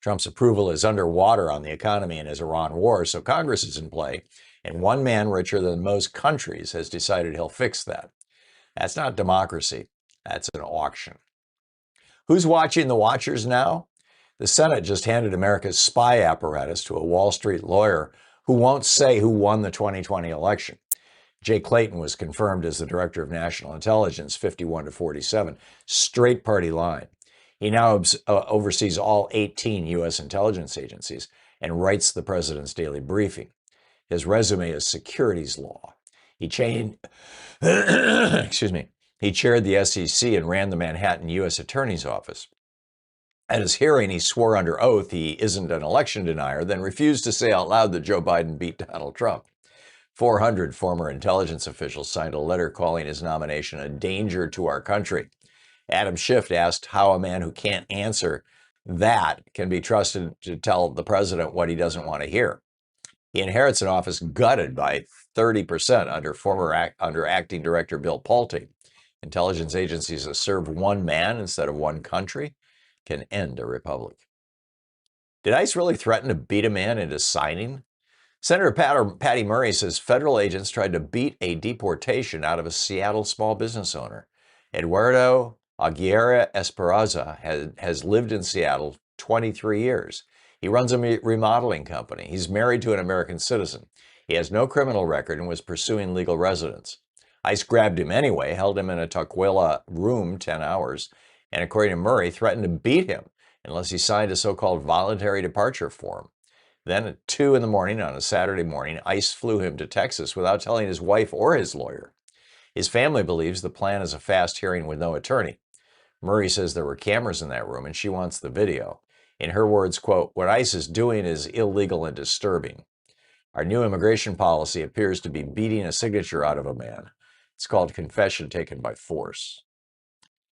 Trump's approval is underwater on the economy in his Iran war, so Congress is in play, and one man richer than most countries has decided he'll fix that. That's not democracy. That's an auction. Who's watching the watchers now? The Senate just handed America's spy apparatus to a Wall Street lawyer who won't say who won the 2020 election. Jay Clayton was confirmed as the Director of National Intelligence, 51-47, straight party line. He now oversees all 18 U.S. intelligence agencies and writes the president's daily briefing. His resume is securities law. He chaired the SEC and ran the Manhattan U.S. Attorney's Office. At his hearing, he swore under oath he isn't an election denier, then refused to say out loud that Joe Biden beat Donald Trump. 400 former intelligence officials signed a letter calling his nomination a danger to our country. Adam Schiff asked how a man who can't answer that can be trusted to tell the president what he doesn't want to hear. He inherits an office gutted by 30% under acting director Bill Pulte. Intelligence agencies that serve one man instead of one country can end a republic. Did ICE really threaten to beat a man into signing? Senator Patty Murray says federal agents tried to beat a deportation out of a Seattle small business owner. Eduardo Aguirre Esperanza has lived in Seattle 23 years. He runs a remodeling company. He's married to an American citizen. He has no criminal record and was pursuing legal residence. ICE grabbed him anyway, held him in a Tukwila room 10 hours, and according to Murray, threatened to beat him unless he signed a so-called voluntary departure form. Then at 2 in the morning on a Saturday morning, ICE flew him to Texas without telling his wife or his lawyer. His family believes the plan is a fast hearing with no attorney. Murray says there were cameras in that room and she wants the video. In her words, quote, "What ICE is doing is illegal and disturbing. Our new immigration policy appears to be beating a signature out of a man. It's called confession taken by force."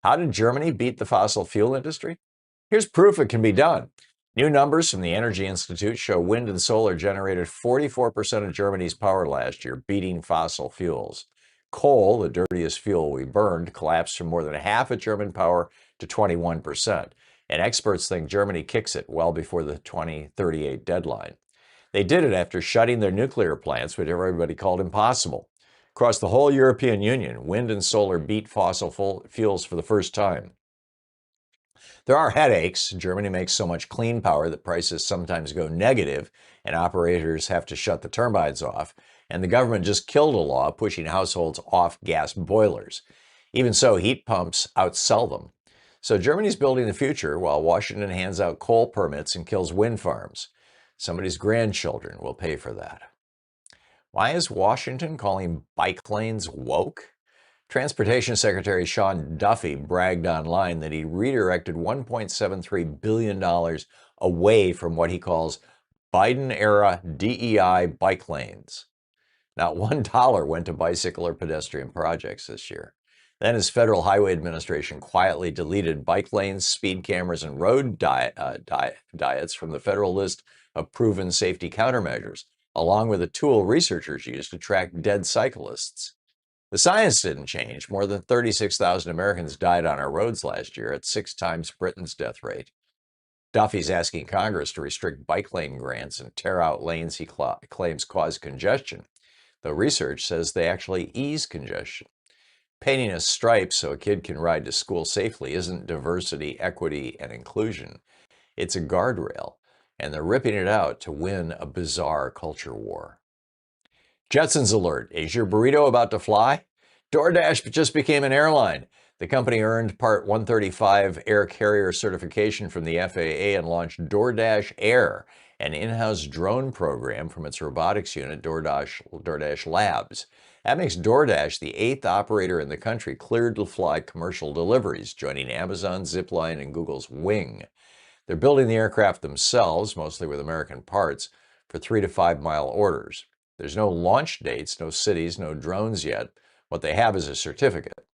How did Germany beat the fossil fuel industry? Here's proof it can be done. New numbers from the Energy Institute show wind and solar generated 44% of Germany's power last year, beating fossil fuels. Coal, the dirtiest fuel we burned, collapsed from more than half of German power to 21%. And experts think Germany kicks it well before the 2038 deadline. They did it after shutting their nuclear plants, which everybody called impossible. Across the whole European Union, wind and solar beat fossil fuels for the first time. There are headaches. Germany makes so much clean power that prices sometimes go negative and operators have to shut the turbines off. And the government just killed a law pushing households off gas boilers. Even so, heat pumps outsell them. So Germany's building the future while Washington hands out coal permits and kills wind farms. Somebody's grandchildren will pay for that. Why is Washington calling bike lanes woke? Transportation Secretary Sean Duffy bragged online that he redirected $1.73 billion away from what he calls Biden-era DEI bike lanes. Not $1 went to bicycle or pedestrian projects this year. Then his Federal Highway Administration quietly deleted bike lanes, speed cameras, and road diets from the federal list of proven safety countermeasures, along with a tool researchers use to track dead cyclists. The science didn't change. More than 36,000 Americans died on our roads last year at 6 times Britain's death rate. Duffy's asking Congress to restrict bike lane grants and tear out lanes he claims cause congestion, though research says they actually ease congestion. Painting a stripe so a kid can ride to school safely isn't diversity, equity, and inclusion. It's a guardrail, and they're ripping it out to win a bizarre culture war. Jetson's alert. Is your burrito about to fly? DoorDash just became an airline. The company earned Part 135 air carrier certification from the FAA and launched DoorDash Air, an in-house drone program from its robotics unit, DoorDash Labs. That makes DoorDash the 8th operator in the country cleared to fly commercial deliveries, joining Amazon, Zipline, and Google's Wing. They're building the aircraft themselves, mostly with American parts, for 3 to 5 mile orders. There's no launch dates, no cities, no drones yet. What they have is a certificate.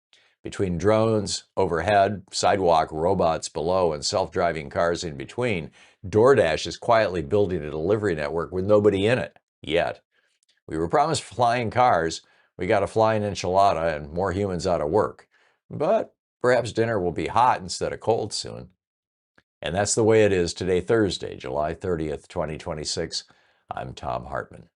Between drones overhead, sidewalk robots below, and self-driving cars in between, DoorDash is quietly building a delivery network with nobody in it, yet. We were promised flying cars. We got a flying enchilada and more humans out of work. But perhaps dinner will be hot instead of cold soon. And that's the way it is today, Thursday, July 30th, 2026. I'm Thom Hartmann.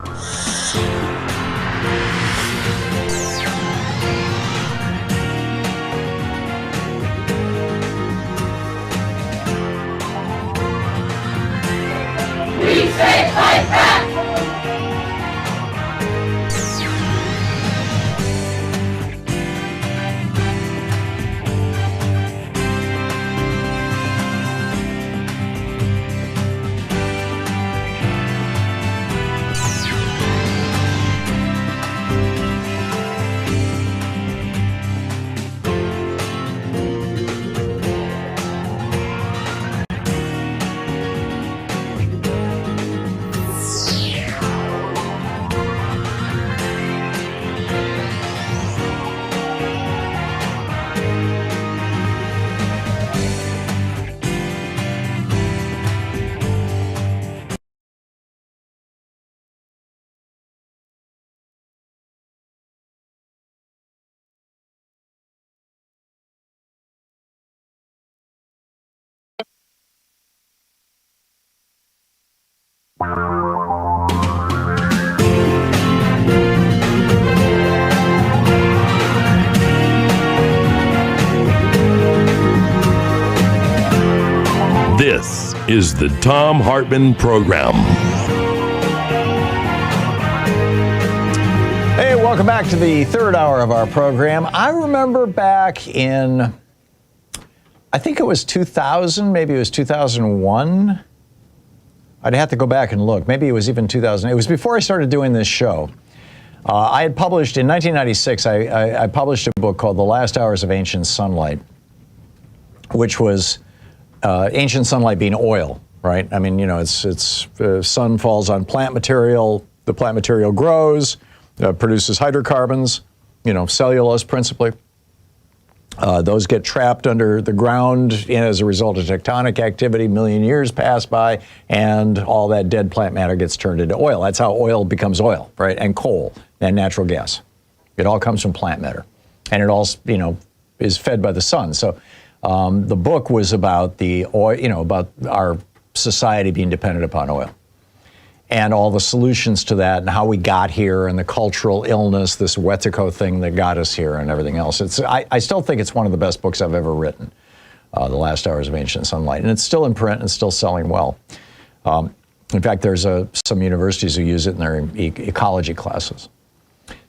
is the Thom Hartmann Program. Hey, welcome back to the third hour of our program. I remember back in, I think it was 2000, maybe it was 2001. I'd have to go back and look. Maybe it was even 2000. It was before I started doing this show. I had published, in 1996, I published a book called The Last Hours of Ancient Sunlight, which was ancient sunlight being oil, right? I mean, you know, it's sun falls on plant material, the plant material grows, produces hydrocarbons, you know, cellulose principally. Those get trapped under the ground as a result of tectonic activity. A million years pass by, and all that dead plant matter gets turned into oil. That's how oil becomes oil, right? And coal and natural gas. It all comes from plant matter, and it all, you know, is fed by the sun. So the book was about the oil, you know, about our society being dependent upon oil, and all the solutions to that, and how we got here, and the cultural illness, this Wetiko thing that got us here, and everything else. I still think it's one of the best books I've ever written, The Last Hours of Ancient Sunlight. And it's still in print and still selling well. In fact, there's some universities who use it in their ecology classes.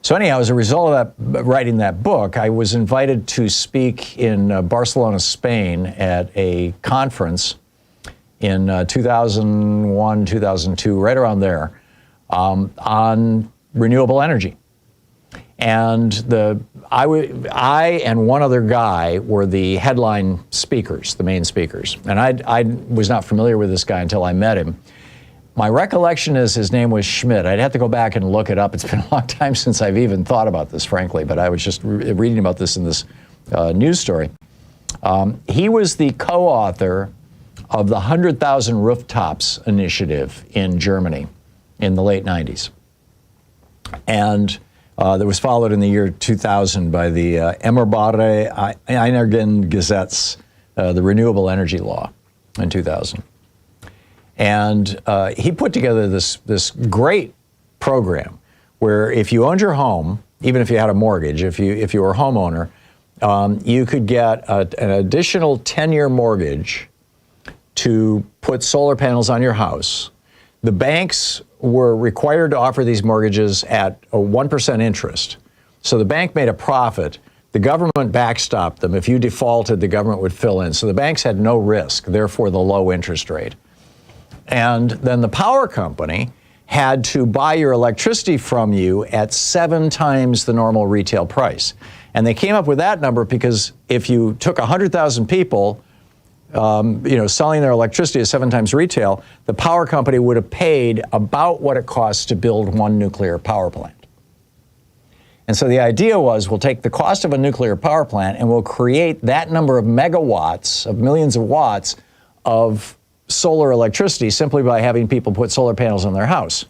So anyhow, as a result of that, writing that book, I was invited to speak in Barcelona, Spain, at a conference in 2001, 2002, right around there, on renewable energy. And I and one other guy were the headline speakers, the main speakers. And I was not familiar with this guy until I met him. My recollection is his name was Schmidt. I'd have to go back and look it up. It's been a long time since I've even thought about this, frankly, but I was just reading about this in this news story. He was the co-author of the 100,000 Rooftops initiative in Germany in the late 90s. And that was followed in the year 2000 by the Erneuerbare Energiengesetz, the renewable energy law in 2000. And he put together this great program where if you owned your home, even if you had a mortgage, if you were a homeowner, you could get an additional 10-year mortgage to put solar panels on your house. The banks were required to offer these mortgages at a 1% interest. So the bank made a profit. The government backstopped them. If you defaulted, the government would fill in. So the banks had no risk, therefore the low interest rate. And then the power company had to buy your electricity from you at 7 times the normal retail price. And they came up with that number because if you took 100,000 people, selling their electricity at 7 times retail, the power company would have paid about what it costs to build one nuclear power plant. And so the idea was, we'll take the cost of a nuclear power plant and we'll create that number of megawatts, of millions of watts of solar electricity simply by having people put solar panels on their house.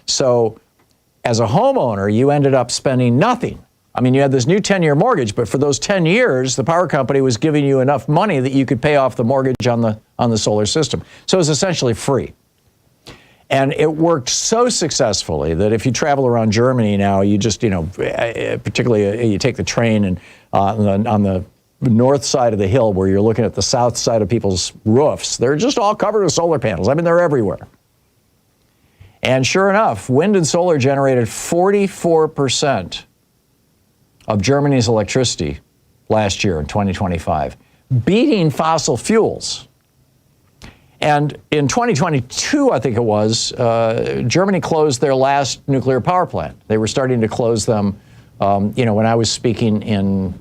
So as a homeowner, you ended up spending nothing. I mean, you had this new 10-year mortgage, but for those 10 years, the power company was giving you enough money that you could pay off the mortgage on the solar system. So it was essentially free. And it worked so successfully that if you travel around Germany now, you just, particularly you take the train and on the north side of the hill where you're looking at the south side of people's roofs, they're just all covered with solar panels. I mean, they're everywhere. And sure enough, wind and solar generated 44% of Germany's electricity last year in 2025, beating fossil fuels. And in 2022, I think it was, Germany closed their last nuclear power plant. They were starting to close them, when I was speaking in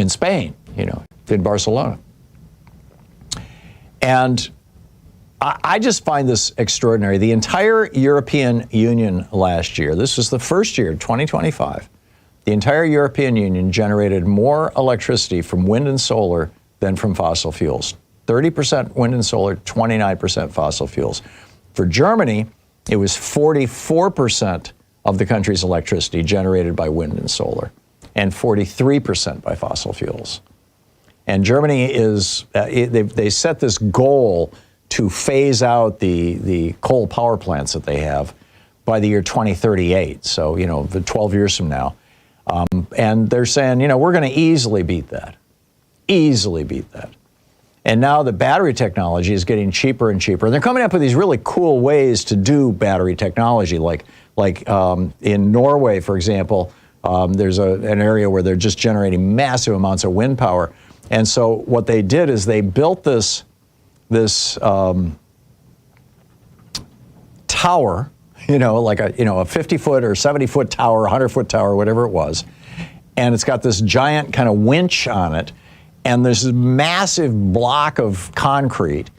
Spain, in Barcelona. And I just find this extraordinary. The entire European Union last year, this was the first year, 2025, the entire European Union generated more electricity from wind and solar than from fossil fuels. 30% wind and solar, 29% fossil fuels. For Germany, it was 44% of the country's electricity generated by wind and solar, and 43% by fossil fuels. And Germany is, they set this goal to phase out the coal power plants that they have by the year 2038. So, the 12 years from now. And they're saying, we're going to easily beat that. And now the battery technology is getting cheaper and cheaper. And they're coming up with these really cool ways to do battery technology. Like in Norway, for example, there's an area where they're just generating massive amounts of wind power. And so what they did is they built this tower, like a 50-foot or 70-foot tower, 100-foot tower, whatever it was. And it's got this giant kind of winch on it. And there's this massive block of concrete.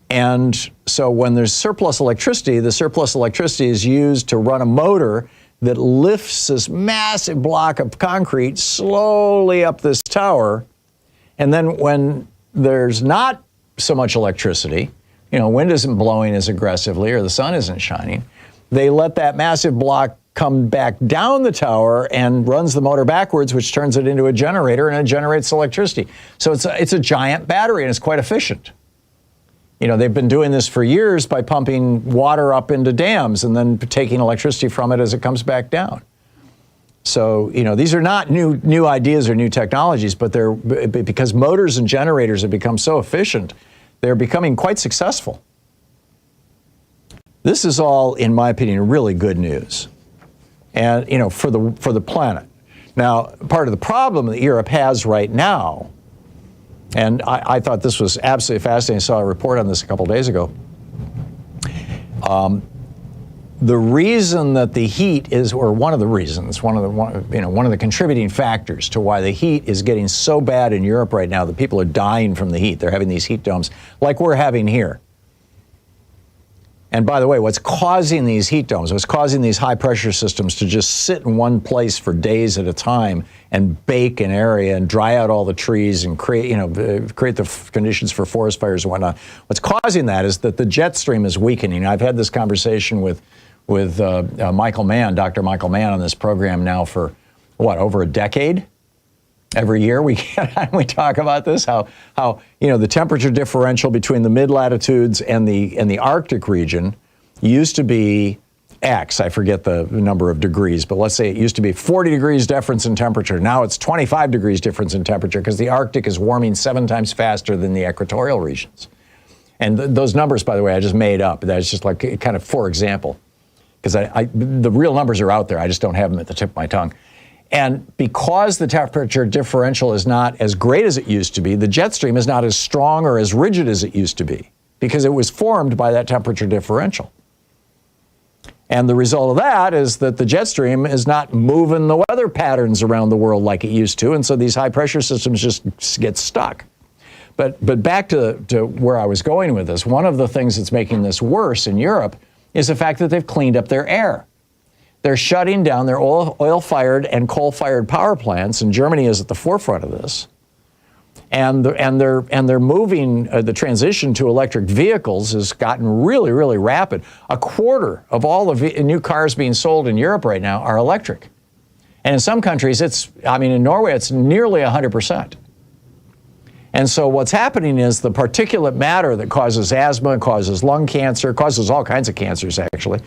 And so when there's surplus electricity, the surplus electricity is used to run a motor that lifts this massive block of concrete slowly up this tower. And then when there's not so much electricity, wind isn't blowing as aggressively or the sun isn't shining, they let that massive block come back down the tower and runs the motor backwards, which turns it into a generator, and it generates electricity. So it's a giant battery, and it's quite efficient. They've been doing this for years by pumping water up into dams and then taking electricity from it as it comes back down. So, these are not new ideas or new technologies, but they're because motors and generators have become so efficient, they're becoming quite successful. This is all, in my opinion, really good news. And, for the planet. Now, part of the problem that Europe has right now, and I thought this was absolutely fascinating. I saw a report on this a couple days ago. The reason that the heat is, or one of the reasons, one of the contributing factors to why the heat is getting so bad in Europe right now that people are dying from the heat. They're having these heat domes like we're having here. And by the way, what's causing these heat domes, what's causing these high pressure systems to just sit in one place for days at a time and bake an area and dry out all the trees and create the conditions for forest fires and whatnot. What's causing that is that the jet stream is weakening. I've had this conversation with Michael Mann, Dr. Michael Mann, on this program now for over a decade. Every year we talk about this, how the temperature differential between the mid-latitudes and the Arctic region used to be X. I forget the number of degrees, but let's say it used to be 40 degrees difference in temperature. Now it's 25 degrees difference in temperature because the Arctic is warming 7 times faster than the equatorial regions. And those numbers, by the way, I just made up. That's just like kind of for example, because the real numbers are out there. I just don't have them at the tip of my tongue. And because the temperature differential is not as great as it used to be, the jet stream is not as strong or as rigid as it used to be because it was formed by that temperature differential. And the result of that is that the jet stream is not moving the weather patterns around the world like it used to, and so these high pressure systems just get stuck. But back to where I was going with this, one of the things that's making this worse in Europe is the fact that they've cleaned up their air. They're shutting down their oil-fired and coal-fired power plants, and Germany is at the forefront of this. And they're moving, the transition to electric vehicles has gotten really, really rapid. A quarter of all the new cars being sold in Europe right now are electric. And in some countries, in Norway, it's nearly 100%. And so what's happening is the particulate matter that causes asthma, causes lung cancer, causes all kinds of cancers, actually.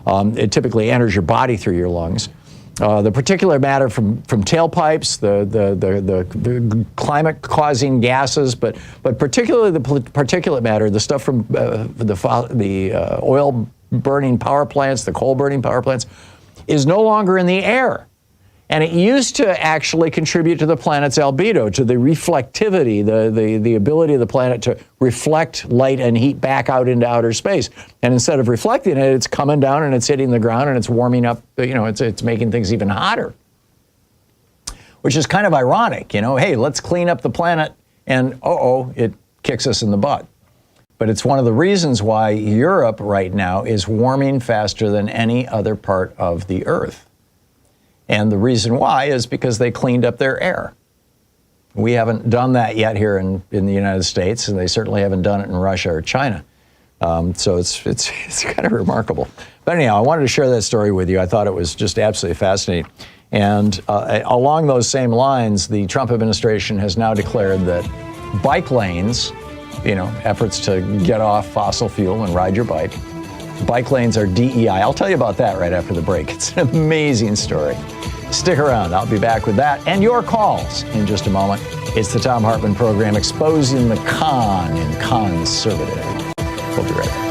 It typically enters your body through your lungs. The particulate matter from tailpipes, the climate-causing gases, but particularly the particulate matter, the stuff from the oil-burning power plants, the coal-burning power plants, is no longer in the air. And it used to actually contribute to the planet's albedo, to the reflectivity, the ability of the planet to reflect light and heat back out into outer space. And instead of reflecting it, it's coming down and it's hitting the ground and it's warming up, it's making things even hotter. Which is kind of ironic, hey, let's clean up the planet and it kicks us in the butt. But it's one of the reasons why Europe right now is warming faster than any other part of the Earth. And the reason why is because they cleaned up their air. We haven't done that yet here in the United States, and they certainly haven't done it in Russia or China. So it's kind of remarkable. But anyhow, I wanted to share that story with you. I thought it was just absolutely fascinating. And along those same lines, the Trump administration has now declared that bike lanes, efforts to get off fossil fuel and ride your bike, bike lanes are DEI. I'll tell you about that right after the break. It's an amazing story. Stick around. I'll be back with that and your calls in just a moment. It's the Thom Hartmann program, exposing the con in conservative. We'll be right back.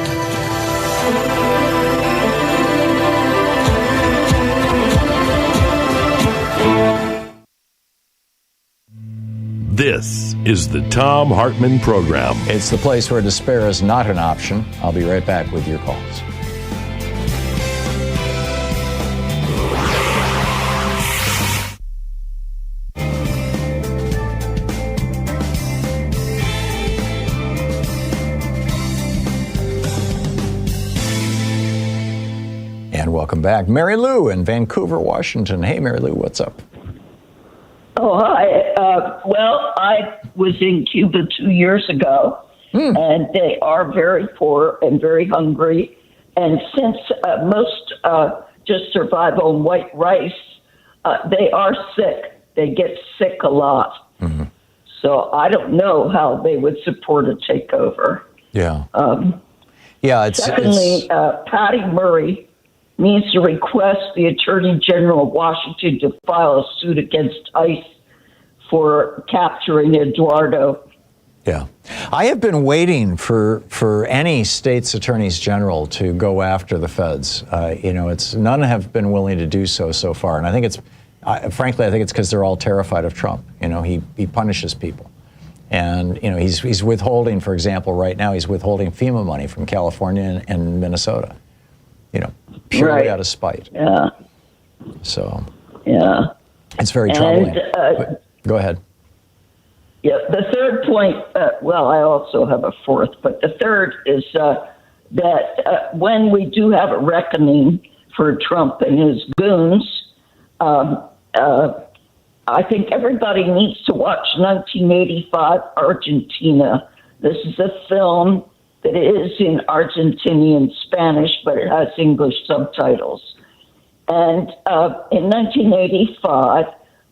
This is the Thom Hartmann program. It's the place where despair is not an option. I'll be right back with your calls. And welcome back. Mary Lou in Vancouver, Washington. Hey, Mary Lou, what's up? Oh, hi. Well, I was in Cuba 2 years ago, and they are very poor and very hungry. And since most just survive on white rice, they are sick. They get sick a lot. Mm-hmm. So I don't know how they would support a takeover. Yeah. Secondly, Patty Murray needs to request the Attorney General of Washington to file a suit against ICE for capturing Eduardo. Yeah. I have been waiting for any state's attorneys general to go after the feds. None have been willing to do so far. And I think frankly, I think it's because they're all terrified of Trump. He punishes people. And, he's withholding, for example, right now, he's withholding FEMA money from California and Minnesota. Purely out of spite. Yeah. So. Yeah. It's very troubling. Go ahead. Yeah. The third point, I also have a fourth, but the third is that when we do have a reckoning for Trump and his goons, I think everybody needs to watch 1985 Argentina. This is a film that is in Argentinian Spanish, but it has English subtitles. And in 1985,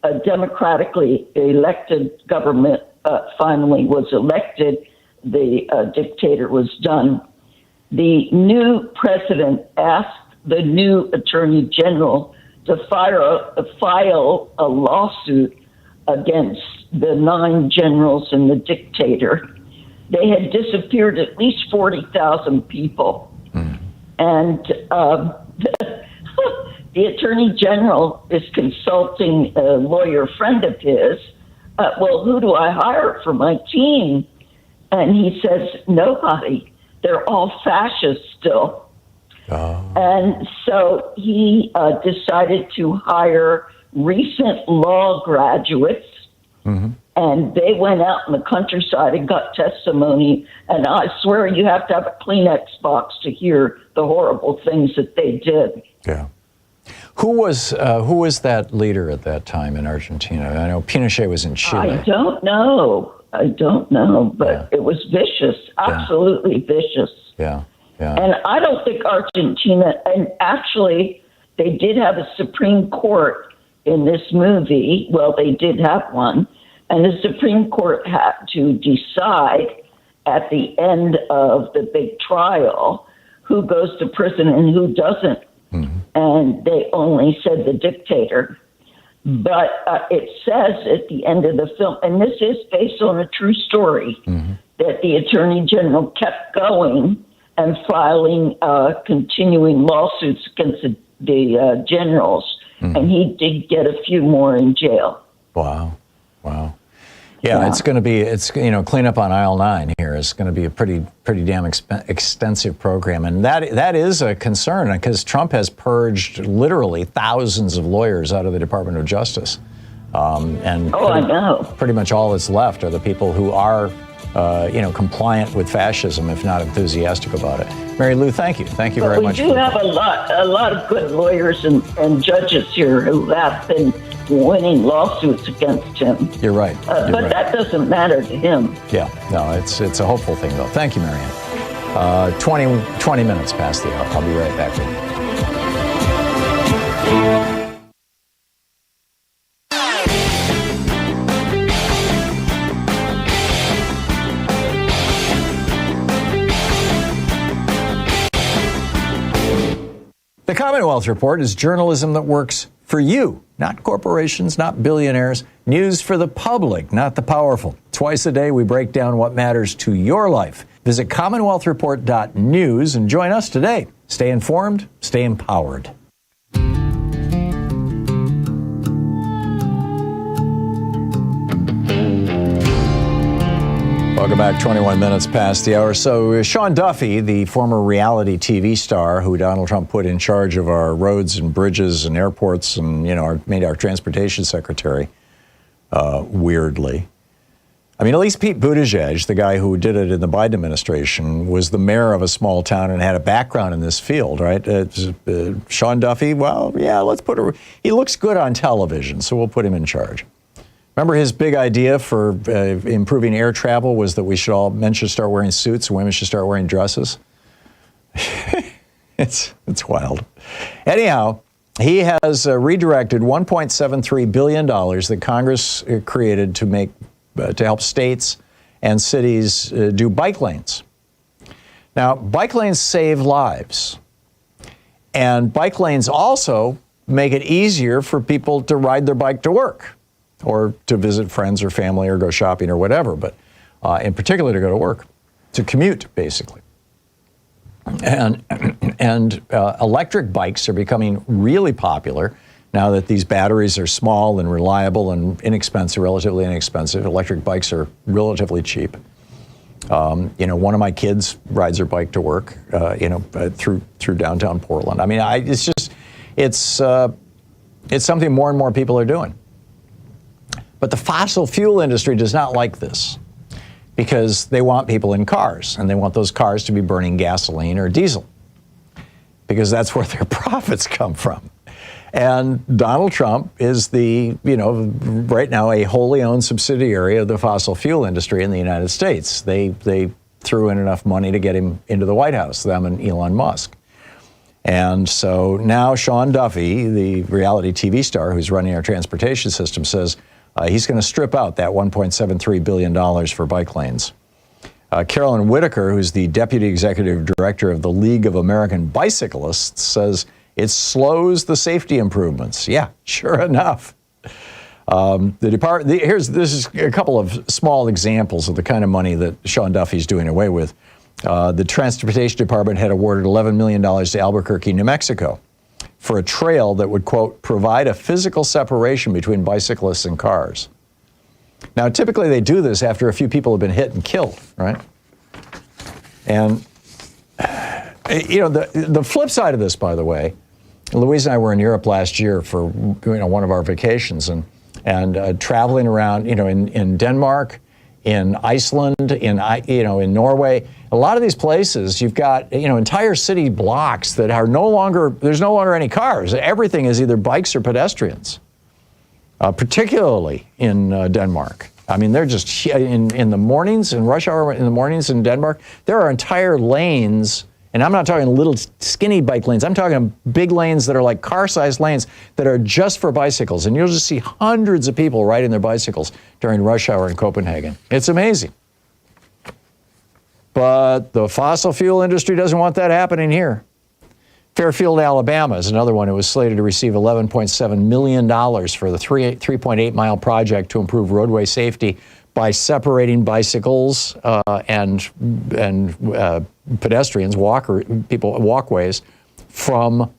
a democratically elected government finally was elected. The dictator was done. The new president asked the new attorney general to file a lawsuit against the 9 generals and the dictator. They had disappeared at least 40,000 people. And the attorney general is consulting a lawyer friend of his. Well, who do I hire for my team? And he says, nobody. They're all fascists still. And so he decided to hire recent law graduates. And they went out in the countryside and got testimony. And I swear you have to have a Kleenex box to hear the horrible things that they did. Yeah. Who was that leader at that time in Argentina? I know Pinochet was in Chile. I don't know, but it was vicious, absolutely vicious. Yeah. And I don't think Argentina, and actually they did have a Supreme Court in this movie. Well, they did have one. And the Supreme Court had to decide at the end of the big trial who goes to prison and who doesn't. And they only said the dictator. But it says at the end of the film, and this is based on a true story, that the attorney general kept going and filing continuing lawsuits against the generals. And he did get a few more in jail. Wow. Yeah, it's going to be, cleanup on aisle 9 here is going to be a pretty damn extensive program. And that is a concern because Trump has purged literally thousands of lawyers out of the Department of Justice. I know. Pretty much all that's left are the people who are, compliant with fascism, if not enthusiastic about it. Mary Lou, thank you. Thank you very much. We do have a lot of good lawyers and judges here who have been winning lawsuits against him. You're right. But that doesn't matter to him. Yeah, no, it's a hopeful thing, though. Thank you, Marianne. 20 minutes past the hour. I'll be right back with you. The Commonwealth Report is journalism that works for you. not corporations, not billionaires. News for the public, not the powerful. Twice a day, we break down what matters to your life. Visit CommonwealthReport.news and join us today. Stay informed, stay empowered. Welcome back, 21 minutes past the hour. So Sean Duffy, the former reality TV star who Donald Trump put in charge of our roads and bridges and airports and, made our transportation secretary, weirdly. I mean, at least Pete Buttigieg, the guy who did it in the Biden administration, was the mayor of a small town and had a background in this field, right? Sean Duffy, well, yeah, he looks good on television, so we'll put him in charge. Remember his big idea for improving air travel was that men should start wearing suits and women should start wearing dresses? It's wild. Anyhow, he has redirected $1.73 billion that Congress created to help states and cities do bike lanes. Now, bike lanes save lives. And bike lanes also make it easier for people to ride their bike to work, or to visit friends or family or go shopping or whatever, but in particular to go to work, to commute, basically. And electric bikes are becoming really popular now that these batteries are small and reliable and inexpensive, relatively inexpensive. Electric bikes are relatively cheap. One of my kids rides her bike to work, through downtown Portland. I mean, it's something more and more people are doing. But the fossil fuel industry does not like this because they want people in cars, and they want those cars to be burning gasoline or diesel because that's where their profits come from. And Donald Trump is right now a wholly owned subsidiary of the fossil fuel industry in the United States. They threw in enough money to get him into the White House, them and Elon Musk. And so now Sean Duffy, the reality TV star who's running our transportation system, says he's going to strip out that $1.73 billion for bike lanes. Carolyn Whitaker, who's the deputy executive director of the League of American Bicyclists, says it slows the safety improvements. Yeah, sure enough. This is a couple of small examples of the kind of money that Sean Duffy's doing away with. The Transportation Department had awarded $11 million to Albuquerque, New Mexico, for a trail that would, quote, provide a physical separation between bicyclists and cars. Now, typically they do this after a few people have been hit and killed, right? And, the flip side of this, by the way, Louise and I were in Europe last year for, one of our vacations and traveling around, in Denmark, in Iceland, in Norway. A lot of these places, you've got, entire city blocks that are there's no longer any cars. Everything is either bikes or pedestrians, particularly in Denmark. I mean, they're just, in the mornings, in rush hour in the mornings in Denmark, there are entire lanes, and I'm not talking little skinny bike lanes, I'm talking big lanes that are like car-sized lanes that are just for bicycles. And you'll just see hundreds of people riding their bicycles during rush hour in Copenhagen. It's amazing. But the fossil fuel industry doesn't want that happening here. Fairfield, Alabama is another one who was slated to receive $11.7 million for the 3.8-mile project to improve roadway safety by separating bicycles and pedestrians, walkways from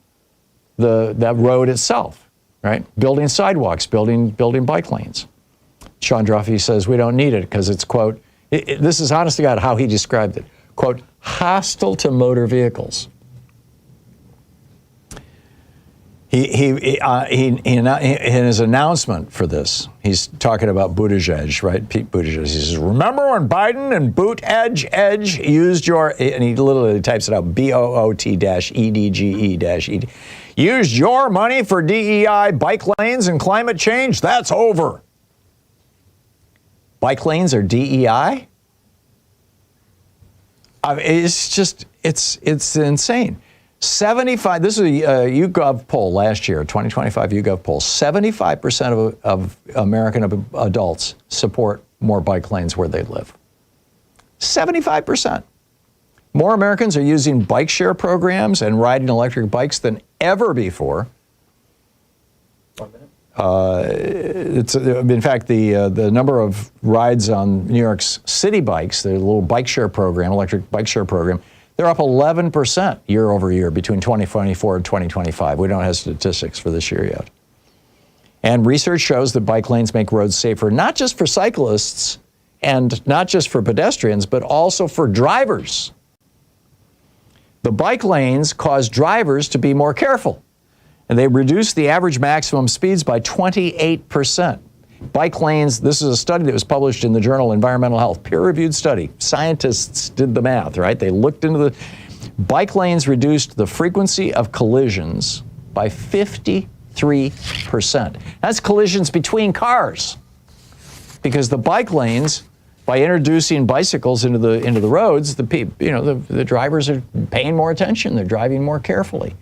that road itself, right? Building sidewalks, building bike lanes. Sean Duffy says we don't need it because it's, quote, this is honest to God how he described it, quote, hostile to motor vehicles. In his announcement for this, he's talking about Buttigieg, right? Pete Buttigieg. He says, remember when Biden and Edge used your, and he literally types it out, BOOT-EDGE-ED, used your money for DEI, bike lanes, and climate change? That's over. Bike lanes are DEI? It's insane. 75, this is a YouGov poll last year, 2025 YouGov poll, 75% of American adults support more bike lanes where they live. 75%. More Americans are using bike share programs and riding electric bikes than ever before. In fact, the number of rides on New York's city bikes, the little bike share program, electric bike share program, they're up 11% year over year between 2024 and 2025. We don't have statistics for this year yet. And research shows that bike lanes make roads safer, not just for cyclists and not just for pedestrians, but also for drivers. The bike lanes cause drivers to be more careful, and they reduce the average maximum speeds by 28%. Bike lanes, this is a study that was published in the journal Environmental Health, peer-reviewed study. Scientists did the math, right? They looked into the bike lanes, reduced the frequency of collisions by 53%. That's collisions between cars, because the bike lanes, by introducing bicycles into the roads, the drivers are paying more attention. They're driving more carefully.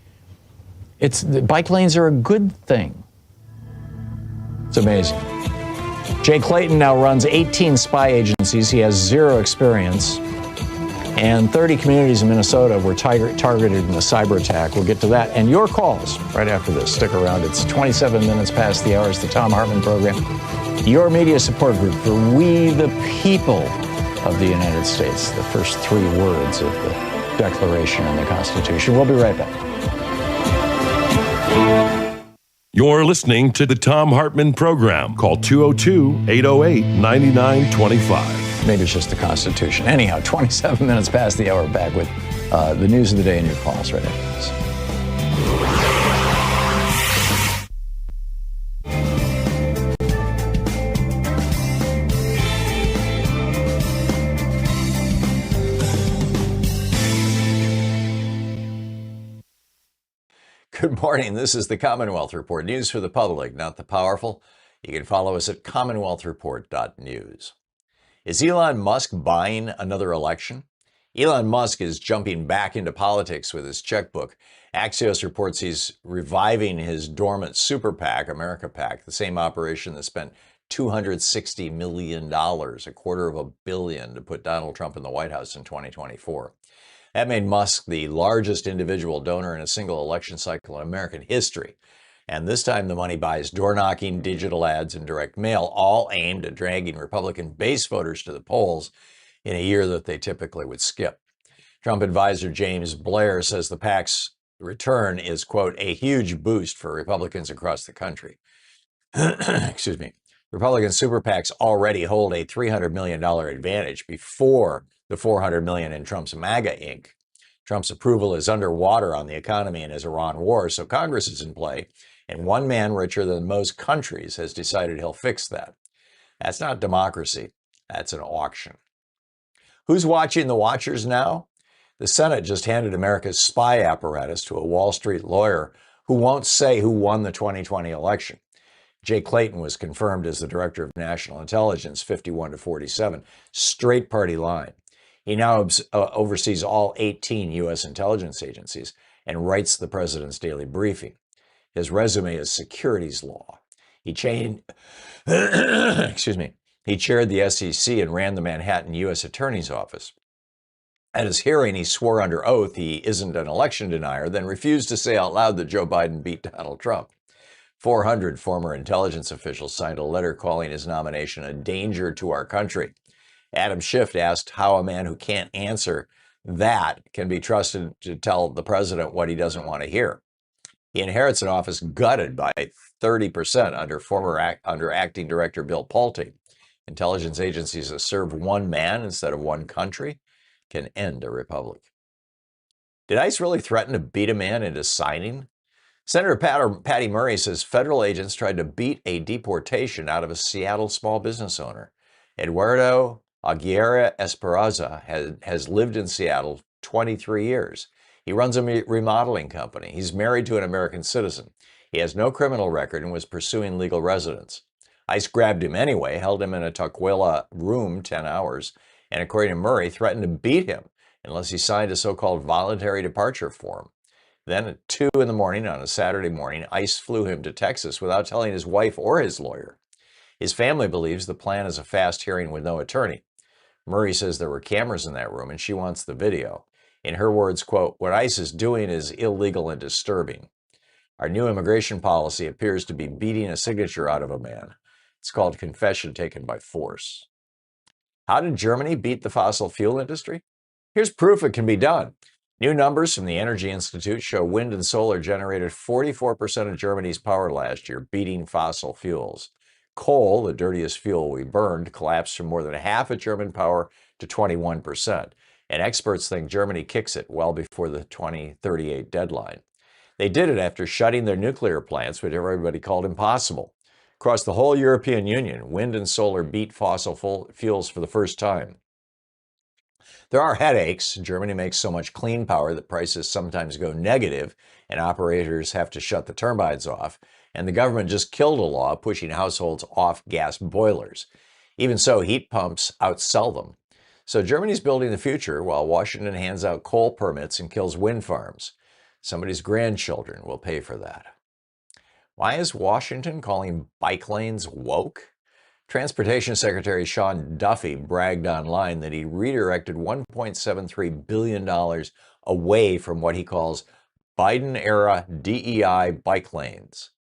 The bike lanes are a good thing. It's amazing. Jay Clayton now runs 18 spy agencies. He has zero experience. And 30 communities in Minnesota were targeted in a cyber attack. We'll get to that and your calls right after this. Stick around. It's 27 minutes past the hour. It's the Thom Hartmann Program, your media support group for we the people of the United States, the first three words of the Declaration and the Constitution. We'll be right back. You're listening to the Thom Hartmann Program. Call 202-808-9925. Maybe it's just the Constitution. Anyhow, 27 minutes past the hour, back with the news of the day and your calls right after this. Good morning. This is the Commonwealth Report. News for the public, not the powerful. You can follow us at commonwealthreport.news. Is Elon Musk buying another election? Elon Musk is jumping back into politics with his checkbook. Axios reports he's reviving his dormant super PAC, America PAC, the same operation that spent $260 million, $250 million, to put Donald Trump in the White House in 2024. That made Musk the largest individual donor in a single election cycle in American history. And this time the money buys door-knocking, digital ads, and direct mail, all aimed at dragging Republican base voters to the polls in a year that they typically would skip. Trump advisor James Blair says the PAC's return is, quote, a huge boost for Republicans across the country. Excuse me. Republican super PACs already hold a $300 million advantage before the $400 million in Trump's MAGA Inc. Trump's approval is underwater on the economy and his Iran war, so Congress is in play, and one man richer than most countries has decided he'll fix that. That's not democracy. That's an auction. Who's watching the watchers now? The Senate just handed America's spy apparatus to a Wall Street lawyer who won't say who won the 2020 election. Jay Clayton was confirmed as the Director of National Intelligence, 51-47, straight party line. He now oversees all 18 U.S. intelligence agencies and writes the president's daily briefing. His resume is securities law. He chaired the SEC and ran the Manhattan U.S. Attorney's Office. At his hearing, he swore under oath he isn't an election denier, then refused to say out loud that Joe Biden beat Donald Trump. 400 former intelligence officials signed a letter calling his nomination a danger to our country. Adam Schiff asked how a man who can't answer that can be trusted to tell the president what he doesn't want to hear. He inherits an office gutted by 30% under acting director Bill Pulte. Intelligence agencies that serve one man instead of one country can end a republic. Did ICE really threaten to beat a man into signing? Senator Patty Murray says federal agents tried to beat a deportation out of a Seattle small business owner. Eduardo Aguirre Esperanza has lived in Seattle 23 years. He runs a remodeling company. He's married to an American citizen. He has no criminal record and was pursuing legal residence. ICE grabbed him anyway, held him in a Tukwila room 10 hours, and according to Murray, threatened to beat him unless he signed a so-called voluntary departure form. Then at 2 in the morning on a Saturday morning, ICE flew him to Texas without telling his wife or his lawyer. His family believes the plan is a fast hearing with no attorney. Murray says there were cameras in that room and she wants the video. In her words, quote, what ICE is doing is illegal and disturbing. Our new immigration policy appears to be beating a signature out of a man. It's called confession taken by force. How did Germany beat the fossil fuel industry? Here's proof it can be done. New numbers from the Energy Institute show wind and solar generated 44% of Germany's power last year, beating fossil fuels. Coal, the dirtiest fuel we burned, collapsed from more than half of German power to 21%. And experts think Germany kicks it well before the 2038 deadline. They did it after shutting their nuclear plants, which everybody called impossible. Across the whole European Union, wind and solar beat fossil fuels for the first time. There are headaches. Germany makes so much clean power that prices sometimes go negative and operators have to shut the turbines off. And the government just killed a law pushing households off gas boilers. Even so, heat pumps outsell them. So Germany's building the future while Washington hands out coal permits and kills wind farms. Somebody's grandchildren will pay for that. Why is Washington calling bike lanes woke? Transportation Secretary Sean Duffy bragged online that he redirected $1.73 billion away from what he calls Biden-era DEI bike lanes.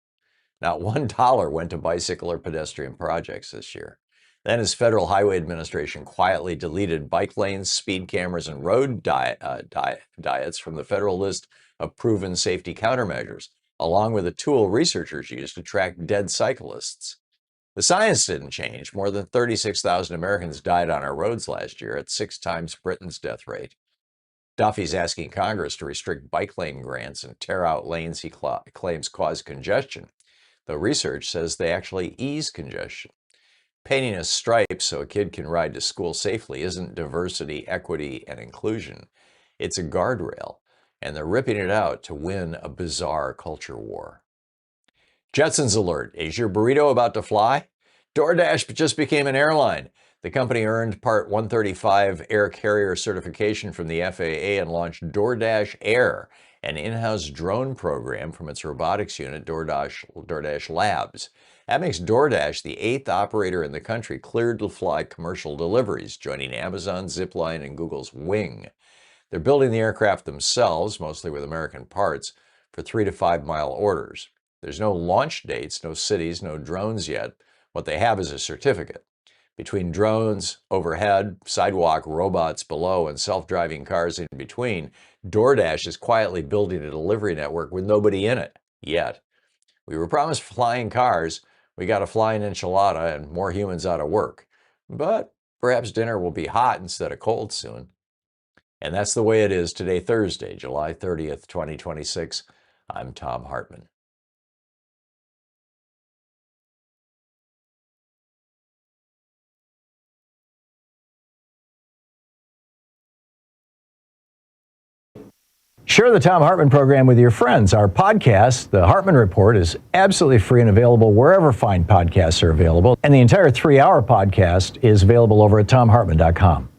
Not $1 went to bicycle or pedestrian projects this year. Then his Federal Highway Administration quietly deleted bike lanes, speed cameras, and road diets from the federal list of proven safety countermeasures, along with a tool researchers use to track dead cyclists. The science didn't change. More than 36,000 Americans died on our roads last year at 6 times Britain's death rate. Duffy's asking Congress to restrict bike lane grants and tear out lanes he claims cause congestion, though research says they actually ease congestion. Painting a stripe so a kid can ride to school safely isn't diversity, equity, and inclusion. It's a guardrail, and they're ripping it out to win a bizarre culture war. Jetson's alert. Is your burrito about to fly? DoorDash just became an airline. The company earned Part 135 air carrier certification from the FAA and launched DoorDash Air, an in-house drone program from its robotics unit, DoorDash Labs. That makes DoorDash the 8th operator in the country cleared to fly commercial deliveries, joining Amazon, Zipline, and Google's Wing. They're building the aircraft themselves, mostly with American parts, for 3 to 5 mile orders. There's no launch dates, no cities, no drones yet. What they have is a certificate. Between drones overhead, sidewalk robots below, and self-driving cars in between, DoorDash is quietly building a delivery network with nobody in it, yet. We were promised flying cars. We got a flying enchilada and more humans out of work. But perhaps dinner will be hot instead of cold soon. And that's the way it is today, Thursday, July 30th, 2026. I'm Thom Hartmann. Share the Thom Hartmann program with your friends. Our podcast, The Hartmann Report, is absolutely free and available wherever fine podcasts are available. And the entire 3-hour podcast is available over at thomhartmann.com.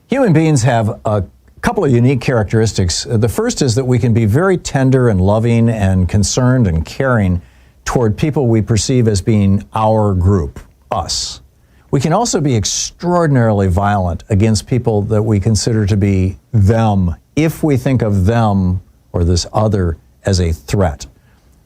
Human beings have a couple of unique characteristics. The first is that we can be very tender and loving and concerned and caring toward people we perceive as being our group, us. We can also be extraordinarily violent against people that we consider to be them, if we think of them or this other as a threat.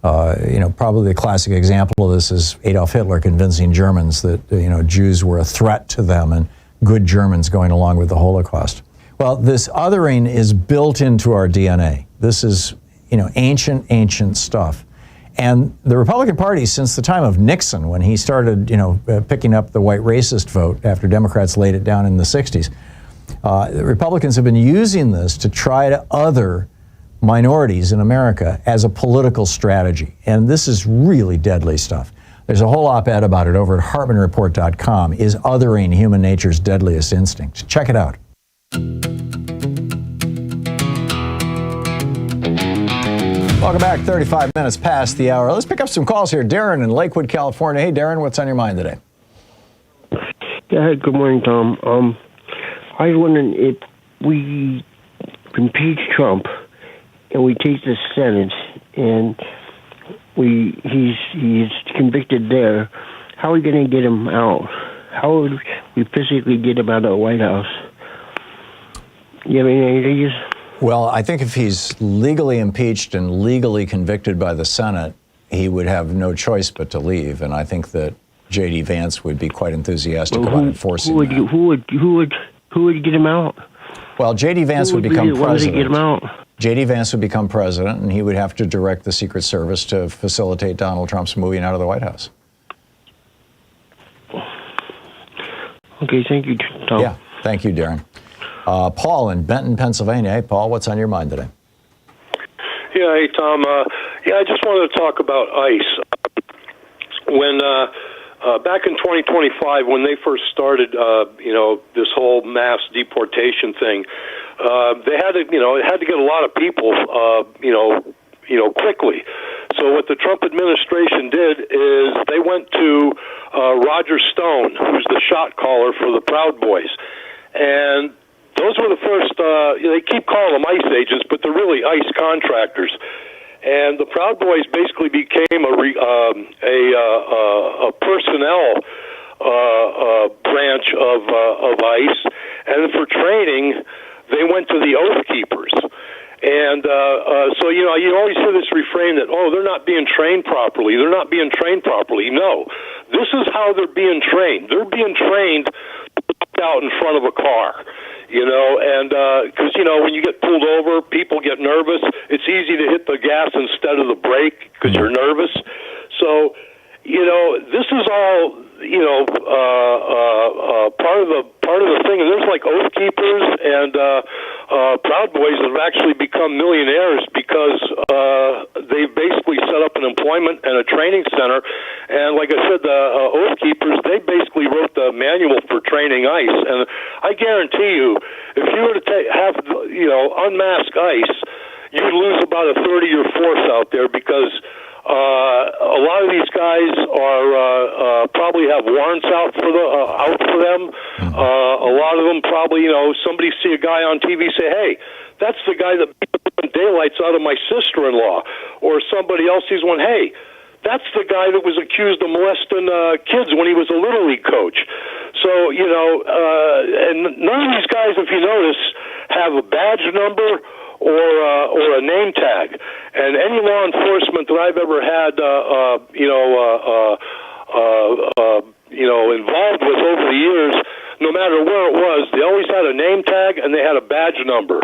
Probably the classic example of this is Adolf Hitler convincing Germans that, Jews were a threat to them and good Germans going along with the Holocaust. Well, this othering is built into our DNA. This is, ancient stuff. And the Republican Party, since the time of Nixon, when he started, picking up the white racist vote after Democrats laid it down in the 60s, the Republicans have been using this to try to other minorities in America as a political strategy. And this is really deadly stuff. There's a whole op-ed about it over at HartmannReport.com. Is othering human nature's deadliest instinct? Check it out. Welcome back. 35 minutes past the hour. Let's pick up some calls here. Darren in Lakewood, California. Hey, Darren, what's on your mind today? Yeah, good morning, Tom. I was wondering if we impeach Trump and we take the Senate and he's convicted there, how are we going to get him out? How would we physically get him out of the White House? You have any ideas? Well, I think if he's legally impeached and legally convicted by the Senate, he would have no choice but to leave. And I think that J.D. Vance would be quite enthusiastic about enforcing that. Who would get him out? Well, J.D. Vance would become president. When does he get him out? J.D. Vance would become president, and he would have to direct the Secret Service to facilitate Donald Trump's moving out of the White House. Okay, thank you, Tom. Yeah, thank you, Darren. Paul in Benton, Pennsylvania. Hey, Paul, what's on your mind today? Yeah, hey, Tom. I just wanted to talk about ICE. When back in 2025, when they first started, this whole mass deportation thing, they had to, it had to get a lot of people, quickly. So what the Trump administration did is they went to Roger Stone, who's the shot caller for the Proud Boys, and those were the first. They keep calling them ICE agents, but they're really ICE contractors. And the Proud Boys basically became a personnel branch of ICE, and for training, they went to the Oath Keepers. And so you always hear this refrain that they're not being trained properly. They're not being trained properly. No, this is how they're being trained. They're being trained out in front of a car. And because, when you get pulled over, people get nervous. It's easy to hit the gas instead of the brake because you're nervous. So, this is all, part of the thing. And there's like Oath Keepers and Proud Boys that have actually become millionaires because they've basically set up an employment and a training center. And like I said, the Oath Keepers, they basically wrote the manual for training ICE. And I guarantee you, if you were to unmask ICE, you'd lose about a third of your force out there because a lot of these guys are probably have warrants out for them. A lot of them probably, somebody see a guy on TV say, "Hey, that's the guy that beat the daylights out of my sister-in-law," or somebody else sees one, "Hey, that's the guy that was accused of molesting kids when he was a Little League coach." So, and none of these guys, if you notice, have a badge number or a name tag. And any law enforcement that I've ever had, involved with over the years, no matter where it was, they always had a name tag and they had a badge number.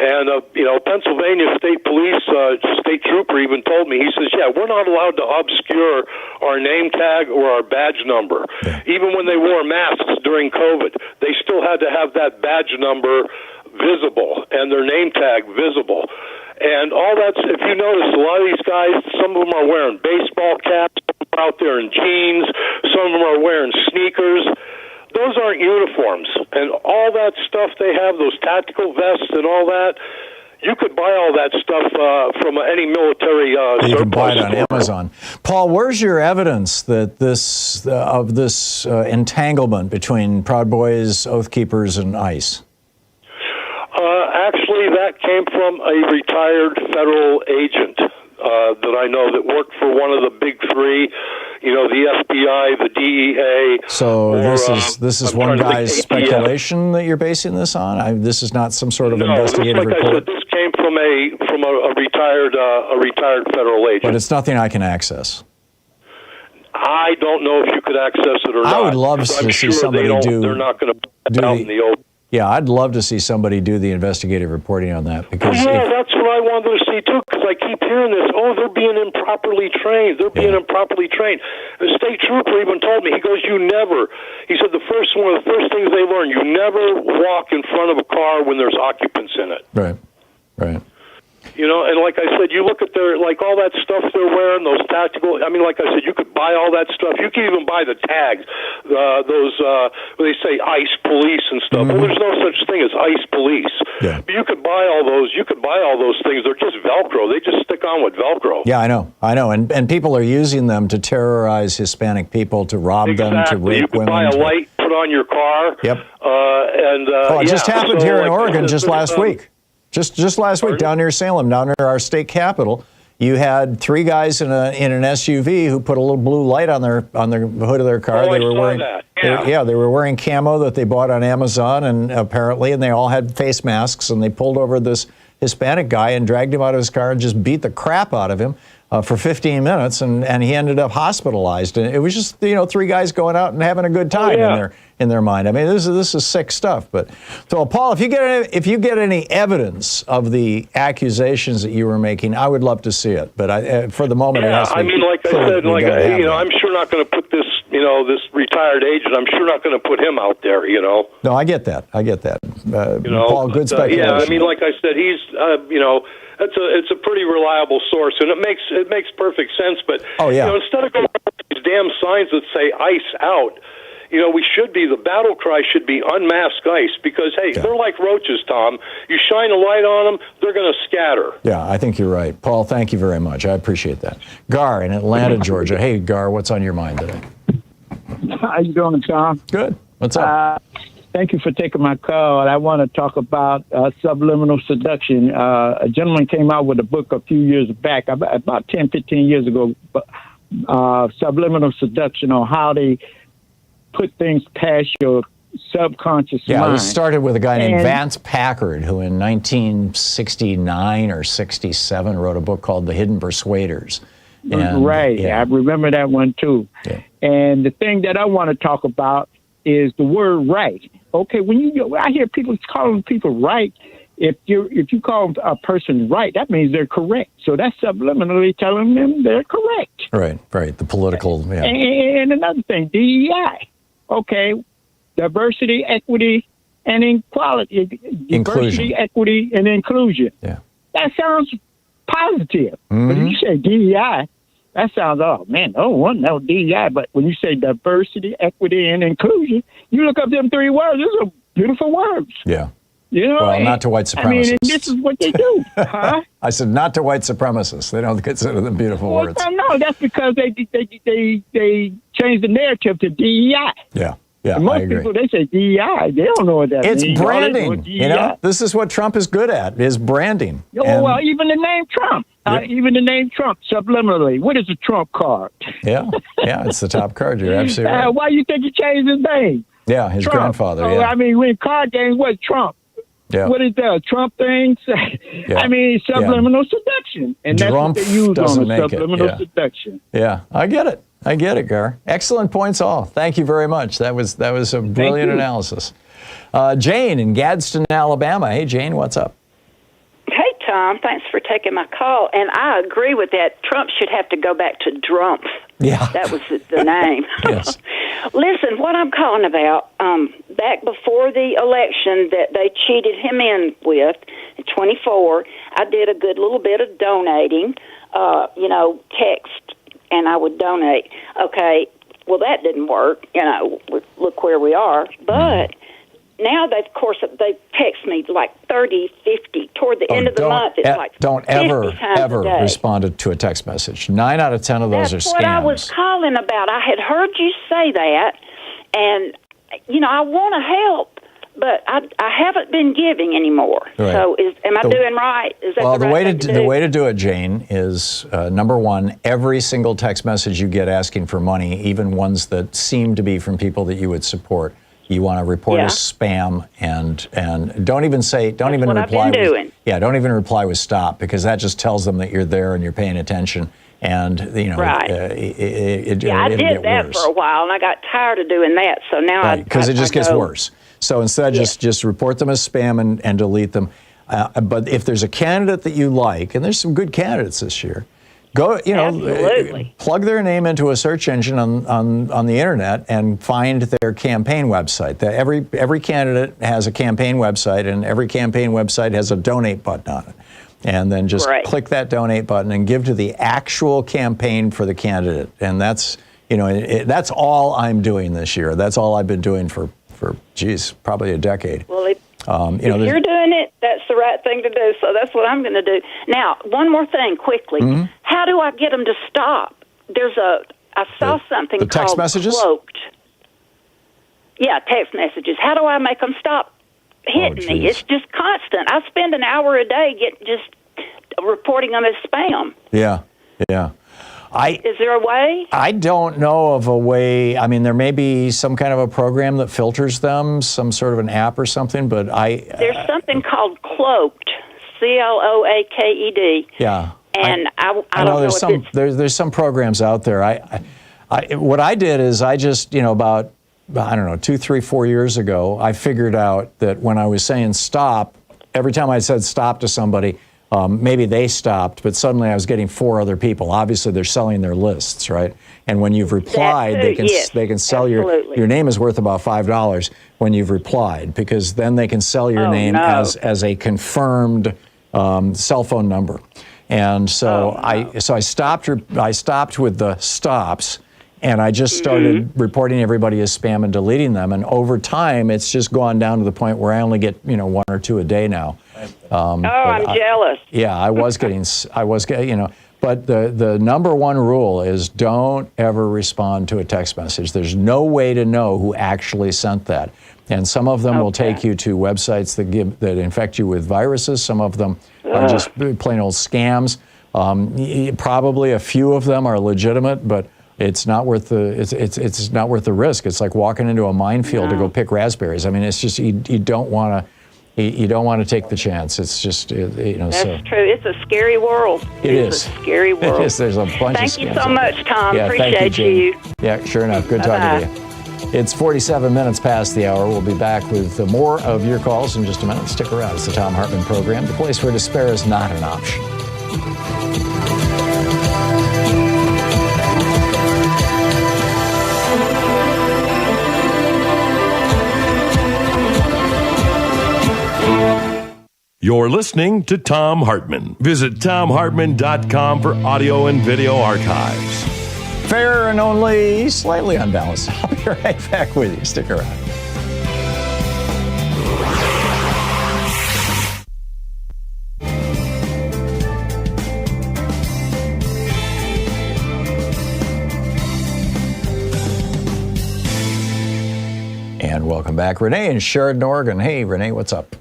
And, Pennsylvania State Police, state trooper even told me, he says, "Yeah, we're not allowed to obscure our name tag or our badge number." Even when they wore masks during COVID, they still had to have that badge number visible and their name tag visible. And all that's, if you notice, a lot of these guys, some of them are wearing baseball caps, some are out there in jeans, some of them are wearing sneakers. Those aren't uniforms. And all that stuff they have, those tactical vests and all that, you could buy all that stuff from any military you can buy it on Amazon. Paul, where's your evidence that this entanglement between Proud Boys, Oath Keepers, and ICE? Actually, that came from a retired federal agent that I know that worked for one of the big three, the FBI, the DEA. So this is one guy's speculation that you're basing this on? This is not some sort of investigative report? I said, this came from a retired federal agent. But it's nothing I can access. I don't know if you could access it or not. I would love to see somebody do. They're not going to put it out in the open. Yeah, I'd love to see somebody do the investigative reporting on that. Because that's what I wanted to see too, because I keep hearing this, they're being improperly trained. They're being improperly trained. The state trooper even told me, he goes, he said one of the first things they learn, you never walk in front of a car when there's occupants in it. Right. And like I said, you look at all that stuff they're wearing, those tactical, like I said, you could buy all that stuff. You can even buy the tags, those, where they say ICE police and stuff. Well, there's no such thing as ICE police. Yeah. But you could buy all those things. They're just Velcro. They just stick on with Velcro. Yeah, I know. And people are using them to terrorize Hispanic people, to rob them, to rape women. You could buy a light, put on your car. Yep. It just happened here in Oregon just last week. Just last week, down near Salem, down near our state capitol, you had three guys in an SUV who put a little blue light on the hood of their car. They were wearing that. Yeah. They were wearing camo that they bought on Amazon, and they all had face masks, and they pulled over this Hispanic guy and dragged him out of his car and just beat the crap out of him for 15 minutes, and he ended up hospitalized. And it was just, three guys going out and having a good time in their mind. I mean, this is sick stuff. But so, Paul, if you get any evidence of the accusations that you were making, I would love to see it. But for the moment, it has to be. I mean, like I said, I'm sure not going to put this, this retired agent. I'm sure not going to put him out there. No, I get that. Paul, good speculation. Yeah, I mean, like I said, he's, it's a pretty reliable source, and it makes perfect sense. But instead of going with these damn signs that say "ice out," the battle cry should be "unmask ICE," because they're like roaches, Tom. You shine a light on them, they're going to scatter. Yeah, I think you're right, Paul. Thank you very much. I appreciate that. Gar in Atlanta, Georgia. Hey, Gar, what's on your mind today? How you doing, Tom? Good. What's up? Thank you for taking my call. I want to talk about subliminal seduction. A gentleman came out with a book a few years back, about 10, 15 years ago, subliminal seduction, on how they put things past your subconscious mind. Yeah, it started with a guy named Vance Packard, who in 1969 or 67 wrote a book called The Hidden Persuaders. I remember that one too. Yeah. And the thing that I want to talk about is the word right. Okay, I hear people calling people right. If you call a person right, that means they're correct. So that's subliminally telling them they're correct. Right. The political. Yeah. And another thing, DEI. Okay, diversity, equity, and equality. Diversity, equity, and inclusion. Yeah. That sounds positive. But if you say DEI, that sounds, no DEI. But when you say diversity, equity, and inclusion, you look up them three words. Those are beautiful words. Yeah. Well, not to white supremacists. I mean, this is what they do, huh? I said not to white supremacists. They don't consider them beautiful words. No, that's because they changed the narrative to DEI. Yeah. And most I agree. people, they say DEI. They don't know what that means. It's branding. This is what Trump is good at, is branding. Well, even the name Trump. Even the name Trump, subliminally. What is a Trump card? Yeah, it's the top card. You're absolutely right. Why do you think he changed his name? Yeah, his Trump. grandfather, I mean, when card games, what's Trump? Yeah. What is that? Trump things? Yeah. I mean, subliminal seduction. And that's what they use on the subliminal seduction. Yeah, I get it, Gar. Excellent points all. Thank you very much. That was a brilliant analysis. Jane in Gadsden, Alabama. Hey, Jane, what's up? Hey, Tom. Thanks for taking my call. And I agree with that. Trump should have to go back to Drumpf. Yeah. That was the name. Yes. Listen, what I'm calling about, back before the election that they cheated him in with, in 24, I did a good little bit of donating, text, and I would donate. Okay, well, that didn't work. Look where we are. But now, they text me like 30, 50. Toward the end of the month, it's like don't 50 ever times a day. respond to a text message. 9 out of 10 of those are scams. That's what I was calling about. I had heard you say that, and I want to help, but I haven't been giving anymore. Right. So, am I doing right? Is that the way to do it, Jane, is number one: every single text message you get asking for money, even ones that seem to be from people that you would support, you want to report as spam, and don't even reply. Don't even reply with stop, because that just tells them that you're there and you're paying attention. And I did that for a while, and I got tired of doing that. So now because it just gets worse. So instead, just report them as spam and delete them. But if there's a candidate that you like, and there's some good candidates this year, go, plug their name into a search engine on the internet and find their campaign website. Every candidate has a campaign website, and every campaign website has a donate button on it. And then just click that donate button and give to the actual campaign for the candidate. And that's all I'm doing this year. That's all I've been doing for probably a decade. Well, if you're doing it, that's the right thing to do. So that's what I'm going to do. Now, one more thing quickly. Mm-hmm. How do I get them to stop? I saw something called text messages? Cloaked. Yeah, text messages. How do I make them stop hitting me? It's just constant. I spend an hour a day just reporting them as spam. Yeah. Is there a way? I don't know of a way. I mean, there may be some kind of a program that filters them, some sort of an app or something, but There's something called Cloaked, CLOAKED. Yeah. And I know don't there's know there's some programs out there. What I did is I just, about, I don't know, 2, 3, 4 years ago, I figured out that when I was saying stop, every time I said stop to somebody, maybe they stopped, but suddenly I was getting 4 other people. Obviously, they're selling their lists, right? And when you've replied, they can sell your name is worth about $5 when you've replied, because then they can sell your name as a confirmed cell phone number. And so I stopped with the stops, and I just started reporting everybody as spam and deleting them. And over time, it's just gone down to the point where I only get 1 or 2 a day now. I'm jealous. Yeah, I was getting, but the number one rule is don't ever respond to a text message. There's no way to know who actually sent that. And some of them will take you to websites that infect you with viruses. Some of them are just plain old scams. Probably a few of them are legitimate, but it's not worth it's not worth the risk. It's like walking into a minefield to go pick raspberries. I mean, it's just you don't want to take the chance. It's just That's true. It's a scary world. It's a scary world. It is. There's a bunch of scams. Thank you so much, Tom. Yeah, Appreciate you. Yeah, sure enough. Good talking to you. It's 47 minutes past the hour. We'll be back with more of your calls in just a minute. Stick around. It's the Thom Hartmann Program, the place where despair is not an option. You're listening to Thom Hartmann. Visit thomhartmann.com for audio and video archives. Fair and only slightly unbalanced. I'll be right back with you. Stick around. And welcome back. Renee in Sheridan, Oregon. Hey, Renee, what's up?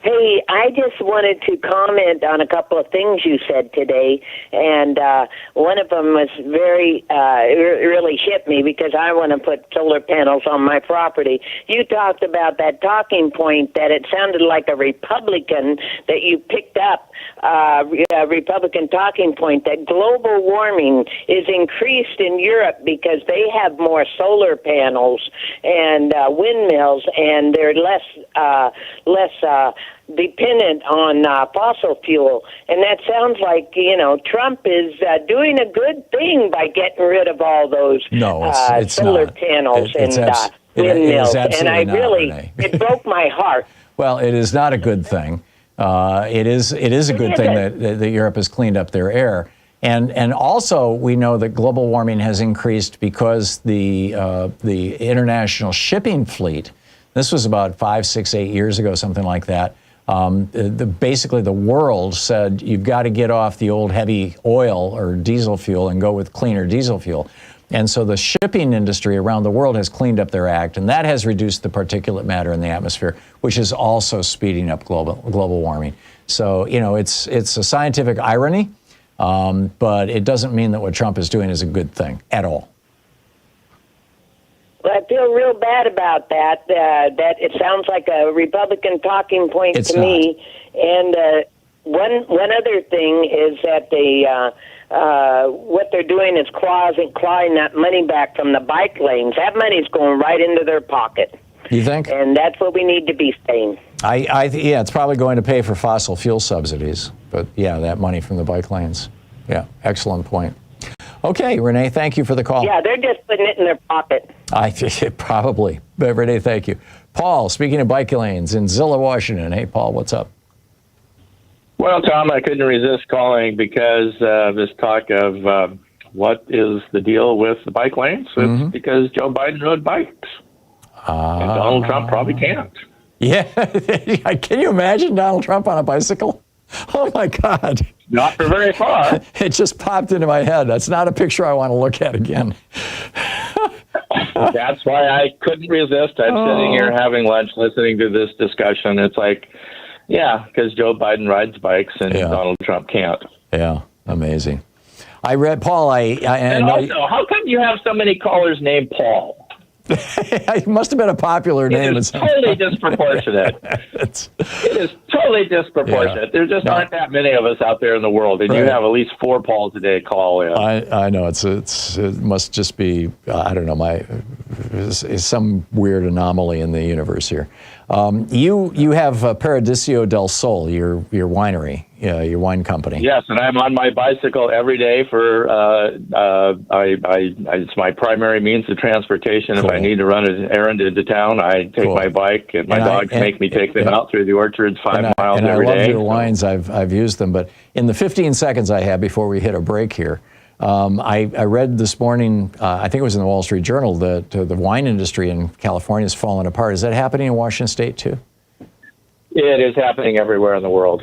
Hey, I just wanted to comment on a couple of things you said today, and one of them was really hit me because I want to put solar panels on my property. You talked about that talking point that it sounded like a Republican that you picked up, a Republican talking point that global warming is increased in Europe because they have more solar panels and windmills, and they're less dependent on fossil fuel. And that sounds like, Trump is doing a good thing by getting rid of all those solar panels and windmills. And it broke my heart. Well, it is not a good thing. It is a good thing that Europe has cleaned up their air. And also, we know that global warming has increased because the international shipping fleet, this was about 5, 6, 8 years ago, something like that. Basically, the world said you've got to get off the old heavy oil or diesel fuel and go with cleaner diesel fuel. And so the shipping industry around the world has cleaned up their act, and that has reduced the particulate matter in the atmosphere, which is also speeding up global warming. So, it's a scientific irony, but it doesn't mean that what Trump is doing is a good thing at all. Well, I feel real bad about that. That it sounds like a Republican talking point to me. And one other thing is that what they're doing is clawing that money back from the bike lanes. That money's going right into their pocket. You think? And that's what we need to be saying. Yeah, it's probably going to pay for fossil fuel subsidies. But yeah, that money from the bike lanes. Yeah, excellent point. Okay, Renee, thank you for the call. Yeah, they're just putting it in their pocket. Probably. But Renee, thank you. Paul, speaking of bike lanes in Zillow, Washington. Hey, Paul, what's up? Well, Tom, I couldn't resist calling because this talk of what is the deal with the bike lanes? It's because Joe Biden rode bikes. And Donald Trump probably can't. Yeah. Can you imagine Donald Trump on a bicycle? Oh, my God. Not for very far. It just popped into my head. That's not a picture I want to look at again. That's why I couldn't resist. I'm sitting here having lunch, listening to this discussion. It's like, yeah, because Joe Biden rides bikes and Donald Trump can't. Yeah, amazing. I read, Paul, and also, how come you have so many callers named Paul? It must have been a popular name. It is totally disproportionate. It is totally disproportionate. Yeah. There just aren't that many of us out there in the world, and you have at least 4 Pauls a day call in. I know it must just be I don't know it's some weird anomaly in the universe here. You have Paradiso del Sol, your winery, your wine company. Yes, and I'm on my bicycle every day for it's my primary means of transportation. Cool. If I need to run an errand into town, I take my bike, and my dogs make me take them out through the orchards 5 miles every day. I love your wines. I've used them, but in the 15 seconds I have before we hit a break here, I read this morning, I think it was in the Wall Street Journal, that the wine industry in California is falling apart. Is that happening in Washington State too? It is happening everywhere in the world.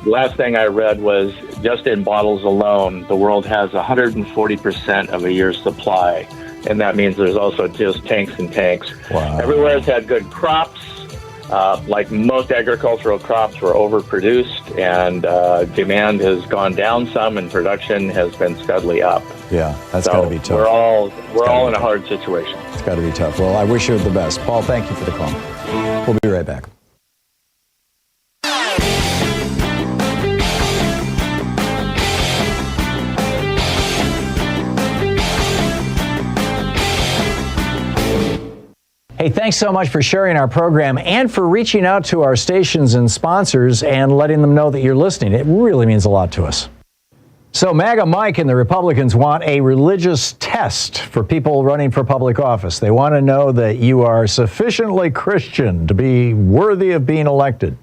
Last thing I read was just in bottles alone, the world has 140% of a year's supply. And that means there's also just tanks and tanks. Wow. Everywhere has had good crops. Like most agricultural crops were overproduced, and demand has gone down some, and production has been steadily up. Yeah, that's got to be tough. We're all in a hard situation. It's got to be tough. Well, I wish you the best. Paul, thank you for the call. We'll be right back. Hey, thanks so much for sharing our program and for reaching out to our stations and sponsors and letting them know that you're listening. It really means a lot to us. So MAGA Mike and the Republicans want a religious test for people running for public office. They want to know that you are sufficiently Christian to be worthy of being elected.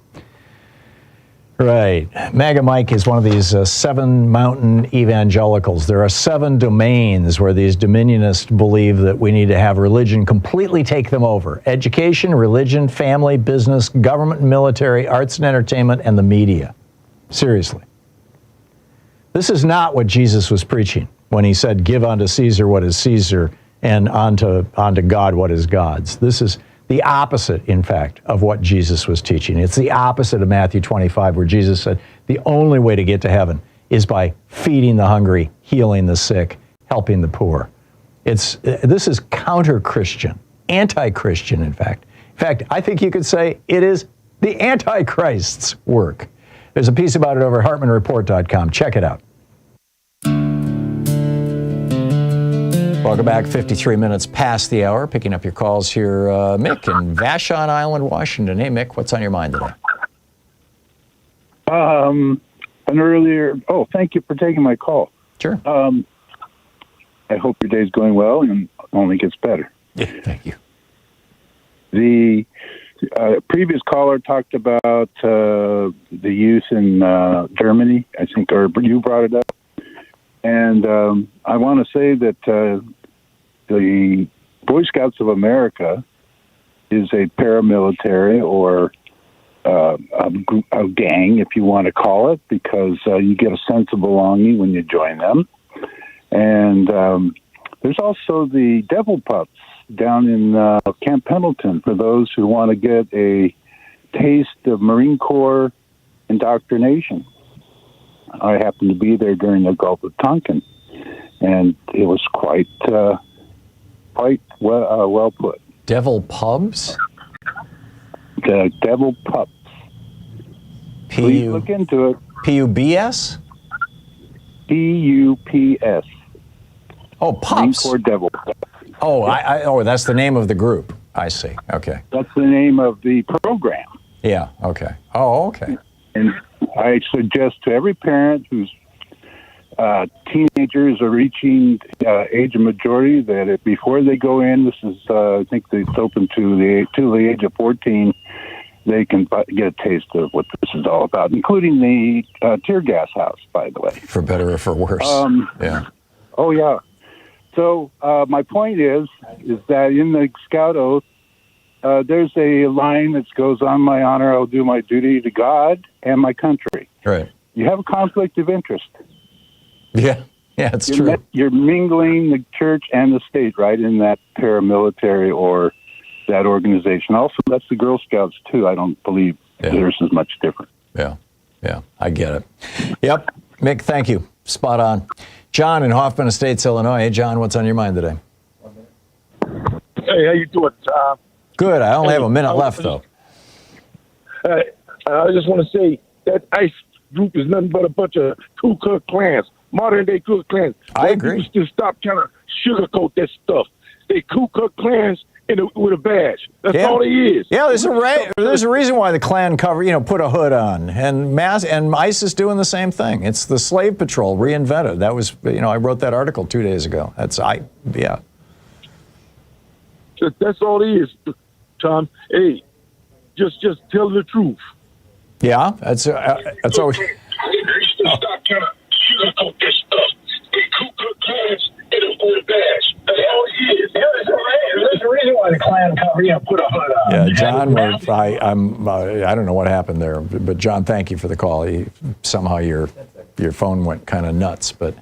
Right. MAGA Mike is one of these 7 mountain evangelicals. There are 7 domains where these dominionists believe that we need to have religion completely take them over. Education, religion, family, business, government and military, arts and entertainment, and the media. Seriously. This is not what Jesus was preaching when he said, give unto Caesar what is Caesar and unto God what is God's. This is the opposite, in fact, of what Jesus was teaching. It's the opposite of Matthew 25, where Jesus said the only way to get to heaven is by feeding the hungry, healing the sick, helping the poor. This is counter-Christian, anti-Christian, in fact. In fact, I think you could say it is the Antichrist's work. There's a piece about it over at HartmannReport.com. Check it out. Welcome back. 53 minutes past the hour. Picking up your calls here. Mick in Vashon Island, Washington. Hey, Mick, what's on your mind today? Thank you for taking my call. Sure. I hope your day's going well and only gets better. Yeah, thank you. The previous caller talked about the youth in Germany, I think, or you brought it up. And I want to say that the Boy Scouts of America is a paramilitary or a gang, if you want to call it, because you get a sense of belonging when you join them. And there's also the Devil Pups down in Camp Pendleton for those who want to get a taste of Marine Corps indoctrination. I happened to be there during the Gulf of Tonkin, and it was quite well put. Devil Pubs? The Devil Pups. Please look into it. P-U-B-S? P-U-P-S. Oh, Pups. Marine Corps Devil Pups. Oh, that's the name of the group. I see. Okay. That's the name of the program. Yeah. Okay. Oh, okay. And I suggest to every parent whose teenagers are reaching age of majority that before they go in, this is I think it's open to the age of 14, they can get a taste of what this is all about, including the tear gas house, by the way. For better or for worse. Yeah. Oh yeah. So my point is that in the Scout Oath, there's a line that goes, on my honor, I'll do my duty to God and my country. Right. You have a conflict of interest. Yeah, it's true. You're mingling the church and the state right in that paramilitary or that organization. Also, that's the Girl Scouts, too. I don't believe theirs is much different. Yeah, I get it. Yep, Mick, thank you. Spot on. John in Hoffman Estates, Illinois. Hey, John, what's on your mind today? Hey, how you doing? Good. I only have a minute left, though. I just want to say that ICE group is nothing but a bunch of Ku Klux Klans, modern day Ku Klux Klans. I agree. People just stop trying to sugarcoat that stuff. They Ku Klux Klans with a badge. That's all he is. Yeah, there's a reason why the Klan put a hood on, and ICE is doing the same thing. It's the slave patrol reinvented. That was, I wrote that article 2 days ago. That's all he is, Tom. Hey, just tell the truth. Yeah, that's always. Stop trying to sugarcoat this stuff. They Ku Klux Klans with a badge. That's all he is. Yeah, there's a reason why the Klan put a hood on. Yeah, John, I don't know what happened there, but John, thank you for the call. Somehow your phone went kind of nuts, but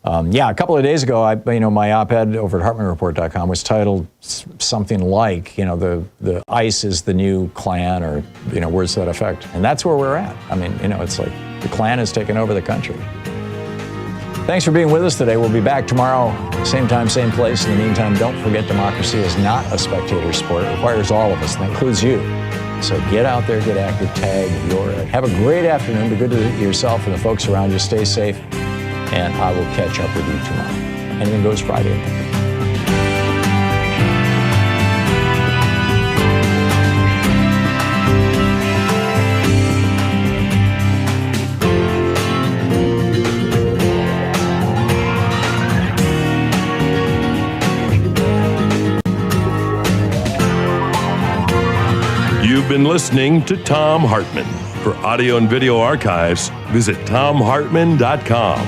a couple of days ago, my op-ed over at HartmannReport.com was titled something like, the ICE is the new Klan, or words to that effect, and that's where we're at. I mean, it's like the Klan has taken over the country. Thanks for being with us today. We'll be back tomorrow, same time, same place. In the meantime, don't forget democracy is not a spectator sport. It requires all of us, and that includes you. So get out there, get active, tag your egg. Have a great afternoon. Be good to yourself and the folks around you. Stay safe, and I will catch up with you tomorrow. Anything Goes Friday. You've been listening to Thom Hartmann. For audio and video archives, visit thomhartmann.com.